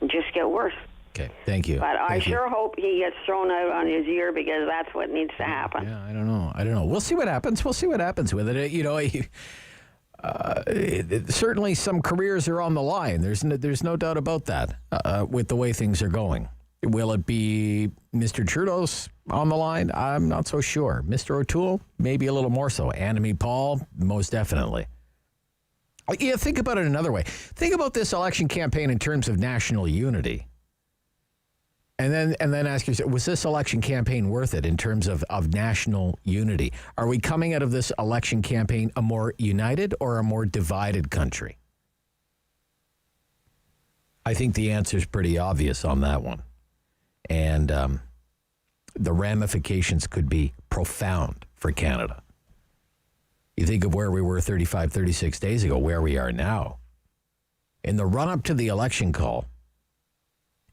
just get worse. Okay, thank you. But I sure hope he gets thrown out on his ear because that's what needs to happen. Yeah, I don't know. We'll see what happens. We'll see what happens with it. Certainly some careers are on the line. There's no doubt about that with the way things are going. Will it be Mr. Trudeau's on the line? I'm not so sure. Mr. O'Toole, maybe a little more so. Annamie Paul, most definitely. Yeah, think about it another way. Think about this election campaign in terms of national unity. And then ask yourself, was this election campaign worth it in terms of national unity? Are we coming out of this election campaign a more united or a more divided country? I think the answer is pretty obvious on that one. And the ramifications could be profound for Canada. You think of where we were 35, 36 days ago, where we are now. In the run-up to the election call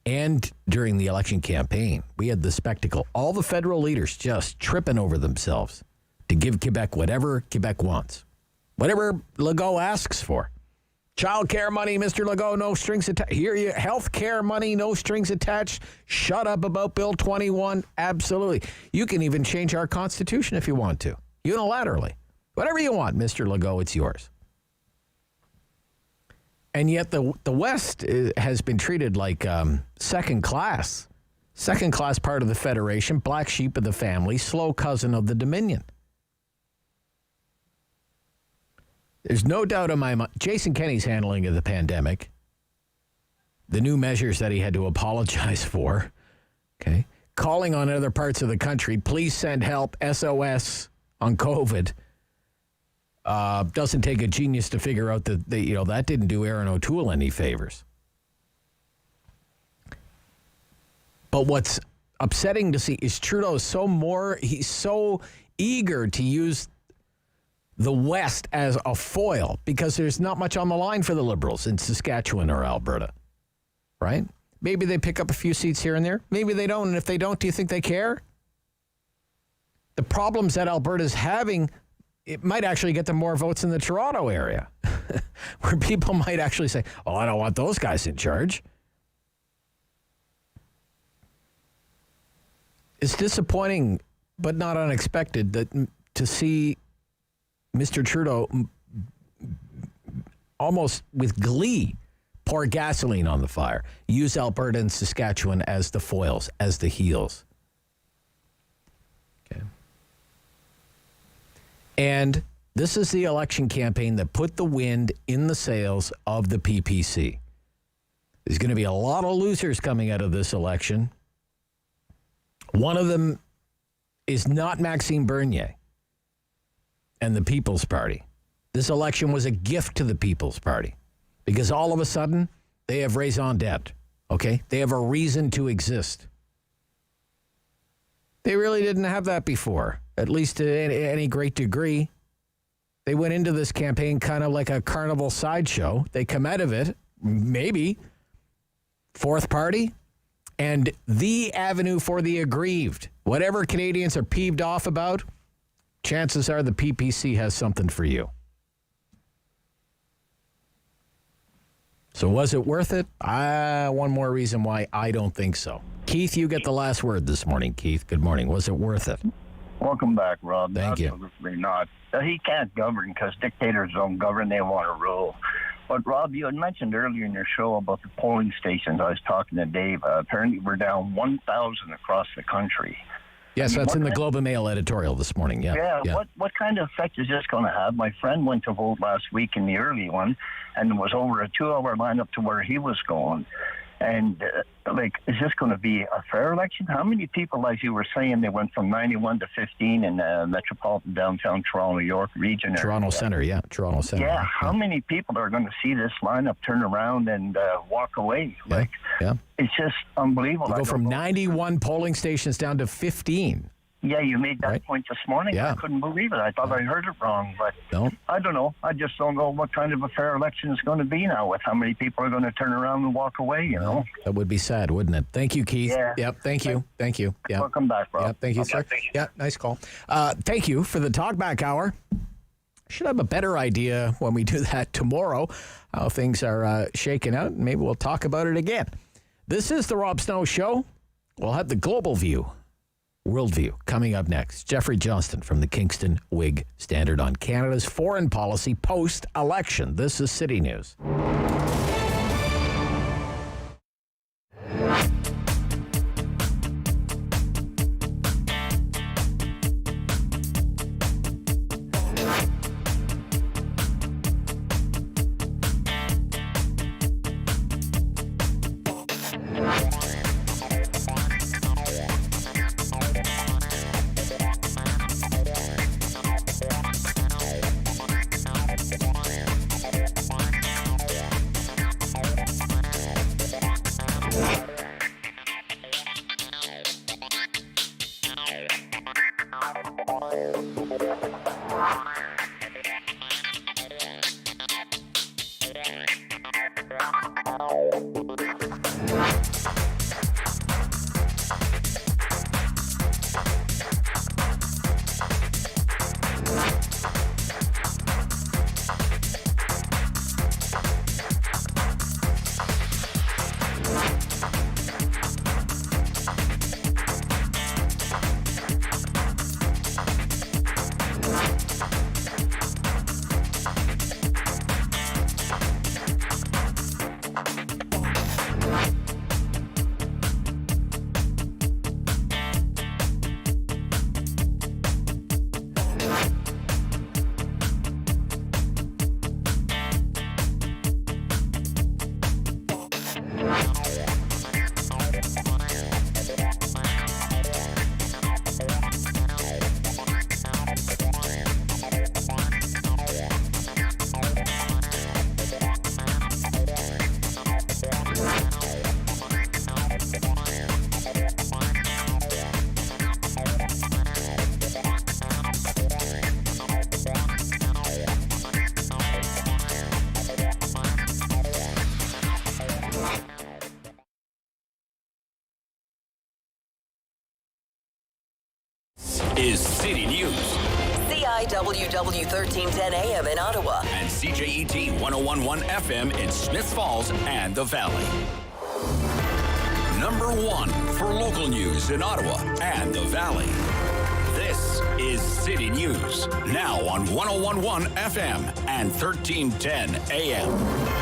and during the election campaign, we had the spectacle. All the federal leaders just tripping over themselves to give Quebec whatever Quebec wants. Whatever Legault asks for. Child care money, Mr. Legault, no strings attached. Here you, health care money, no strings attached. Shut up about Bill 21. Absolutely. You can even change our Constitution if you want to, unilaterally. Whatever you want, Mr. Legault, it's yours. And yet the West has been treated like second class part of the Federation, black sheep of the family, slow cousin of the Dominion. There's no doubt in my mind, Jason Kenney's handling of the pandemic, the new measures that he had to apologize for, okay, calling on other parts of the country, please send help, SOS on COVID. Doesn't take a genius to figure out that that didn't do Aaron O'Toole any favors. But what's upsetting to see is Trudeau is he's so eager to use the West as a foil because there's not much on the line for the Liberals in Saskatchewan or Alberta, right? Maybe they pick up a few seats here and there. Maybe they don't. And if they don't, do you think they care? The problems that Alberta's having, it might actually get them more votes in the Toronto area, where people might actually say, oh, I don't want those guys in charge. It's disappointing, but not unexpected, that to see Mr. Trudeau almost with glee pour gasoline on the fire, use Alberta and Saskatchewan as the foils, as the heels. Okay. And this is the election campaign that put the wind in the sails of the PPC. There's going to be a lot of losers coming out of this election. One of them is not Maxime Bernier and the People's Party. This election was a gift to the People's Party because all of a sudden they have raison d'etre, okay? They have a reason to exist. They really didn't have that before, at least to any great degree. They went into this campaign kind of like a carnival sideshow. They come out of it, maybe, fourth party, and the avenue for the aggrieved. Whatever Canadians are peeved off about, chances are the PPC has something for you. So was it worth it? One more reason why I don't think so. Keith, you get the last word this morning. Keith, good morning. Was it worth it? Welcome back, Rob. Thank you. Absolutely not. He can't govern because dictators don't govern. They want to rule. But, Rob, you had mentioned earlier in your show about the polling stations. I was talking to Dave. Apparently, we're down 1,000 across the country. Yes, that's in the Globe and Mail editorial this morning. Yeah. What kind of effect is this going to have? My friend went to vote last week in the early one and was over a 2-hour line up to where he was going. And, is this going to be a fair election? How many people, as you were saying, they went from 91 to 15 in metropolitan downtown Toronto, York region? Toronto Centre, yeah. Toronto Centre. Yeah, how many people are going to see this lineup turn around and walk away? Yeah. It's just unbelievable. You go from 91 polling stations down to 15. Yeah, you made that point this morning. Yeah. I couldn't believe it. I thought I heard it wrong, but I don't know. I just don't know what kind of a fair election it's going to be now with how many people are going to turn around and walk away, you know? That would be sad, wouldn't it? Thank you, Keith. Yeah. Yep, thank you. Yeah. Welcome back, Rob. Yeah, thank you, sir. Thank you. Yeah, nice call. Thank you for the talkback hour. Should have a better idea when we do that tomorrow, how things are shaking out. Maybe we'll talk about it again. This is the Rob Snow Show. We'll have the global view. Worldview coming up next. Jeffrey Johnston from the Kingston Whig Standard on Canada's foreign policy post-election. This is City News. is City News. CIWW 1310 AM in Ottawa. And CJET 1011 FM in Smiths Falls and the Valley. Number 1 for local news in Ottawa and the Valley. This is City News, now on 1011 FM and 1310 AM.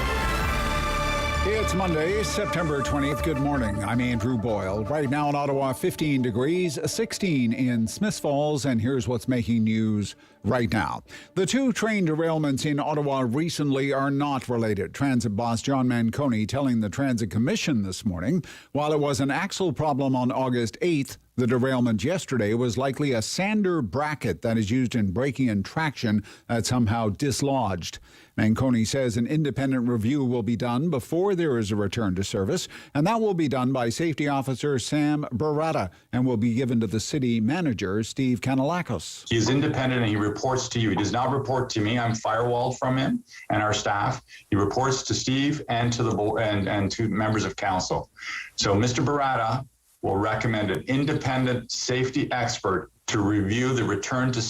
It's Monday, September 20th. Good morning. I'm Andrew Boyle. Right now in Ottawa, 15 degrees, 16 in Smiths Falls, and here's what's making news right now. The 2 train derailments in Ottawa recently are not related. Transit boss John Manconi telling the Transit Commission this morning, while it was an axle problem on August 8th, the derailment yesterday was likely a sander bracket that is used in braking and traction that somehow dislodged. Manconi says an independent review will be done before there is a return to service, and that will be done by Safety Officer Sam Barata and will be given to the city manager, Steve Kanalakos. He is independent and he reports to you. He does not report to me. I'm firewalled from him and our staff. He reports to Steve and to the board and to members of council. So Mr. Barata will recommend an independent safety expert to review the return to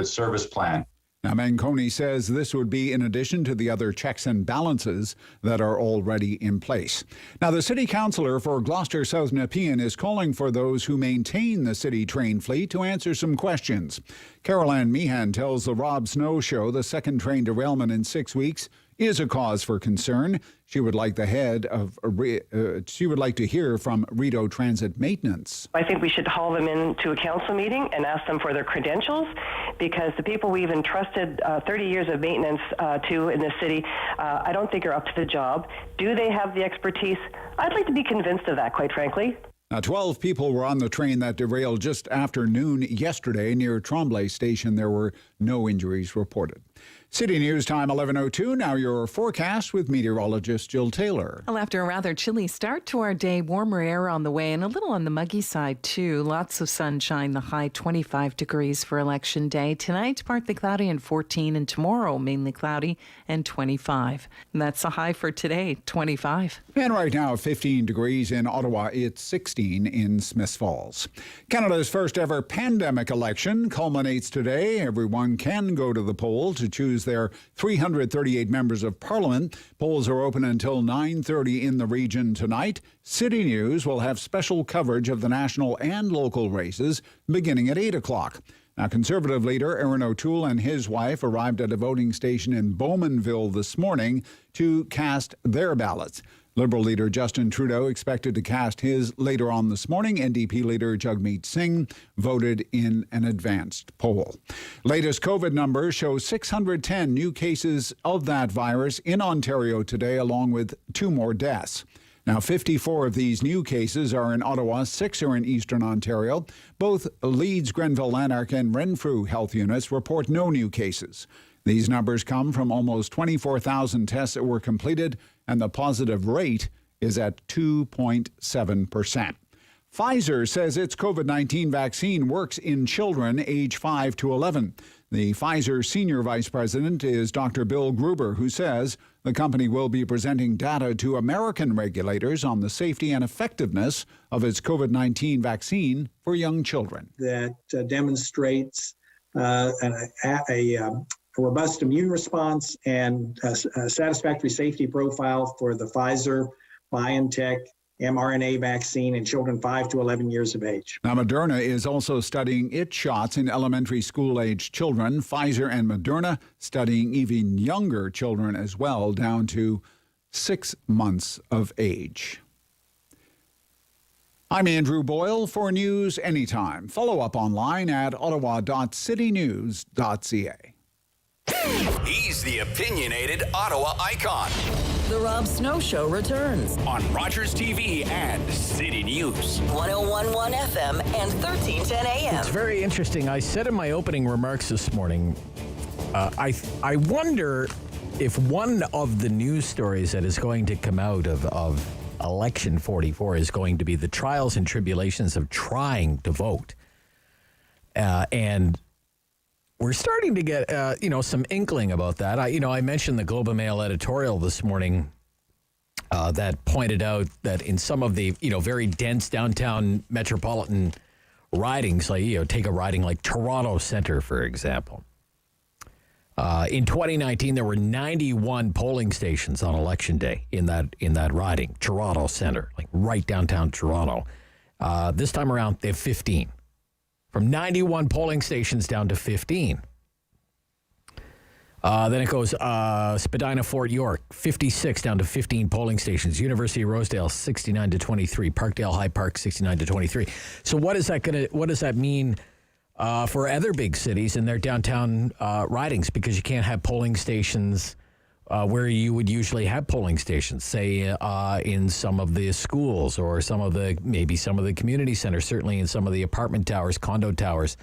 service plan. Now, Manconi says this would be in addition to the other checks and balances that are already in place. Now, the city councillor for Gloucester South Nepean is calling for those who maintain the city train fleet to answer some questions. Carol Ann Meehan tells the Rob Snow Show the second train derailment in 6 weeks is a cause for concern. She would like to hear from Rideau Transit Maintenance. I think we should haul them into a council meeting and ask them for their credentials, because the people we've entrusted 30 years of maintenance to in this city, I don't think are up to the job. Do they have the expertise? I'd like to be convinced of that, quite frankly. Now, 12 people were on the train that derailed just after noon yesterday near Tremblay Station. There were no injuries reported. City News Time 11:02. Now your forecast with meteorologist Jill Taylor. Well, after a rather chilly start to our day, warmer air on the way and a little on the muggy side too. Lots of sunshine, the high 25 degrees for Election Day. Tonight, partly cloudy and 14, and tomorrow, mainly cloudy and 25. And that's the high for today, 25. And right now, 15 degrees in Ottawa. It's 16 in Smiths Falls. Canada's first ever pandemic election culminates today. Everyone can go to the poll to choose their 338 members of parliament. Polls are open until 9:30 in the region tonight. City News will have special coverage of the national and local races beginning at 8 o'clock. Now, Conservative leader Erin O'Toole and his wife arrived at a voting station in Bowmanville this morning to cast their ballots. Liberal leader Justin Trudeau expected to cast his later on this morning. NDP leader Jagmeet Singh voted in an advanced poll. Latest COVID numbers show 610 new cases of that virus in Ontario today, along with 2 more deaths. Now, 54 of these new cases are in Ottawa, 6 are in Eastern Ontario. Both Leeds, Grenville, Lanark, and Renfrew health units report no new cases. These numbers come from almost 24,000 tests that were completed, and the positive rate is at 2.7%. Pfizer says its COVID-19 vaccine works in children age 5 to 11. The Pfizer senior vice president is Dr. Bill Gruber, who says the company will be presenting data to American regulators on the safety and effectiveness of its COVID-19 vaccine for young children. That demonstrates a robust immune response and a satisfactory safety profile for the Pfizer-BioNTech mRNA vaccine in children 5 to 11 years of age. Now, Moderna is also studying its shots in elementary school-aged children. Pfizer and Moderna studying even younger children as well, down to 6 months of age. I'm Andrew Boyle for News Anytime. Follow up online at ottawa.citynews.ca. He's the opinionated Ottawa icon. The Rob Snow Show returns on Rogers TV and City News. 1011 FM and 1310 AM. It's very interesting. I said in my opening remarks this morning, I wonder if one of the news stories that is going to come out of Election 44 is going to be the trials and tribulations of trying to vote. And we're starting to get, some inkling about that. I mentioned the Globe and Mail editorial this morning that pointed out that in some of the, very dense downtown metropolitan ridings, like, take a riding like Toronto Centre, for example. In 2019, there were 91 polling stations on Election Day in that riding, Toronto Centre, like right downtown Toronto. This time around, they have 15. From 91 polling stations down to 15. Then it goes Spadina, Fort York, 56 down to 15 polling stations. University of Rosedale, 69 to 23. Parkdale High Park, 69 to 23. So what does that mean for other big cities in their downtown ridings? Because you can't have polling stations where you would usually have polling stations, say in some of the schools or maybe some of the community centers, certainly in some of the apartment towers, condo towers.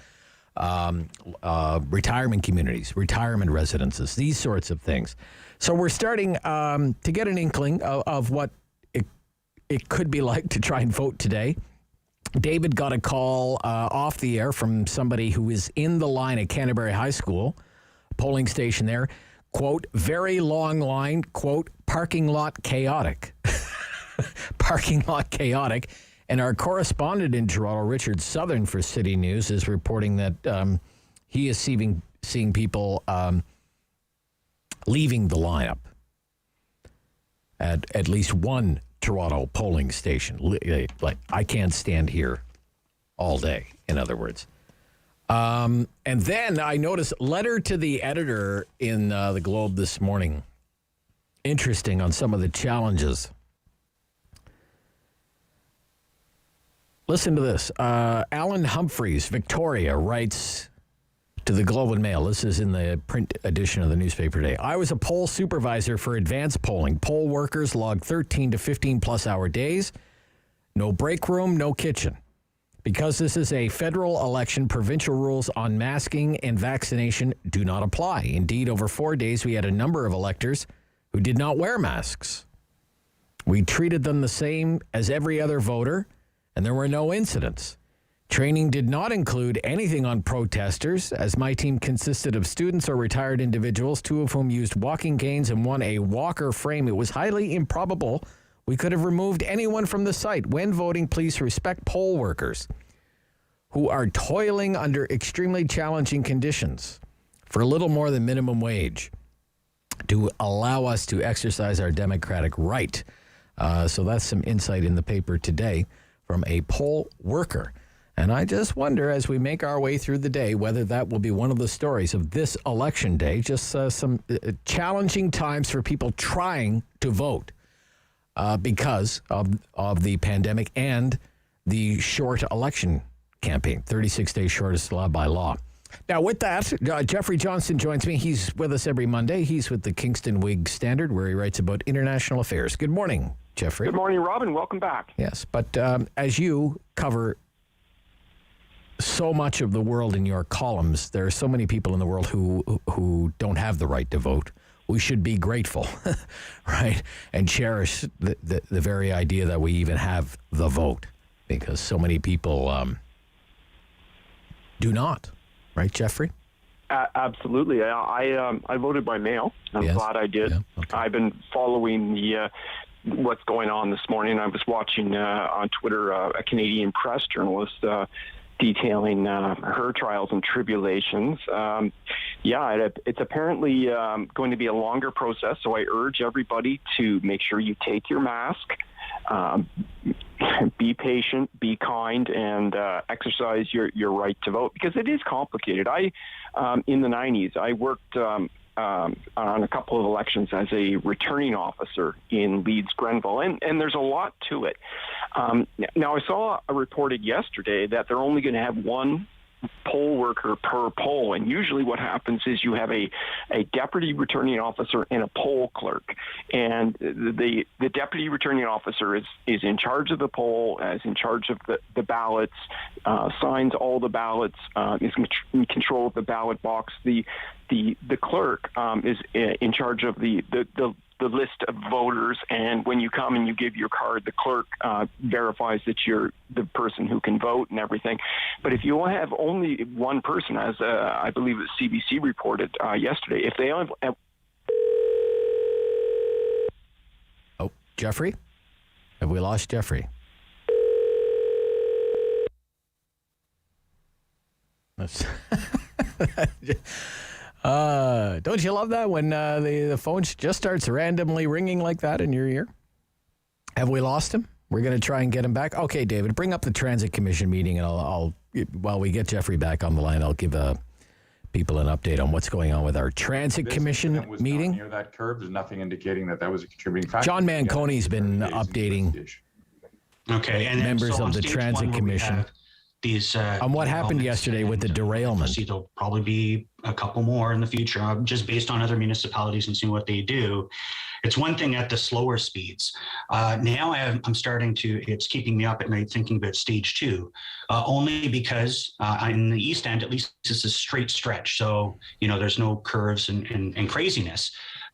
Retirement communities, retirement residences, these sorts of things. So we're starting to get an inkling of what it could be like to try and vote today. David got a call off the air from somebody who is in the line at Canterbury High School, polling station there. Quote, very long line, quote, parking lot chaotic. Parking lot chaotic. And our correspondent in Toronto, Richard Southern for City News, is reporting that he is seeing people leaving the lineup at least one Toronto polling station. Like, I can't stand here all day, in other words. And then I noticed letter to the editor in the Globe this morning. Interesting on some of the challenges. Listen to this. Alan Humphreys, Victoria, writes to the Globe and Mail. This is in the print edition of the newspaper today. I was a poll supervisor for advanced polling. Poll workers logged 13 to 15 plus hour days. No break room, no kitchen. Because this is a federal election, provincial rules on masking and vaccination do not apply. Indeed, over 4 days, we had a number of electors who did not wear masks. We treated them the same as every other voter, and there were no incidents. Training did not include anything on protesters, as my team consisted of students or retired individuals, 2 of whom used walking canes and 1 a walker frame. It was highly improbable we could have removed anyone from the site. When voting, please respect poll workers who are toiling under extremely challenging conditions for a little more than minimum wage to allow us to exercise our democratic right. So that's some insight in the paper today from a poll worker. And I just wonder, as we make our way through the day, whether that will be one of the stories of this election day, just some challenging times for people trying to vote because of the pandemic and the short election campaign, 36 days shortest allowed by law. Now, with that, Jeffrey Johnston joins me. He's with us every Monday. He's with the Kingston Whig Standard, where he writes about international affairs. Good morning, Jeffrey. Good morning, Robin. Welcome back. Yes, but as you cover so much of the world in your columns, there are so many people in the world who don't have the right to vote. We should be grateful, right, and cherish the very idea that we even have the vote, because so many people do not. Right, Jeffrey? Absolutely. I voted by mail. I'm glad I did. Yeah, okay. I've been following the what's going on this morning. I was watching on Twitter a Canadian press journalist detailing her trials and tribulations. It's apparently going to be a longer process, so I urge everybody to make sure you take your mask. Be patient, be kind, and exercise your right to vote, because it is complicated. In the 90s, I worked on a couple of elections as a returning officer in Leeds, Grenville, and there's a lot to it. Now, I saw reported yesterday that they're only going to have one poll worker per poll, and usually what happens is you have a deputy returning officer and a poll clerk, and the deputy returning officer is in charge of the poll, is in charge of the ballots, signs all the ballots, is in control of the ballot box. The clerk is in charge of the list of voters, and when you come and you give your card, the clerk verifies that you're the person who can vote and everything. But if you have only one person, as I believe the CBC reported yesterday, if they only have... Oh, Jeffrey? Have we lost Jeffrey? Don't you love that when the phone just starts randomly ringing like that in your ear? Have we lost him? We're going to try and get him back. Okay, David, bring up the Transit Commission meeting, and I'll while we get Jeffrey back on the line, I'll give people an update on what's going on with our Transit Commission was meeting. Not near that curve. There's nothing indicating that was a contributing factor. John Manconi's been updating and members so of the Transit Commission these on what happened yesterday with the derailment. There'll probably be a couple more in the future, just based on other municipalities and seeing what they do. It's one thing at the slower speeds. Now I'm starting to, it's keeping me up at night thinking about stage 2, only because in the East End, at least it's a straight stretch. So, there's no curves and craziness.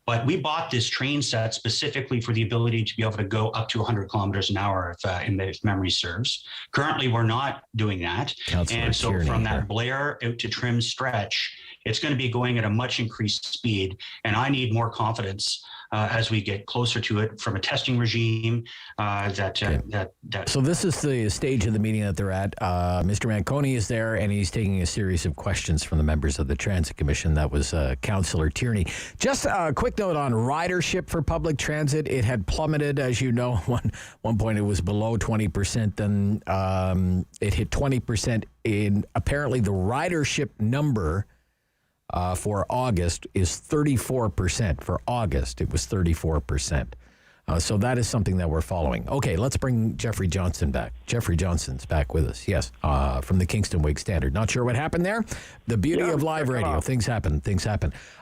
But we bought this train set specifically for the ability to be able to go up to 100 kilometers an hour if memory serves. Currently, we're not doing that. And so from that Blair out to Trim stretch, it's going to be going at a much increased speed. And I need more confidence as we get closer to it from a testing regime. So this is the stage of the meeting that they're at. Mr. Manconi is there, and he's taking a series of questions from the members of the Transit Commission. That was Councillor Tierney. Just a quick note on ridership for public transit. It had plummeted, as you know. One point it was below 20%, then it hit 20%. In apparently the ridership number for August is 34%. For August, it was 34%. So that is something that we're following. Okay, let's bring Jeffrey Johnson back. Jeffrey Johnson's back with us, yes, from the Kingston Whig Standard. Not sure what happened there. The beauty of live radio. Things happen.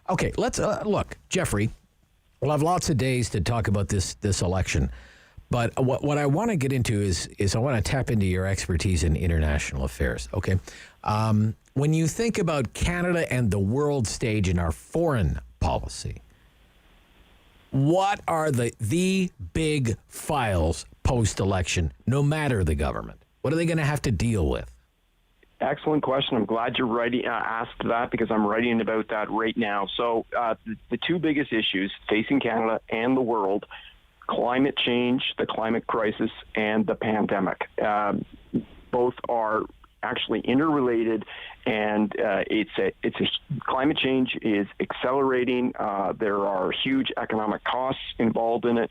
Okay, let's look, Jeffrey, we'll have lots of days to talk about this election. But what I want to get into is I want to tap into your expertise in international affairs, okay? When you think about Canada and the world stage in our foreign policy, what are the big files post-election, no matter the government? What are they going to have to deal with? Excellent question. I'm glad you asked that, because I'm writing about that right now. So the two biggest issues facing Canada and the world: climate change, the climate crisis, and the pandemic. Both are actually interrelated, and climate change is accelerating. There are huge economic costs involved in it.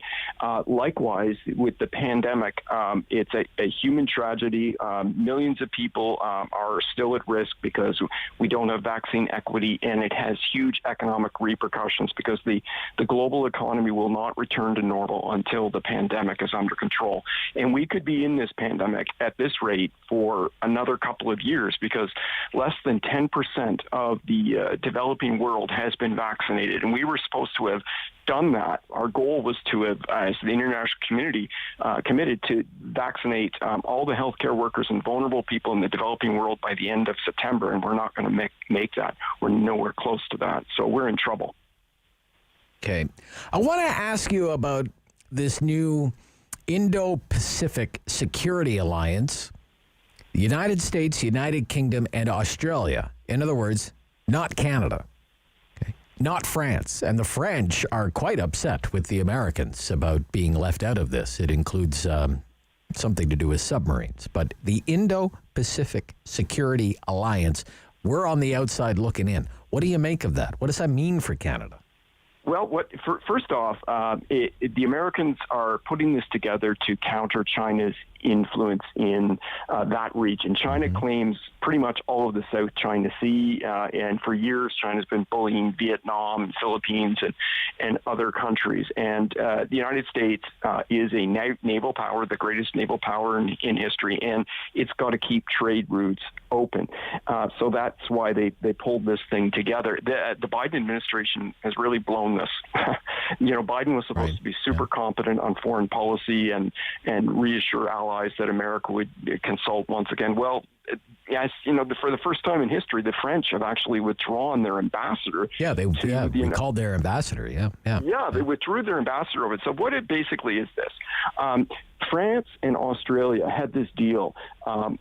Likewise, with the pandemic, it's a human tragedy. Millions of people are still at risk because we don't have vaccine equity, and it has huge economic repercussions because the global economy will not return to normal until the pandemic is under control. And we could be in this pandemic at this rate for another couple of years, because less than 10% of the developing world has been vaccinated, and we were supposed to have done that. Our goal was to have, as the international community, committed to vaccinate all the healthcare workers and vulnerable people in the developing world by the end of September, and we're not going to make that. We're nowhere close to that, so we're in trouble. Okay. I want to ask you about this new Indo-Pacific Security Alliance. The United States, United Kingdom, and Australia. In other words, not Canada. Okay. Not France. And the French are quite upset with the Americans about being left out of this. It includes something to do with submarines. But the Indo-Pacific Security Alliance, we're on the outside looking in. What do you make of that? What does that mean for Canada? Well, first off, the Americans are putting this together to counter China's influence in that region. China claims pretty much all of the South China Sea, and for years China's been bullying Vietnam and Philippines and other countries. And the United States is a naval power, the greatest naval power in history, and it's got to keep trade routes open. So that's why they pulled this thing together. The Biden administration has really blown this. Biden was supposed to be super competent on foreign policy and reassure allies that America would consult once again. Well, yes, for the first time in history, the French have actually withdrawn their ambassador. Yeah, we called their ambassador. Yeah, they withdrew their ambassador over it. So what it basically is this. France and Australia had this deal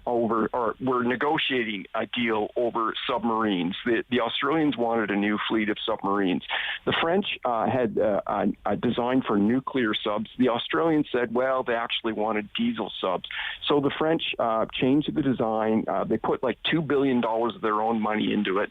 were negotiating a deal over submarines. The Australians wanted a new fleet of submarines. The French had a design for nuclear subs. The Australians said, well, they actually wanted diesel subs. So the French changed the design. They put like $2 billion of their own money into it.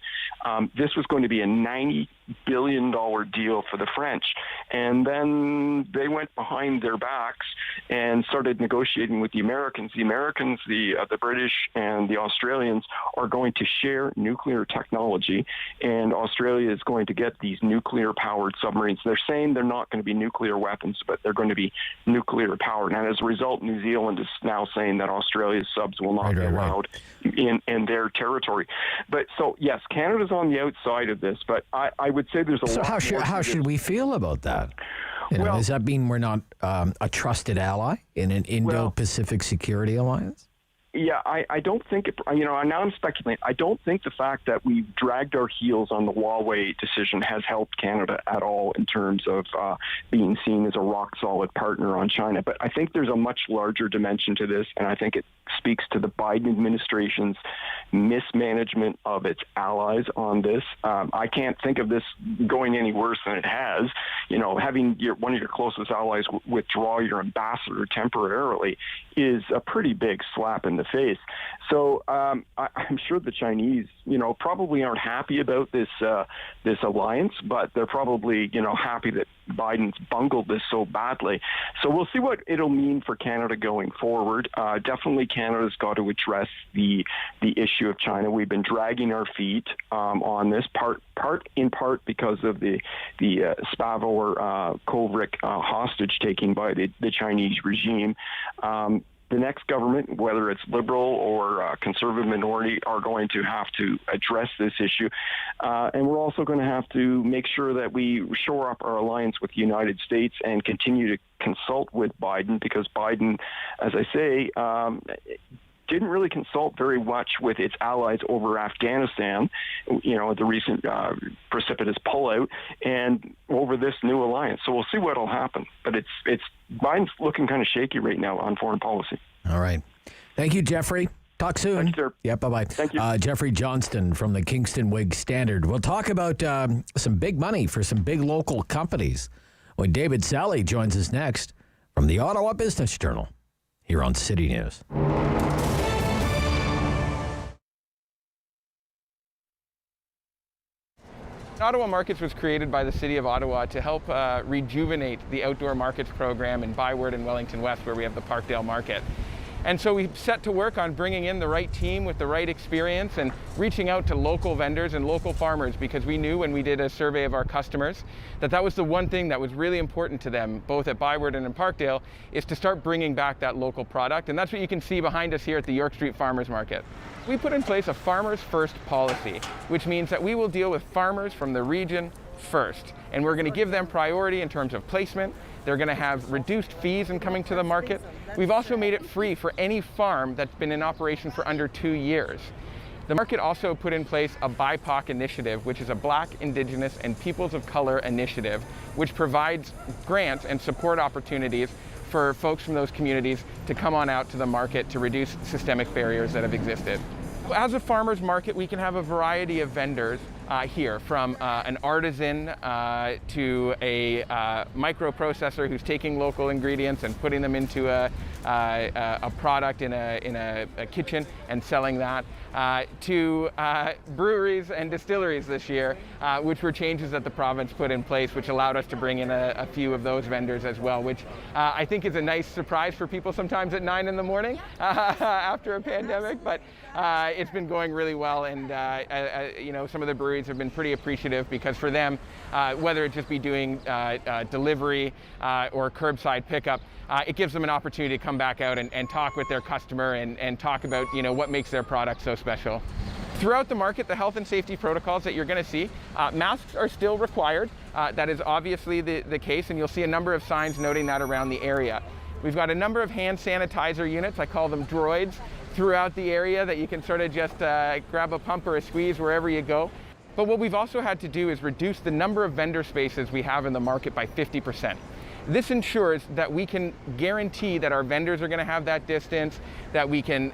This was going to be a $90 billion deal for the French. And then they went behind their backs and started negotiating with the Americans. The Americans, the British, and the Australians are going to share nuclear technology, and Australia is going to get these nuclear-powered submarines. They're saying they're not going to be nuclear weapons, but they're going to be nuclear-powered. And as a result, New Zealand is now saying that Australia's subs will not be allowed in their territory. But so, yes, Canada's on the outside of this, but I would say there's a lot more. So how should we feel about that? Does that mean we're not a trusted ally in an Indo-Pacific security alliance? Yeah, I don't think it, now I'm speculating. I don't think the fact that we dragged our heels on the Huawei decision has helped Canada at all in terms of being seen as a rock-solid partner on China. But I think there's a much larger dimension to this, and I think it speaks to the Biden administration's mismanagement of its allies on this. I can't think of this going any worse than it has. Having one of your closest allies withdraw your ambassador temporarily is a pretty big slap in the face. So I'm sure the Chinese, probably aren't happy about this alliance, but they're probably, happy that Biden's bungled this so badly. So we'll see what it'll mean for Canada going forward. Definitely Canada's got to address the issue of China. We've been dragging our feet on this, in part because of the Spavor Kovrig hostage taking by the Chinese regime. The next government, whether it's liberal or conservative minority, are going to have to address this issue. And we're also going to have to make sure that we shore up our alliance with the United States and continue to consult with Biden, because Biden, as I say, didn't really consult very much with its allies over Afghanistan, the recent precipitous pullout, and over this new alliance. So we'll see what will happen. But it's Biden's looking kind of shaky right now on foreign policy. All right. Thank you, Jeffrey. Talk soon. Thank you, sir. Yeah, bye-bye. Thank you. Jeffrey Johnston from the Kingston Whig Standard. We'll talk about some big money for some big local companies when David Sally joins us next from the Ottawa Business Journal here on City News. Ottawa Markets was created by the City of Ottawa to help rejuvenate the outdoor markets program in Byward and Wellington West, where we have the Parkdale Market. And so we set to work on bringing in the right team with the right experience and reaching out to local vendors and local farmers, because we knew when we did a survey of our customers that was the one thing that was really important to them, both at Byward and in Parkdale, is to start bringing back that local product. And that's what you can see behind us here at the York Street Farmers Market. We put in place a Farmers First policy, which means that we will deal with farmers from the region first. And we're going to give them priority in terms of placement. They're going to have reduced fees in coming to the market. We've also made it free for any farm that's been in operation for under 2 years. The market also put in place a BIPOC initiative, which is a Black, Indigenous, and Peoples of Color initiative, which provides grants and support opportunities for folks from those communities to come on out to the market to reduce systemic barriers that have existed. As a farmer's market, we can have a variety of vendors here, from an artisan to a microprocessor who's taking local ingredients and putting them into a product in a kitchen and selling that, to breweries and distilleries this year, which were changes that the province put in place, which allowed us to bring in a few of those vendors as well, which I think is a nice surprise for people sometimes at 9 in the morning after a pandemic. But it's been going really well, and some of the breweries have been pretty appreciative, because for them, whether it just be doing delivery or curbside pickup, it gives them an opportunity to come back out and talk with their customer and talk about what makes their product so special. Throughout the market, the health and safety protocols that you're going to see, masks are still required. That is obviously the case, and you'll see a number of signs noting that around the area. We've got a number of hand sanitizer units, I call them droids, throughout the area that you can sort of just grab a pump or a squeeze wherever you go. But what we've also had to do is reduce the number of vendor spaces we have in the market by 50%. This ensures that we can guarantee that our vendors are going to have that distance, that we can,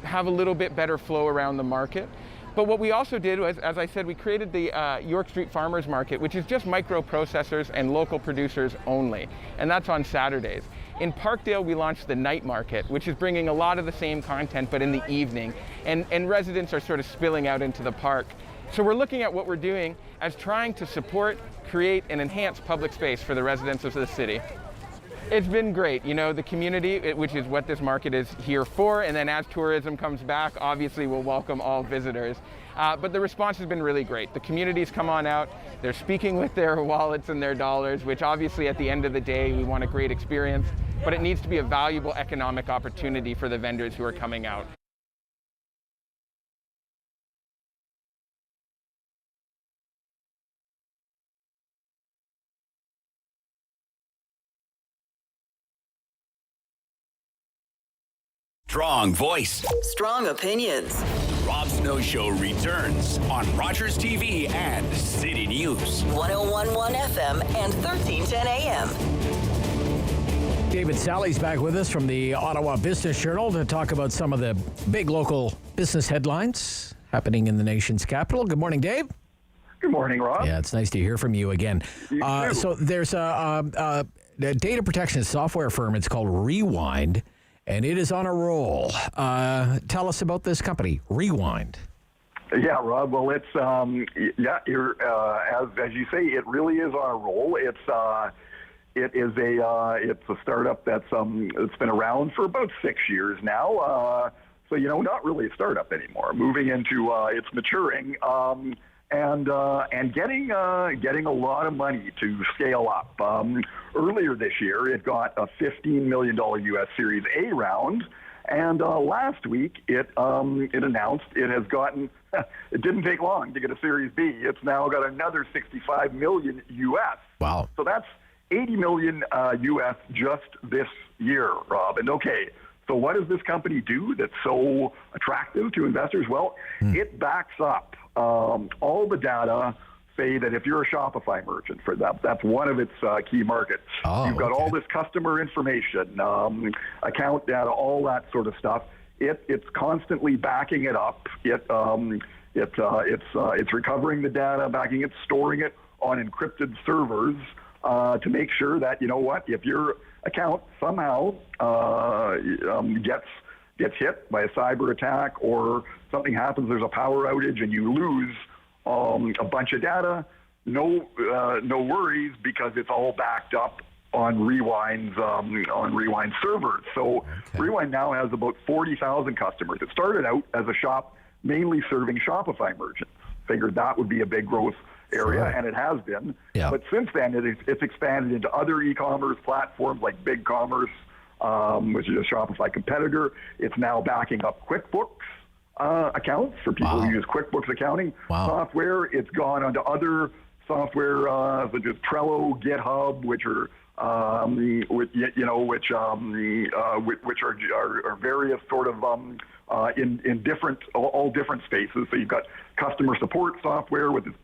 have a little bit better flow around the market. But what we also did was, as I said, we created the York Street Farmers Market, which is just microprocessors and local producers only, and that's on Saturdays. In Parkdale, we launched the Night Market, which is bringing a lot of the same content, but in the evening, and residents are sort of spilling out into the park. So we're looking at what we're doing as trying to support, create, and enhance public space for the residents of the city. It's been great, the community, which is what this market is here for, and then as tourism comes back, obviously we'll welcome all visitors. But the response has been really great. The community's come on out, they're speaking with their wallets and their dollars, which obviously at the end of the day, we want a great experience, but it needs to be a valuable economic opportunity for the vendors who are coming out. Strong voice. Strong opinions. Rob Snow Show returns on Rogers TV and City News. 101.1 FM and 1310 AM. David Sally's back with us from the Ottawa Business Journal to talk about some of the big local business headlines happening in the nation's capital. Good morning, Dave. Good morning, Rob. Yeah, it's nice to hear from you again. So there's a data protection software firm. It's called Rewind. And it is on a roll. Tell us about this company, Rewind. Yeah, Rob. Well, it's you're, as you say, it really is on a roll. It's a startup that's it's been around for about 6 years now. So not really a startup anymore. Moving into it's maturing. And getting a lot of money to scale up. Earlier this year, it got a $15 million U.S. Series A round, and last week it announced it has gotten. It didn't take long to get a Series B. It's now got another $65 million U.S. Wow! So that's $80 million U.S. just this year, Rob. And okay. So what does this company do that's so attractive to investors? Well, it backs up all the data. Say that if you're a Shopify merchant, for that's one of its key markets. You've got all this customer information, account data, all that sort of stuff. It's constantly backing it up. It's recovering the data, backing it, storing it on encrypted servers to make sure that if your account somehow gets hit by a cyber attack or something happens, there's a power outage and you lose a bunch of data, no worries, because it's all backed up on Rewind's Rewind servers. So Rewind now has about 40,000 customers. It started out as a shop mainly serving Shopify merchants. Figured that would be a big growth area, and it has been. Yeah. But since then, it's expanded into other e-commerce platforms like BigCommerce, which is a Shopify competitor. It's now backing up QuickBooks accounts for people who use QuickBooks accounting software. It's gone onto other software such as Trello, GitHub, which are which are various sort of in different all different spaces. So you've got customer support software with this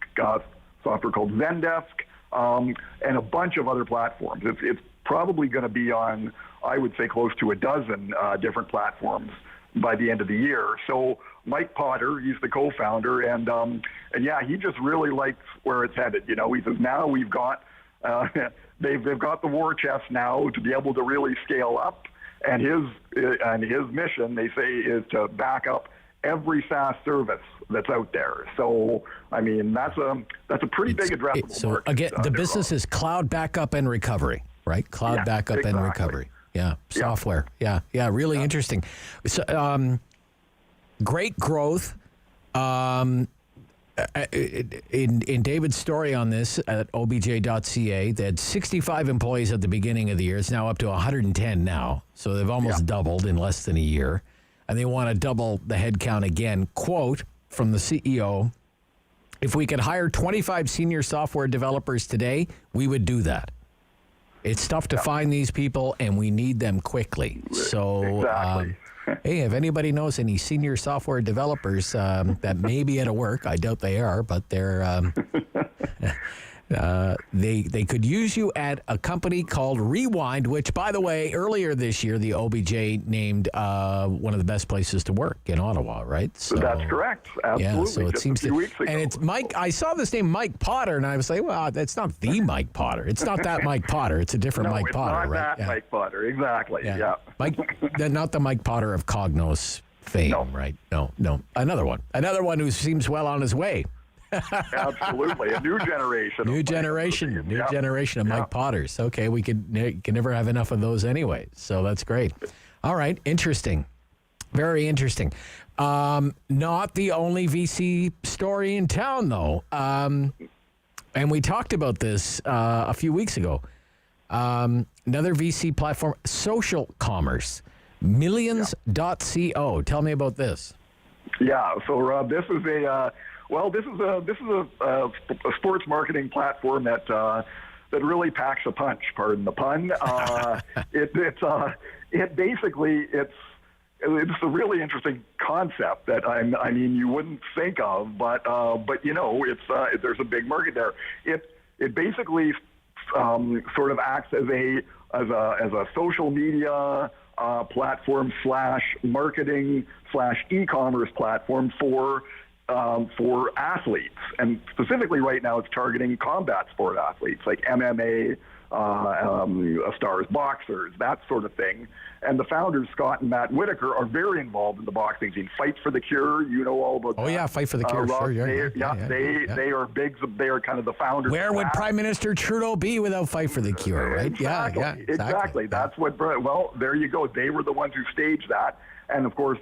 software called Zendesk, and a bunch of other platforms. It's probably going to be on, I would say, close to a dozen different platforms by the end of the year. So Mike Potter, he's the co-founder, and yeah, he just really likes where it's headed. He says now we've got they've got the war chest now to be able to really scale up, and his mission, they say, is to back up every SaaS service that's out there. So I mean that's a pretty big addressable market. So again, the business is cloud backup and recovery, right? Cloud backup and recovery. Yeah, software. Yeah, really interesting. So, great growth. In David's story on this at obj.ca, they had 65 employees at the beginning of the year. It's now up to 110 now. So they've almost doubled in less than a year. And they want to double the headcount again. Quote from the CEO, "If we could hire 25 senior software developers today, we would do that. It's tough to find these people, and we need them quickly." So, hey, if anybody knows any senior software developers that may be out of work, I doubt they are, but they're They could use you at a company called Rewind, which, by the way, earlier this year, the OBJ named one of the best places to work in Ottawa, right? So, that's correct. Absolutely. Yeah, so it just seems a few weeks ago. And it's Mike. I saw this name, Mike Potter, and I was like, well, it's not the Mike Potter. It's not that Mike Potter. It's a different Mike Potter, not right? that Mike Potter. Exactly. Yeah. Mike, not the Mike Potter of Cognos fame, right? No. Another one who seems well on his way. Absolutely, a new generation. New generation of Mike Potters. Okay, we can never have enough of those anyway. So that's great. All right, interesting, very interesting. Not the only VC story in town, though. And we talked about this a few weeks ago. Another VC platform, social commerce, Millions.co. Tell me about this. Yeah. So Rob, this is a sports marketing platform that really packs a punch. Pardon the pun. It's a really interesting concept that I mean you wouldn't think of, but there's a big market there. It basically sort of acts as a social media platform / marketing / e-commerce platform for athletes, and specifically right now it's targeting combat sport athletes like MMA, stars, boxers, that sort of thing. And the founders, Scott and Matt Whitaker, are very involved in the boxing scene. Fight for the Cure, you know all about that. Oh, yeah, Fight for the Cure, Rob, sure. They are big. They are kind of the founders. Where would Prime Minister Trudeau be without Fight for the Cure, right? Exactly. That's what, well, there you go. They were the ones who staged that. And, of course,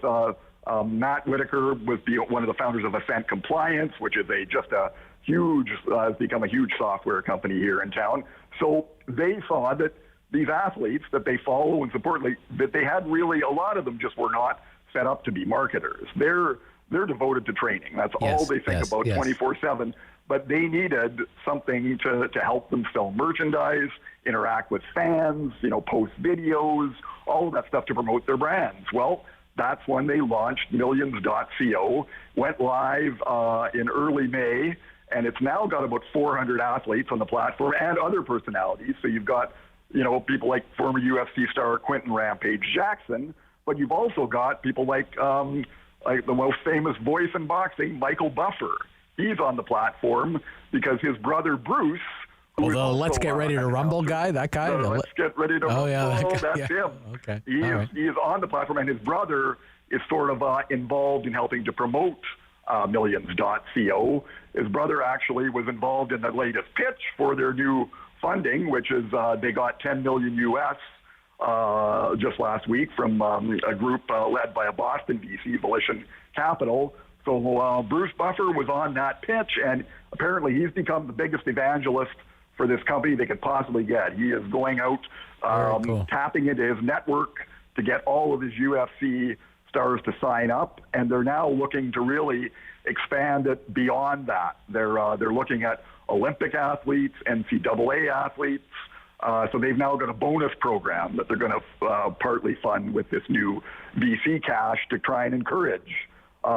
Matt Whitaker was one of the founders of Ascent Compliance, which is has become a huge software company here in town. So they saw that these athletes that they follow and support, that they had really, a lot of them just were not set up to be marketers. They're devoted to training. That's all they think about 24/7. But they needed something to help them sell merchandise, interact with fans, post videos, all of that stuff to promote their brands. Well, that's when they launched Millions.co, went live in early May, and it's now got about 400 athletes on the platform and other personalities. So you've got, people like former UFC star Quentin Rampage Jackson, but you've also got people like the most famous voice in boxing, Michael Buffer. He's on the platform because his brother Bruce. Although Let's Get Ready to Rumble guy, that guy? Let's Get Ready to Rumble, that's him. Okay. He is on the platform, and his brother is sort of involved in helping to promote Millions.co. His brother actually was involved in the latest pitch for their new funding, which is they got $10 million US just last week from a group led by a Boston VC, Volition Capital. So Bruce Buffer was on that pitch, and apparently he's become the biggest evangelist for this company they could possibly get. He is going out, tapping into his network to get all of his UFC stars to sign up, and they're now looking to really expand it beyond that. They're looking at Olympic athletes, NCAA athletes. So they've now got a bonus program that they're going to partly fund with this new VC cash to try and encourage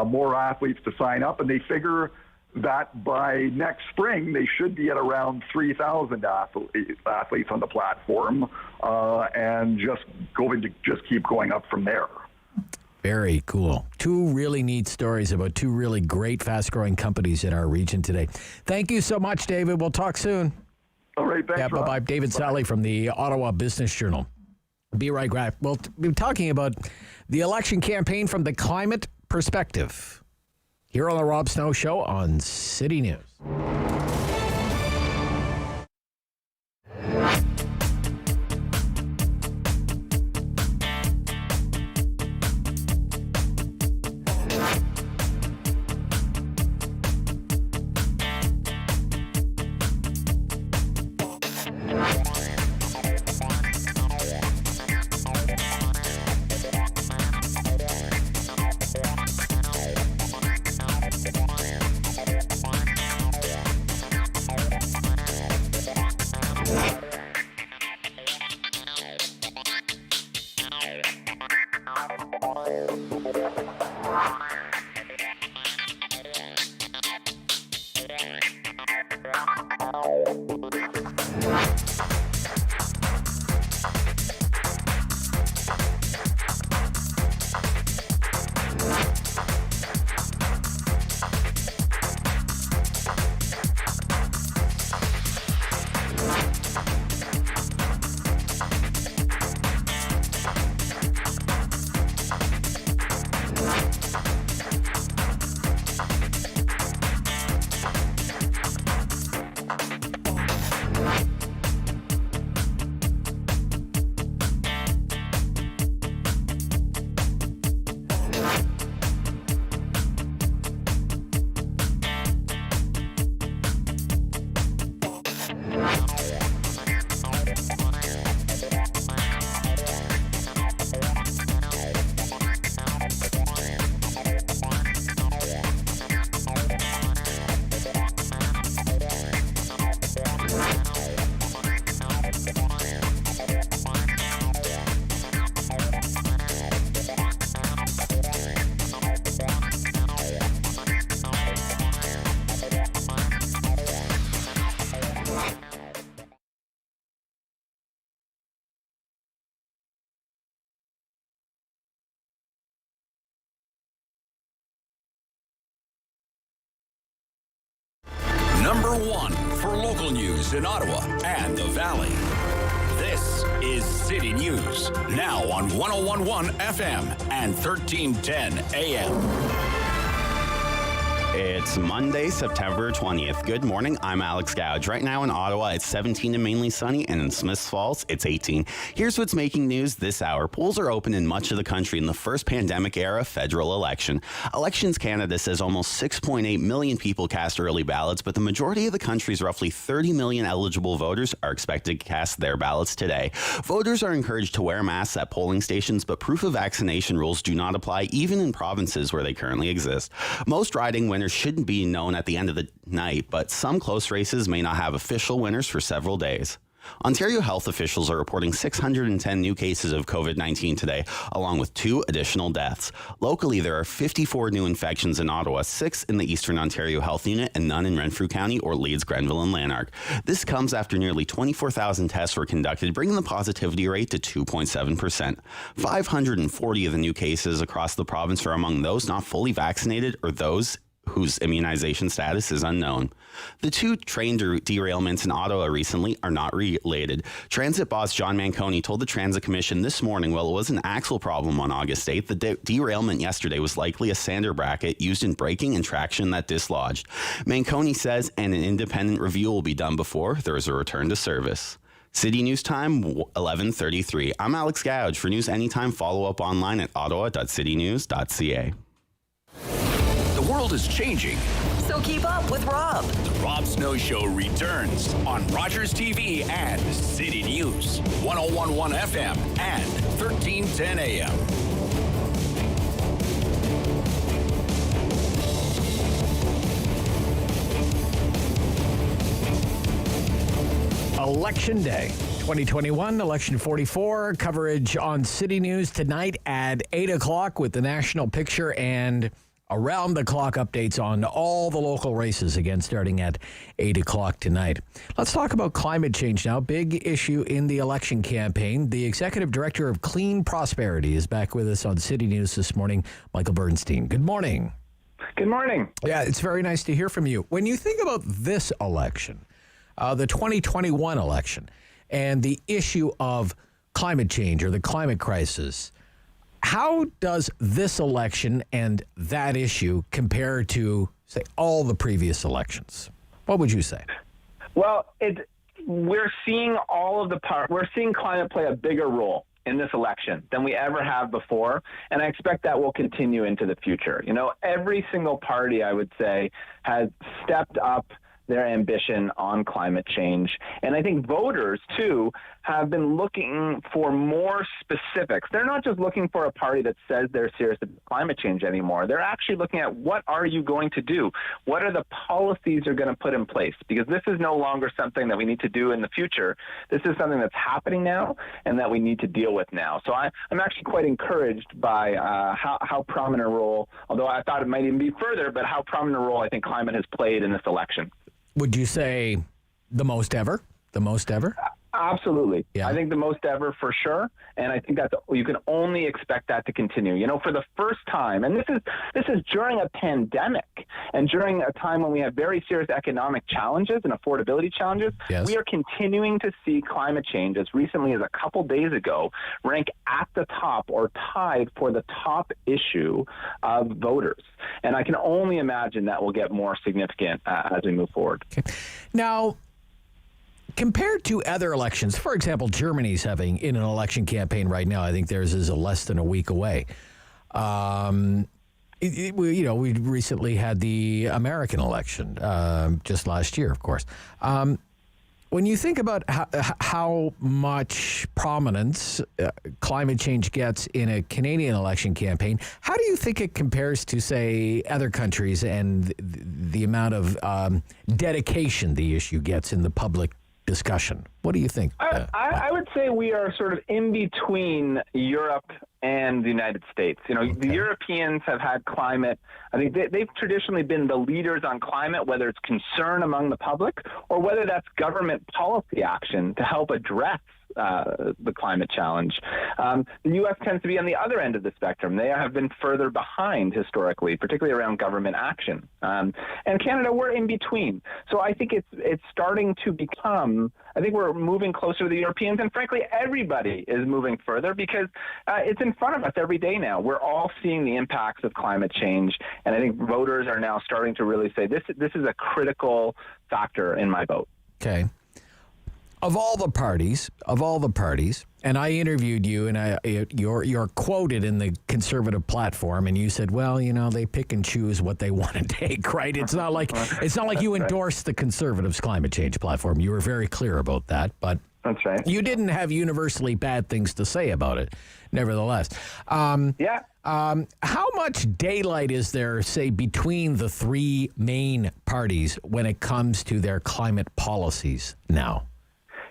more athletes to sign up, and they figure that by next spring they should be at around 3,000 athletes on the platform, and just keep going up from there. Very cool. Two really neat stories about two really great, fast-growing companies in our region today. Thank you so much, David. We'll talk soon. All right, thanks. Yeah, bye-bye. David Sally from the Ottawa Business Journal. Be right back. We'll be talking about the election campaign from the climate perspective here on the Rob Snow Show on City News. number one for local news in Ottawa and the Valley. This is City News, now on 101.1 FM and 1310 AM. It's Monday, September 20th. Good morning. I'm Alex Gouge. Right now in Ottawa, it's 17 and mainly sunny, and in Smiths Falls, it's 18. Here's what's making news this hour. Polls are open in much of the country in the first pandemic-era federal election. Elections Canada says almost 6.8 million people cast early ballots, but the majority of the country's roughly 30 million eligible voters are expected to cast their ballots today. Voters are encouraged to wear masks at polling stations, but proof of vaccination rules do not apply even in provinces where they currently exist. Most riding winners shouldn't be known at the end of the night, but some close races may not have official winners for several days. Ontario health officials are reporting 610 new cases of COVID-19 today, along with 2 additional deaths. Locally, there are 54 new infections in Ottawa, 6 in the Eastern Ontario Health Unit, and none in Renfrew County or Leeds, Grenville, and Lanark. This comes after nearly 24,000 tests were conducted, bringing the positivity rate to 2.7%. 540 of the new cases across the province are among those not fully vaccinated or those whose immunization status is unknown. The 2 train derailments in Ottawa recently are not related. Transit boss John Manconi told the Transit Commission this morning, while it was an axle problem on August 8th, the derailment yesterday was likely a sander bracket used in braking and traction that dislodged. Manconi says an independent review will be done before there is a return to service. City News Time, 11:33. I'm Alex Gouge. For news anytime, follow up online at ottawa.citynews.ca. The world is changing. So keep up with Rob. The Rob Snow Show returns on Rogers TV and City News, 101.1 FM and 1310 AM. Election Day 2021, Election 44, coverage on City News tonight at 8 o'clock with the national picture and around-the-clock updates on all the local races, again, starting at 8 o'clock tonight. Let's talk about climate change now. Big issue in the election campaign. The Executive Director of Clean Prosperity is back with us on City News this morning, Michael Bernstein. Good morning. Good morning. Yeah, it's very nice to hear from you. When you think about this election, the 2021 election, and the issue of climate change or the climate crisis, how does this election and that issue compare to, say, all the previous elections? What would you say? Well, we're seeing we're seeing climate play a bigger role in this election than we ever have before, and I expect that will continue into the future. You know, every single party, I would say, has stepped up their ambition on climate change. And I think voters, too, have been looking for more specifics. They're not just looking for a party that says they're serious about climate change anymore. They're actually looking at what are you going to do? What are the policies you're going to put in place? Because this is no longer something that we need to do in the future. This is something that's happening now and that we need to deal with now. So I'm actually quite encouraged by how prominent a role, although I thought it might even be further, but how prominent a role I think climate has played in this election. Would you say the most ever? The most ever? Absolutely. Yeah. I think the most ever for sure. And I think that you can only expect that to continue. You know, for the first time, and this is during a pandemic and during a time when we have very serious economic challenges and affordability challenges, yes, we are continuing to see climate change as recently as a couple days ago rank at the top or tied for the top issue of voters. And I can only imagine that will get more significant as we move forward. Okay. Now, compared to other elections, for example, Germany's having in an election campaign right now. I think theirs is less than a week away. We recently had the American election just last year, of course. When you think about how much prominence climate change gets in a Canadian election campaign, how do you think it compares to, say, other countries and the amount of dedication the issue gets in the public discussion? What do you think? I would say we are sort of in between Europe and the United States. You know, okay, the Europeans have had climate. I think they've traditionally been the leaders on climate, whether it's concern among the public or whether that's government policy action to help address the climate challenge. The U.S. tends to be on the other end of the spectrum. They have been further behind historically, particularly around government action. And Canada, we're in between. So I think it's starting to become, I think we're moving closer to the Europeans, and frankly, everybody is moving further because it's in front of us every day now. We're all seeing the impacts of climate change, and I think voters are now starting to really say this is a critical factor in my vote. Okay. Of all the parties, and I interviewed you, and you're quoted in the Conservative platform, and you said, well, they pick and choose what they want to take, right? It's not like you endorsed the Conservatives' climate change platform. You were very clear about that, but that's right. You didn't have universally bad things to say about it, nevertheless. How much daylight is there, say, between the three main parties when it comes to their climate policies now?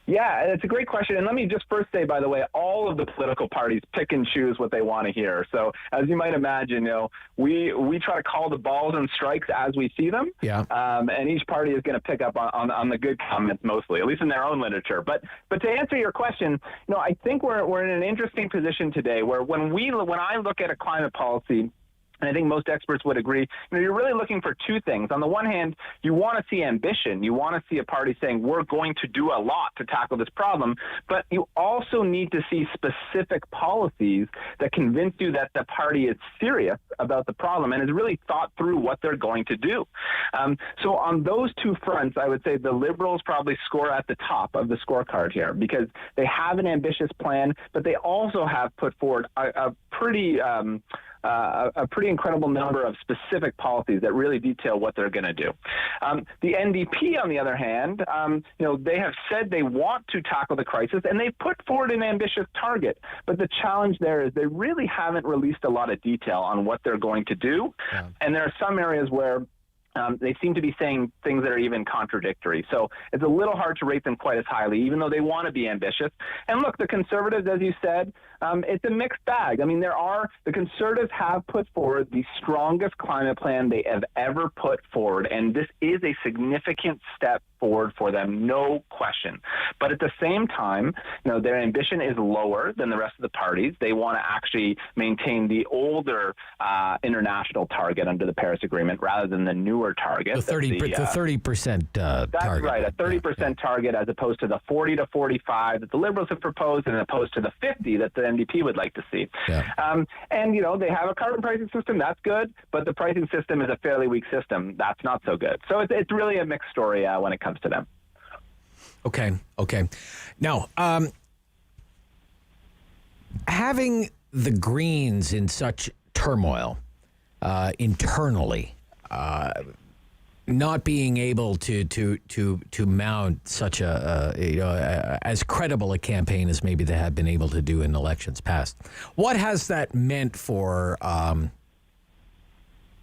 Yeah, it's a great question. And let me just first say, by the way, all of the political parties pick and choose what they want to hear. So as you might imagine, we try to call the balls and strikes as we see them. Yeah. And each party is going to pick up on the good comments mostly, at least in their own literature. But to answer your question, I think we're in an interesting position today where when I look at a climate policy, and I think most experts would agree, you're really looking for two things. On the one hand, you want to see ambition. You want to see a party saying, we're going to do a lot to tackle this problem. But you also need to see specific policies that convince you that the party is serious about the problem and has really thought through what they're going to do. So on those two fronts, I would say the Liberals probably score at the top of the scorecard here because they have an ambitious plan, but they also have put forward a pretty incredible number of specific policies that really detail what they're going to do. The NDP, on the other hand, they have said they want to tackle the crisis, and they put forward an ambitious target. But the challenge there is they really haven't released a lot of detail on what they're going to do. Yeah. And there are some areas where they seem to be saying things that are even contradictory. So it's a little hard to rate them quite as highly, even though they want to be ambitious. And look, the Conservatives, as you said, it's a mixed bag. The Conservatives have put forward the strongest climate plan they have ever put forward, and this is a significant step forward for them, no question. But at the same time, their ambition is lower than the rest of the parties. They want to actually maintain the older international target under the Paris Agreement rather than the newer target. The 30% that's target. Right, a 30% target as opposed to the 40 to 45 that the Liberals have proposed and opposed to the 50 that the NDP would like to see. Yeah. And they have a carbon pricing system, that's good, but the pricing system is a fairly weak system. That's not so good. So it's really a mixed story when it comes to them. Okay. Now, having the Greens in such turmoil internally, not being able to mount such as credible a campaign as maybe they have been able to do in elections past, what has that meant for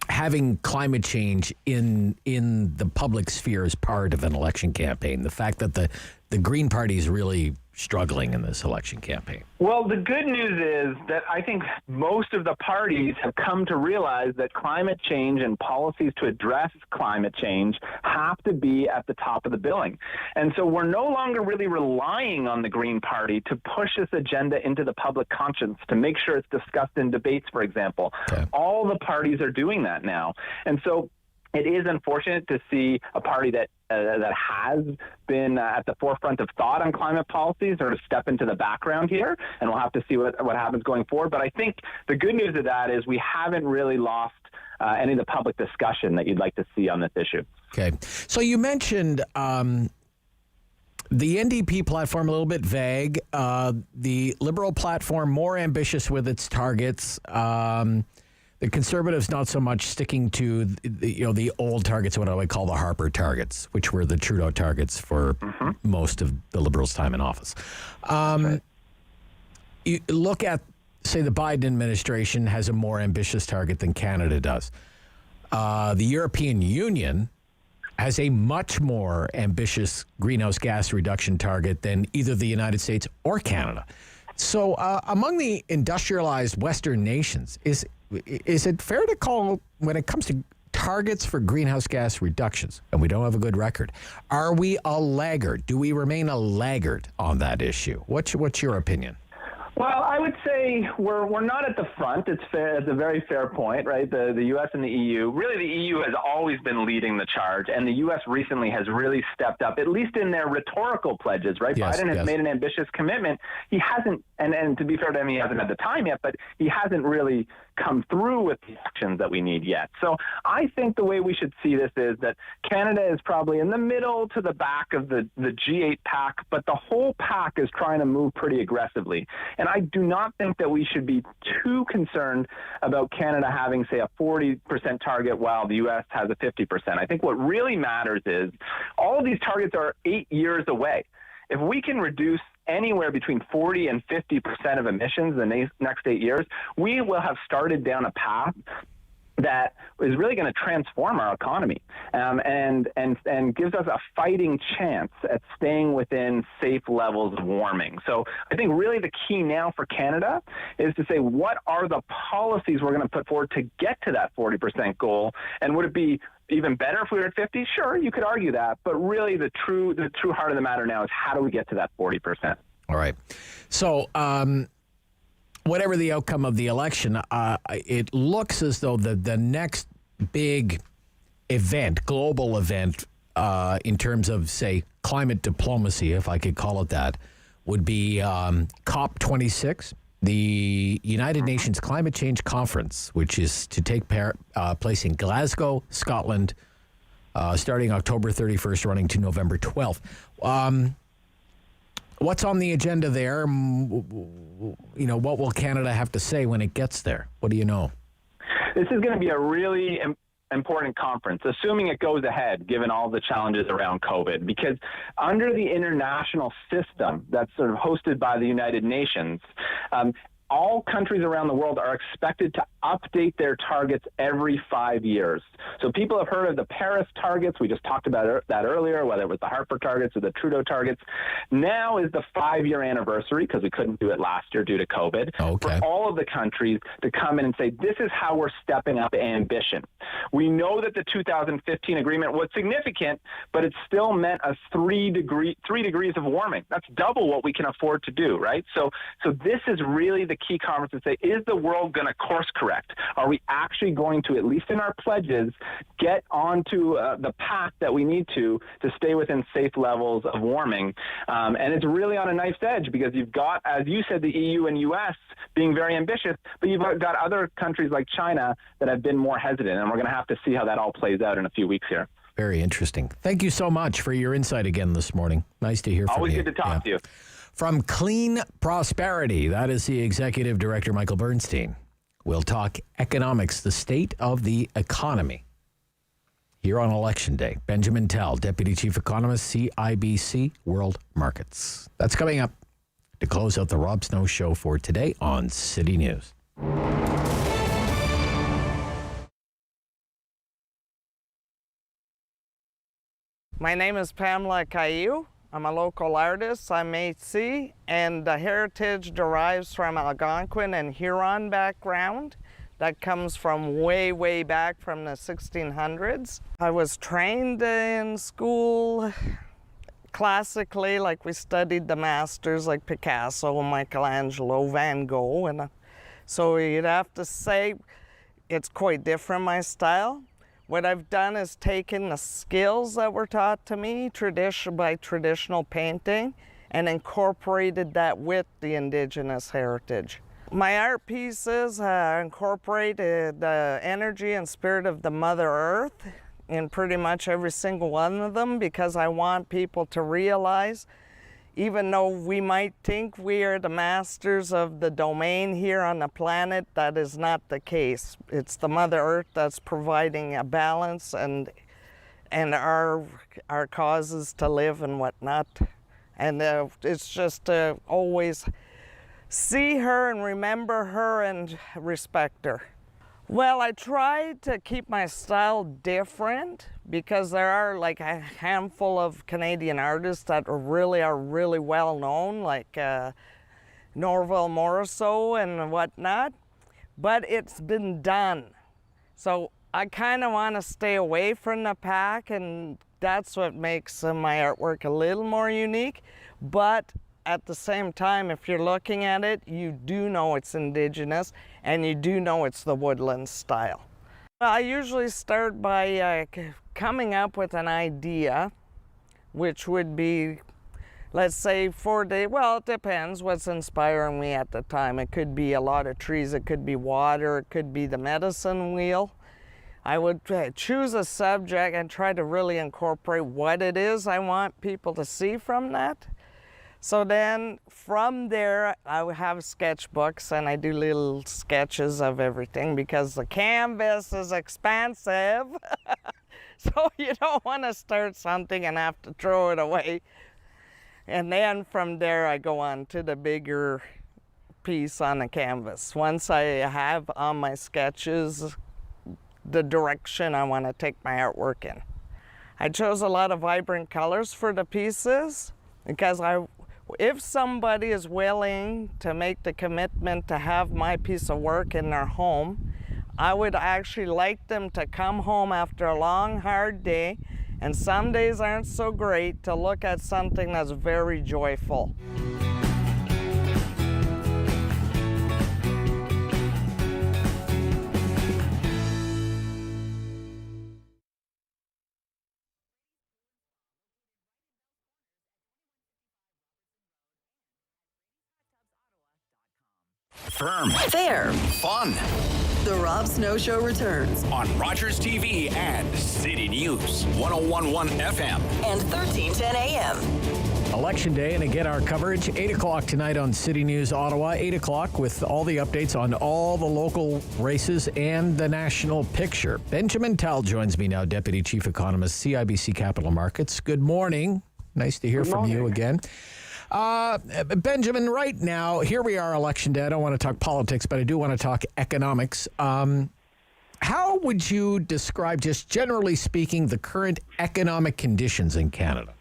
having climate change in the public sphere as part of an election campaign? The fact that the Green Party is really struggling in this election campaign. Well, the good news is that I think most of the parties have come to realize that climate change and policies to address climate change have to be at the top of the billing. And so we're no longer really relying on the Green Party to push this agenda into the public conscience, to make sure it's discussed in debates, for example. Okay. All the parties are doing that now. And so it is unfortunate to see a party that has been at the forefront of thought on climate policy sort of step into the background here, and we'll have to see what happens going forward. But I think the good news of that is we haven't really lost any of the public discussion that you'd like to see on this issue. Okay. So you mentioned the NDP platform a little bit vague, the Liberal platform more ambitious with its targets, the Conservatives not so much sticking to the old targets, what I would call the Harper targets, which were the Trudeau targets for most of the Liberals' time in office. Right. You look at, say, the Biden administration has a more ambitious target than Canada does. The European Union has a much more ambitious greenhouse gas reduction target than either the United States or Canada. So among the industrialized Western nations, is it fair to call, when it comes to targets for greenhouse gas reductions, and we don't have a good record. Are we a laggard? Do we remain a laggard on that issue? What's your opinion? Well, I would say we're not at the front. It's fair. It's a very fair point, right? The U.S. and the EU. Really, the EU has always been leading the charge, and the U.S. recently has really stepped up, at least in their rhetorical pledges, right? Yes, Biden has made an ambitious commitment. He hasn't, and to be fair to him, he hasn't had the time yet, but he hasn't really come through with the actions that we need yet. So I think the way we should see this is that Canada is probably in the middle to the back of the G8 pack, but the whole pack is trying to move pretty aggressively. And I do not think that we should be too concerned about Canada having, say, a 40% target while the U.S. has a 50%. I think what really matters is all of these targets are 8 years away. If we can reduce anywhere between 40 and 50% of emissions in the next 8 years, we will have started down a path that is really going to transform our economy and gives us a fighting chance at staying within safe levels of warming. So I think really the key now for Canada is to say, what are the policies we're going to put forward to get to that 40% goal? And would it be even better if we were at 50? Sure, you could argue that. But really the true heart of the matter now is how do we get to that 40%? All right. So, whatever the outcome of the election, it looks as though the next big event, global event, in terms of, say, climate diplomacy, if I could call it that, would be COP26, the United Nations Climate Change Conference, which is to take place in Glasgow, Scotland, starting October 31st, running to November 12th. What's on the agenda there? What will Canada have to say when it gets there? What do you know? This is going to be a really important conference, assuming it goes ahead, given all the challenges around COVID, because under the international system that's sort of hosted by the United Nations, all countries around the world are expected to update their targets every 5 years. So people have heard of the Paris targets. We just talked about that earlier, whether it was the Harper targets or the Trudeau targets. Now is the 5-year anniversary, because we couldn't do it last year due to COVID, for all of the countries to come in and say, this is how we're stepping up ambition. We know that the 2015 agreement was significant, but it still meant a 3 degrees of warming. That's double what we can afford to do, right? So this is really the key conference to say, is the world going to course correct? Are we actually going to, at least in our pledges, get onto the path that we need to stay within safe levels of warming? And it's really on a knife's edge, because you've got, as you said, the EU and US being very ambitious, but you've got other countries like China that have been more hesitant, and we're going to have to see how that all plays out in a few weeks here. Very interesting. Thank you so much for your insight again this morning. Nice to hear from you. Always good to talk to you. From Clean Prosperity, that is the Executive Director, Michael Bernstein. We'll talk economics, the state of the economy. Here on Election Day, Benjamin Tell, Deputy Chief Economist, CIBC World Markets. That's coming up to close out the Rob Snow Show for today on City News. My name is Pamela Caillou. I'm a local artist. I'm Métis, and the heritage derives from Algonquin and Huron background. That comes from way, way back from the 1600s. I was trained in school classically, like we studied the masters like Picasso, Michelangelo, Van Gogh, and so you'd have to say it's quite different, my style. What I've done is taken the skills that were taught to me by traditional painting and incorporated that with the Indigenous heritage. My art pieces incorporate the energy and spirit of the Mother Earth in pretty much every single one of them, because I want people to realize, even though we might think we are the masters of the domain here on the planet, that is not the case. It's the Mother Earth that's providing a balance and our causes to live and whatnot. And it's just to always see her and remember her and respect her. Well, I try to keep my style different, because there are like a handful of Canadian artists that are really well known, like Norval Morrisseau and whatnot, but it's been done. So I kind of want to stay away from the pack, and that's what makes my artwork a little more unique. But at the same time, if you're looking at it, you do know it's Indigenous, and you do know it's the woodland style. I usually start by coming up with an idea, which would be, let's say, 4 days. Well, it depends what's inspiring me at the time. It could be a lot of trees, it could be water, it could be the medicine wheel. I would choose a subject and try to really incorporate what it is I want people to see from that. So then from there, I would have sketchbooks, and I do little sketches of everything because the canvas is expensive. So you don't want to start something and have to throw it away. And then from there, I go on to the bigger piece on the canvas. Once I have on my sketches the direction I want to take my artwork in. I chose a lot of vibrant colors for the pieces because if somebody is willing to make the commitment to have my piece of work in their home, I would actually like them to come home after a long, hard day, and some days aren't so great, to look at something that's very joyful. Firm. Fair. Fun. The Rob Snow Show returns on Rogers TV and City News 101.1 FM and 1310 AM. Election Day, and again, our coverage, 8 o'clock tonight on City News Ottawa, 8 o'clock with all the updates on all the local races and the national picture. Benjamin Tal joins me now, Deputy Chief Economist, CIBC Capital Markets. Good morning. Nice to hear from you again. Benjamin, right now, here we are, Election Day. I don't want to talk politics, but I do want to talk economics. How would you describe, just generally speaking, the current economic conditions in Canada?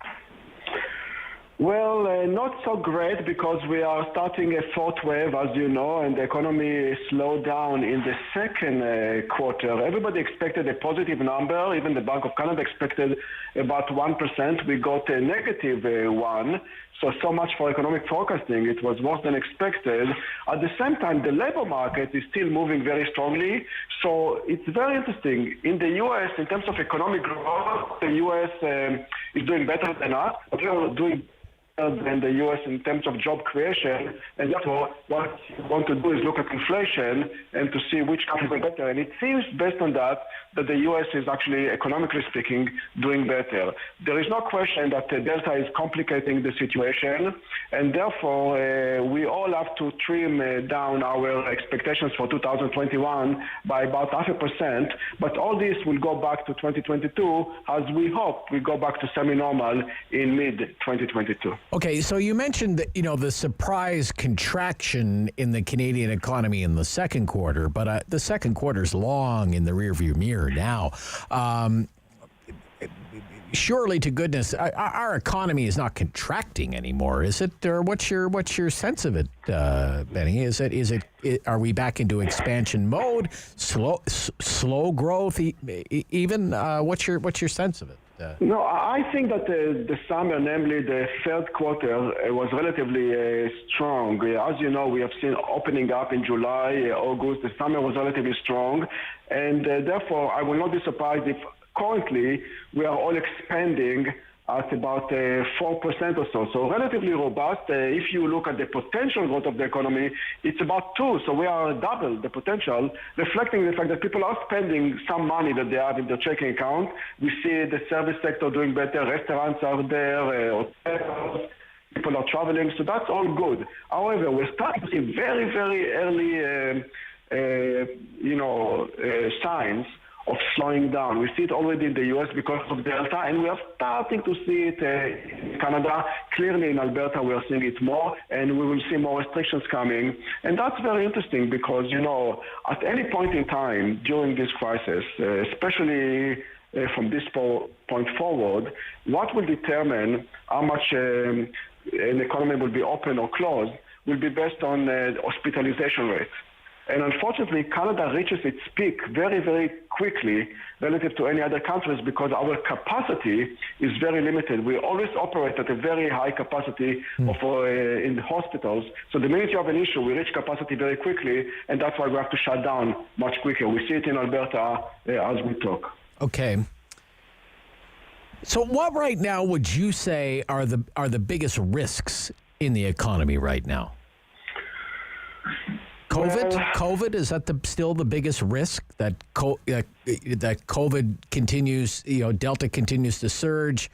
Well, not so great because we are starting a fourth wave, as you know, and the economy slowed down in the second quarter. Everybody expected a positive number. Even the Bank of Canada expected about 1%. We got a negative 1%. So much for economic forecasting. It was worse than expected. At the same time, the labor market is still moving very strongly. So it's very interesting. In the U.S., in terms of economic growth, the U.S. is doing better than us. We are doing than the U.S. in terms of job creation, and therefore what you want to do is look at inflation and to see which country is better. And it seems, based on that the U.S. is actually, economically speaking, doing better. There is no question that Delta is complicating the situation, and therefore we all have to trim down our expectations for 2021 by about 0.5%. But all this will go back to 2022, as we hope we go back to semi-normal in mid-2022. Okay, so you mentioned that, the surprise contraction in the Canadian economy in the second quarter, but the second quarter is long in the rearview mirror now. Surely, to goodness, our economy is not contracting anymore, is it? Or what's your sense of it, Benny? Are we back into expansion mode? Slow growth, even? What's your sense of it? No, I think that the summer, namely the third quarter, was relatively strong. As you know, we have seen opening up in July, August. The summer was relatively strong, and therefore I will not be surprised if currently we are all expanding at about 4% or so. So relatively robust. If you look at the potential growth of the economy, it's about 2%. So we are double the potential, reflecting the fact that people are spending some money that they have in their checking account. We see the service sector doing better. Restaurants are there, hotels, people are traveling. So that's all good. However, we're starting to see very, very early, signs of slowing down. We see it already in the U.S. because of Delta, and we are starting to see it in Canada. Clearly in Alberta we are seeing it more, and we will see more restrictions coming. And that's very interesting because, at any point in time during this crisis, especially from this point forward, what will determine how much an economy will be open or closed will be based on hospitalization rates. And unfortunately, Canada reaches its peak very, very quickly relative to any other countries because our capacity is very limited. We always operate at a very high capacity in hospitals. So the minute you have an issue, we reach capacity very quickly, and that's why we have to shut down much quicker. We see it in Alberta as we talk. Okay. So what right now would you say are the biggest risks in the economy right now? COVID, is that still the biggest risk that COVID continues, Delta continues to surge,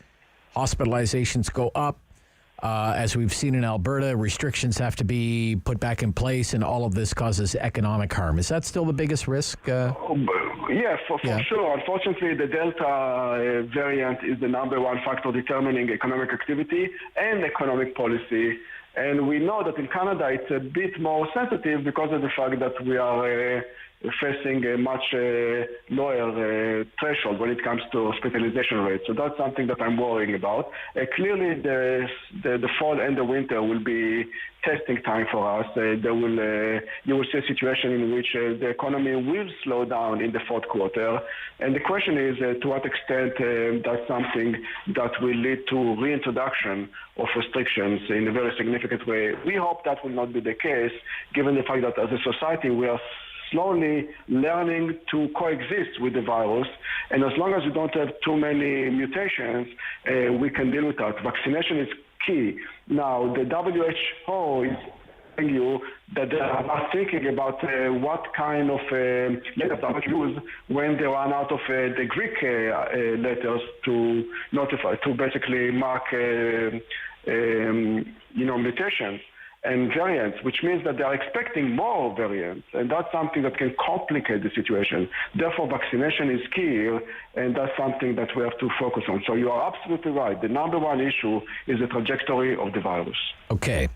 hospitalizations go up, as we've seen in Alberta, restrictions have to be put back in place and all of this causes economic harm. Is that still the biggest risk? Yeah, for sure. Unfortunately, the Delta variant is the number one factor determining economic activity and economic policy. And we know that in Canada it's a bit more sensitive because of the fact that we are facing a much lower threshold when it comes to hospitalization rates. So that's something that I'm worrying about. Clearly, the fall and the winter will be testing time for us. You will see a situation in which the economy will slow down in the fourth quarter. And the question is to what extent that's something that will lead to reintroduction of restrictions in a very significant way. We hope that will not be the case, given the fact that as a society we are slowly learning to coexist with the virus. And as long as we don't have too many mutations, we can deal with that. Vaccination is key. Now, the WHO is telling you that they are not thinking about what kind of letters are to use when they run out of the Greek letters to notify, to basically mark, mutations and variants, which means that they are expecting more variants, and that's something that can complicate the situation. Therefore, vaccination is key here, and that's something that we have to focus on. So you are absolutely right. The number one issue is the trajectory of the virus. Okay.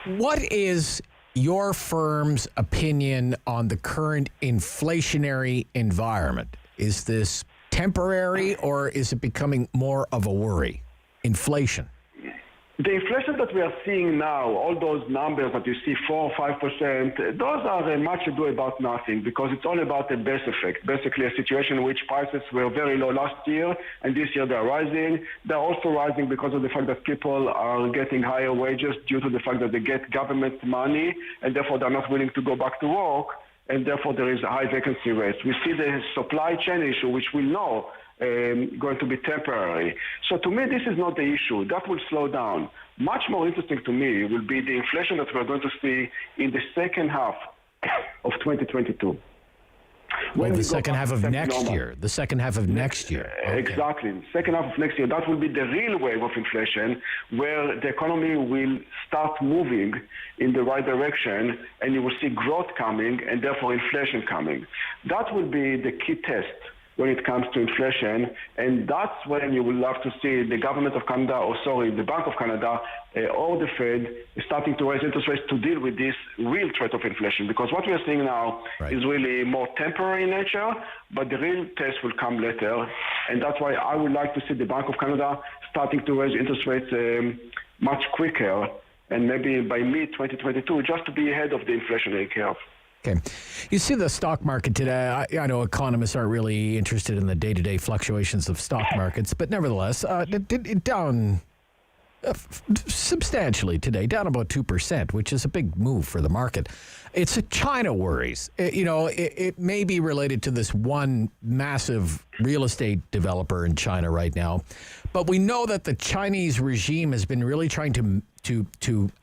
What is your firm's opinion on the current inflationary environment? Is this temporary, or is it becoming more of a worry? Inflation. The inflation that we are seeing now, all those numbers that you see, 4 or 5%, those are much ado about nothing because it's all about the base effect. Basically, a situation in which prices were very low last year and this year they're rising. They're also rising because of the fact that people are getting higher wages due to the fact that they get government money and therefore they're not willing to go back to work, and therefore there is a high vacancy rate. We see the supply chain issue, which we know going to be temporary. So to me, this is not the issue. That will slow down. Much more interesting to me will be the inflation that we're going to see in the second half of 2022. The second half of next year. The second half of next year. Okay. Exactly. The second half of next year. That will be the real wave of inflation where the economy will start moving in the right direction and you will see growth coming and therefore inflation coming. That will be the key test when it comes to inflation, and that's when you will have to see the government of Canada, the Bank of Canada, or the Fed is starting to raise interest rates to deal with this real threat of inflation. Because what we are seeing now is really more temporary in nature, but the real test will come later, and that's why I would like to see the Bank of Canada starting to raise interest rates much quicker, and maybe by mid-2022, just to be ahead of the inflationary curve. Okay. You see the stock market today. I know economists aren't really interested in the day-to-day fluctuations of stock markets, but nevertheless, down substantially today, down about 2%, which is a big move for the market. It's China worries. It may be related to this one massive real estate developer in China right now, but we know that the Chinese regime has been really trying to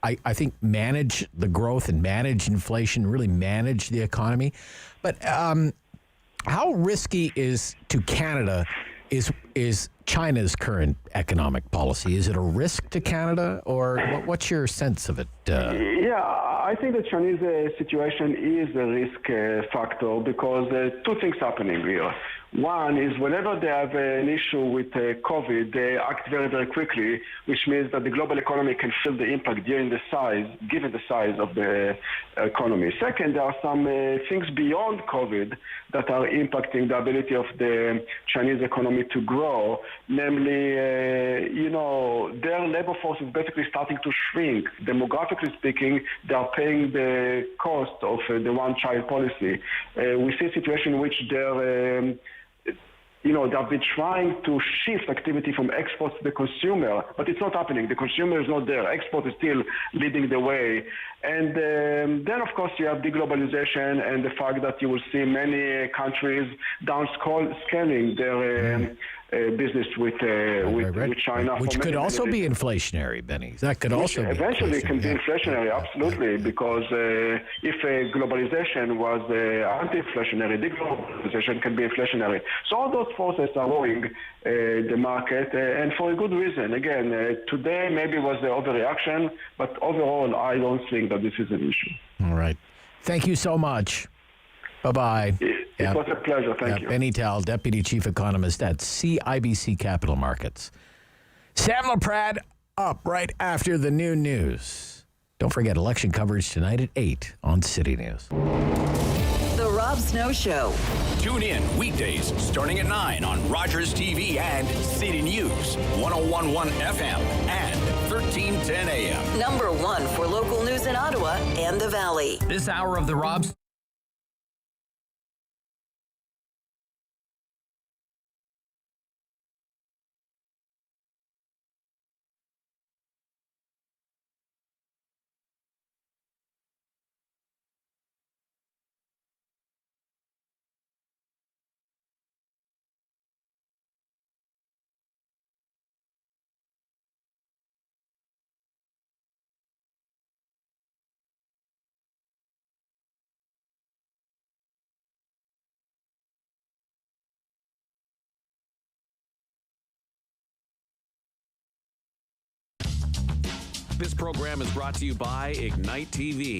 I think manage the growth and manage inflation, really manage the economy. But how risky is to Canada is China's current economic policy? Is it a risk to Canada, or what's your sense of it? I think the Chinese situation is a risk factor because two things happening here. One is whenever they have an issue with COVID, they act very, very quickly, which means that the global economy can feel the impact given the size of the economy. Second, there are some things beyond COVID that are impacting the ability of the Chinese economy to grow. Namely, their labor force is basically starting to shrink. Demographically speaking, they are paying the cost of the one-child policy. We see a situation in which they've been trying to shift activity from exports to the consumer, but it's not happening. The consumer is not there. Export is still leading the way. And then, of course, you have deglobalization and the fact that you will see many countries downscaling their business with China. Which could also be inflationary, Benny. That could also be eventually it can be inflationary, absolutely, because if globalization was anti-inflationary, deglobalization can be inflationary. So all those forces are lowering the market, and for a good reason. Again, today maybe was the overreaction, but overall, I don't think that this is an issue. All right. Thank you so much. Bye-bye. It was a pleasure. Thank you. Benny Tal, Deputy Chief Economist at CIBC Capital Markets. Sam LaPrade up right after the new news. Don't forget election coverage tonight at 8 on City News. The Rob Snow Show. Tune in weekdays starting at 9 on Rogers TV and City News, 101.1 FM and 1310 AM. Number 1 for local news in Ottawa and the Valley. This hour of the Rob This program is brought to you by Ignite TV.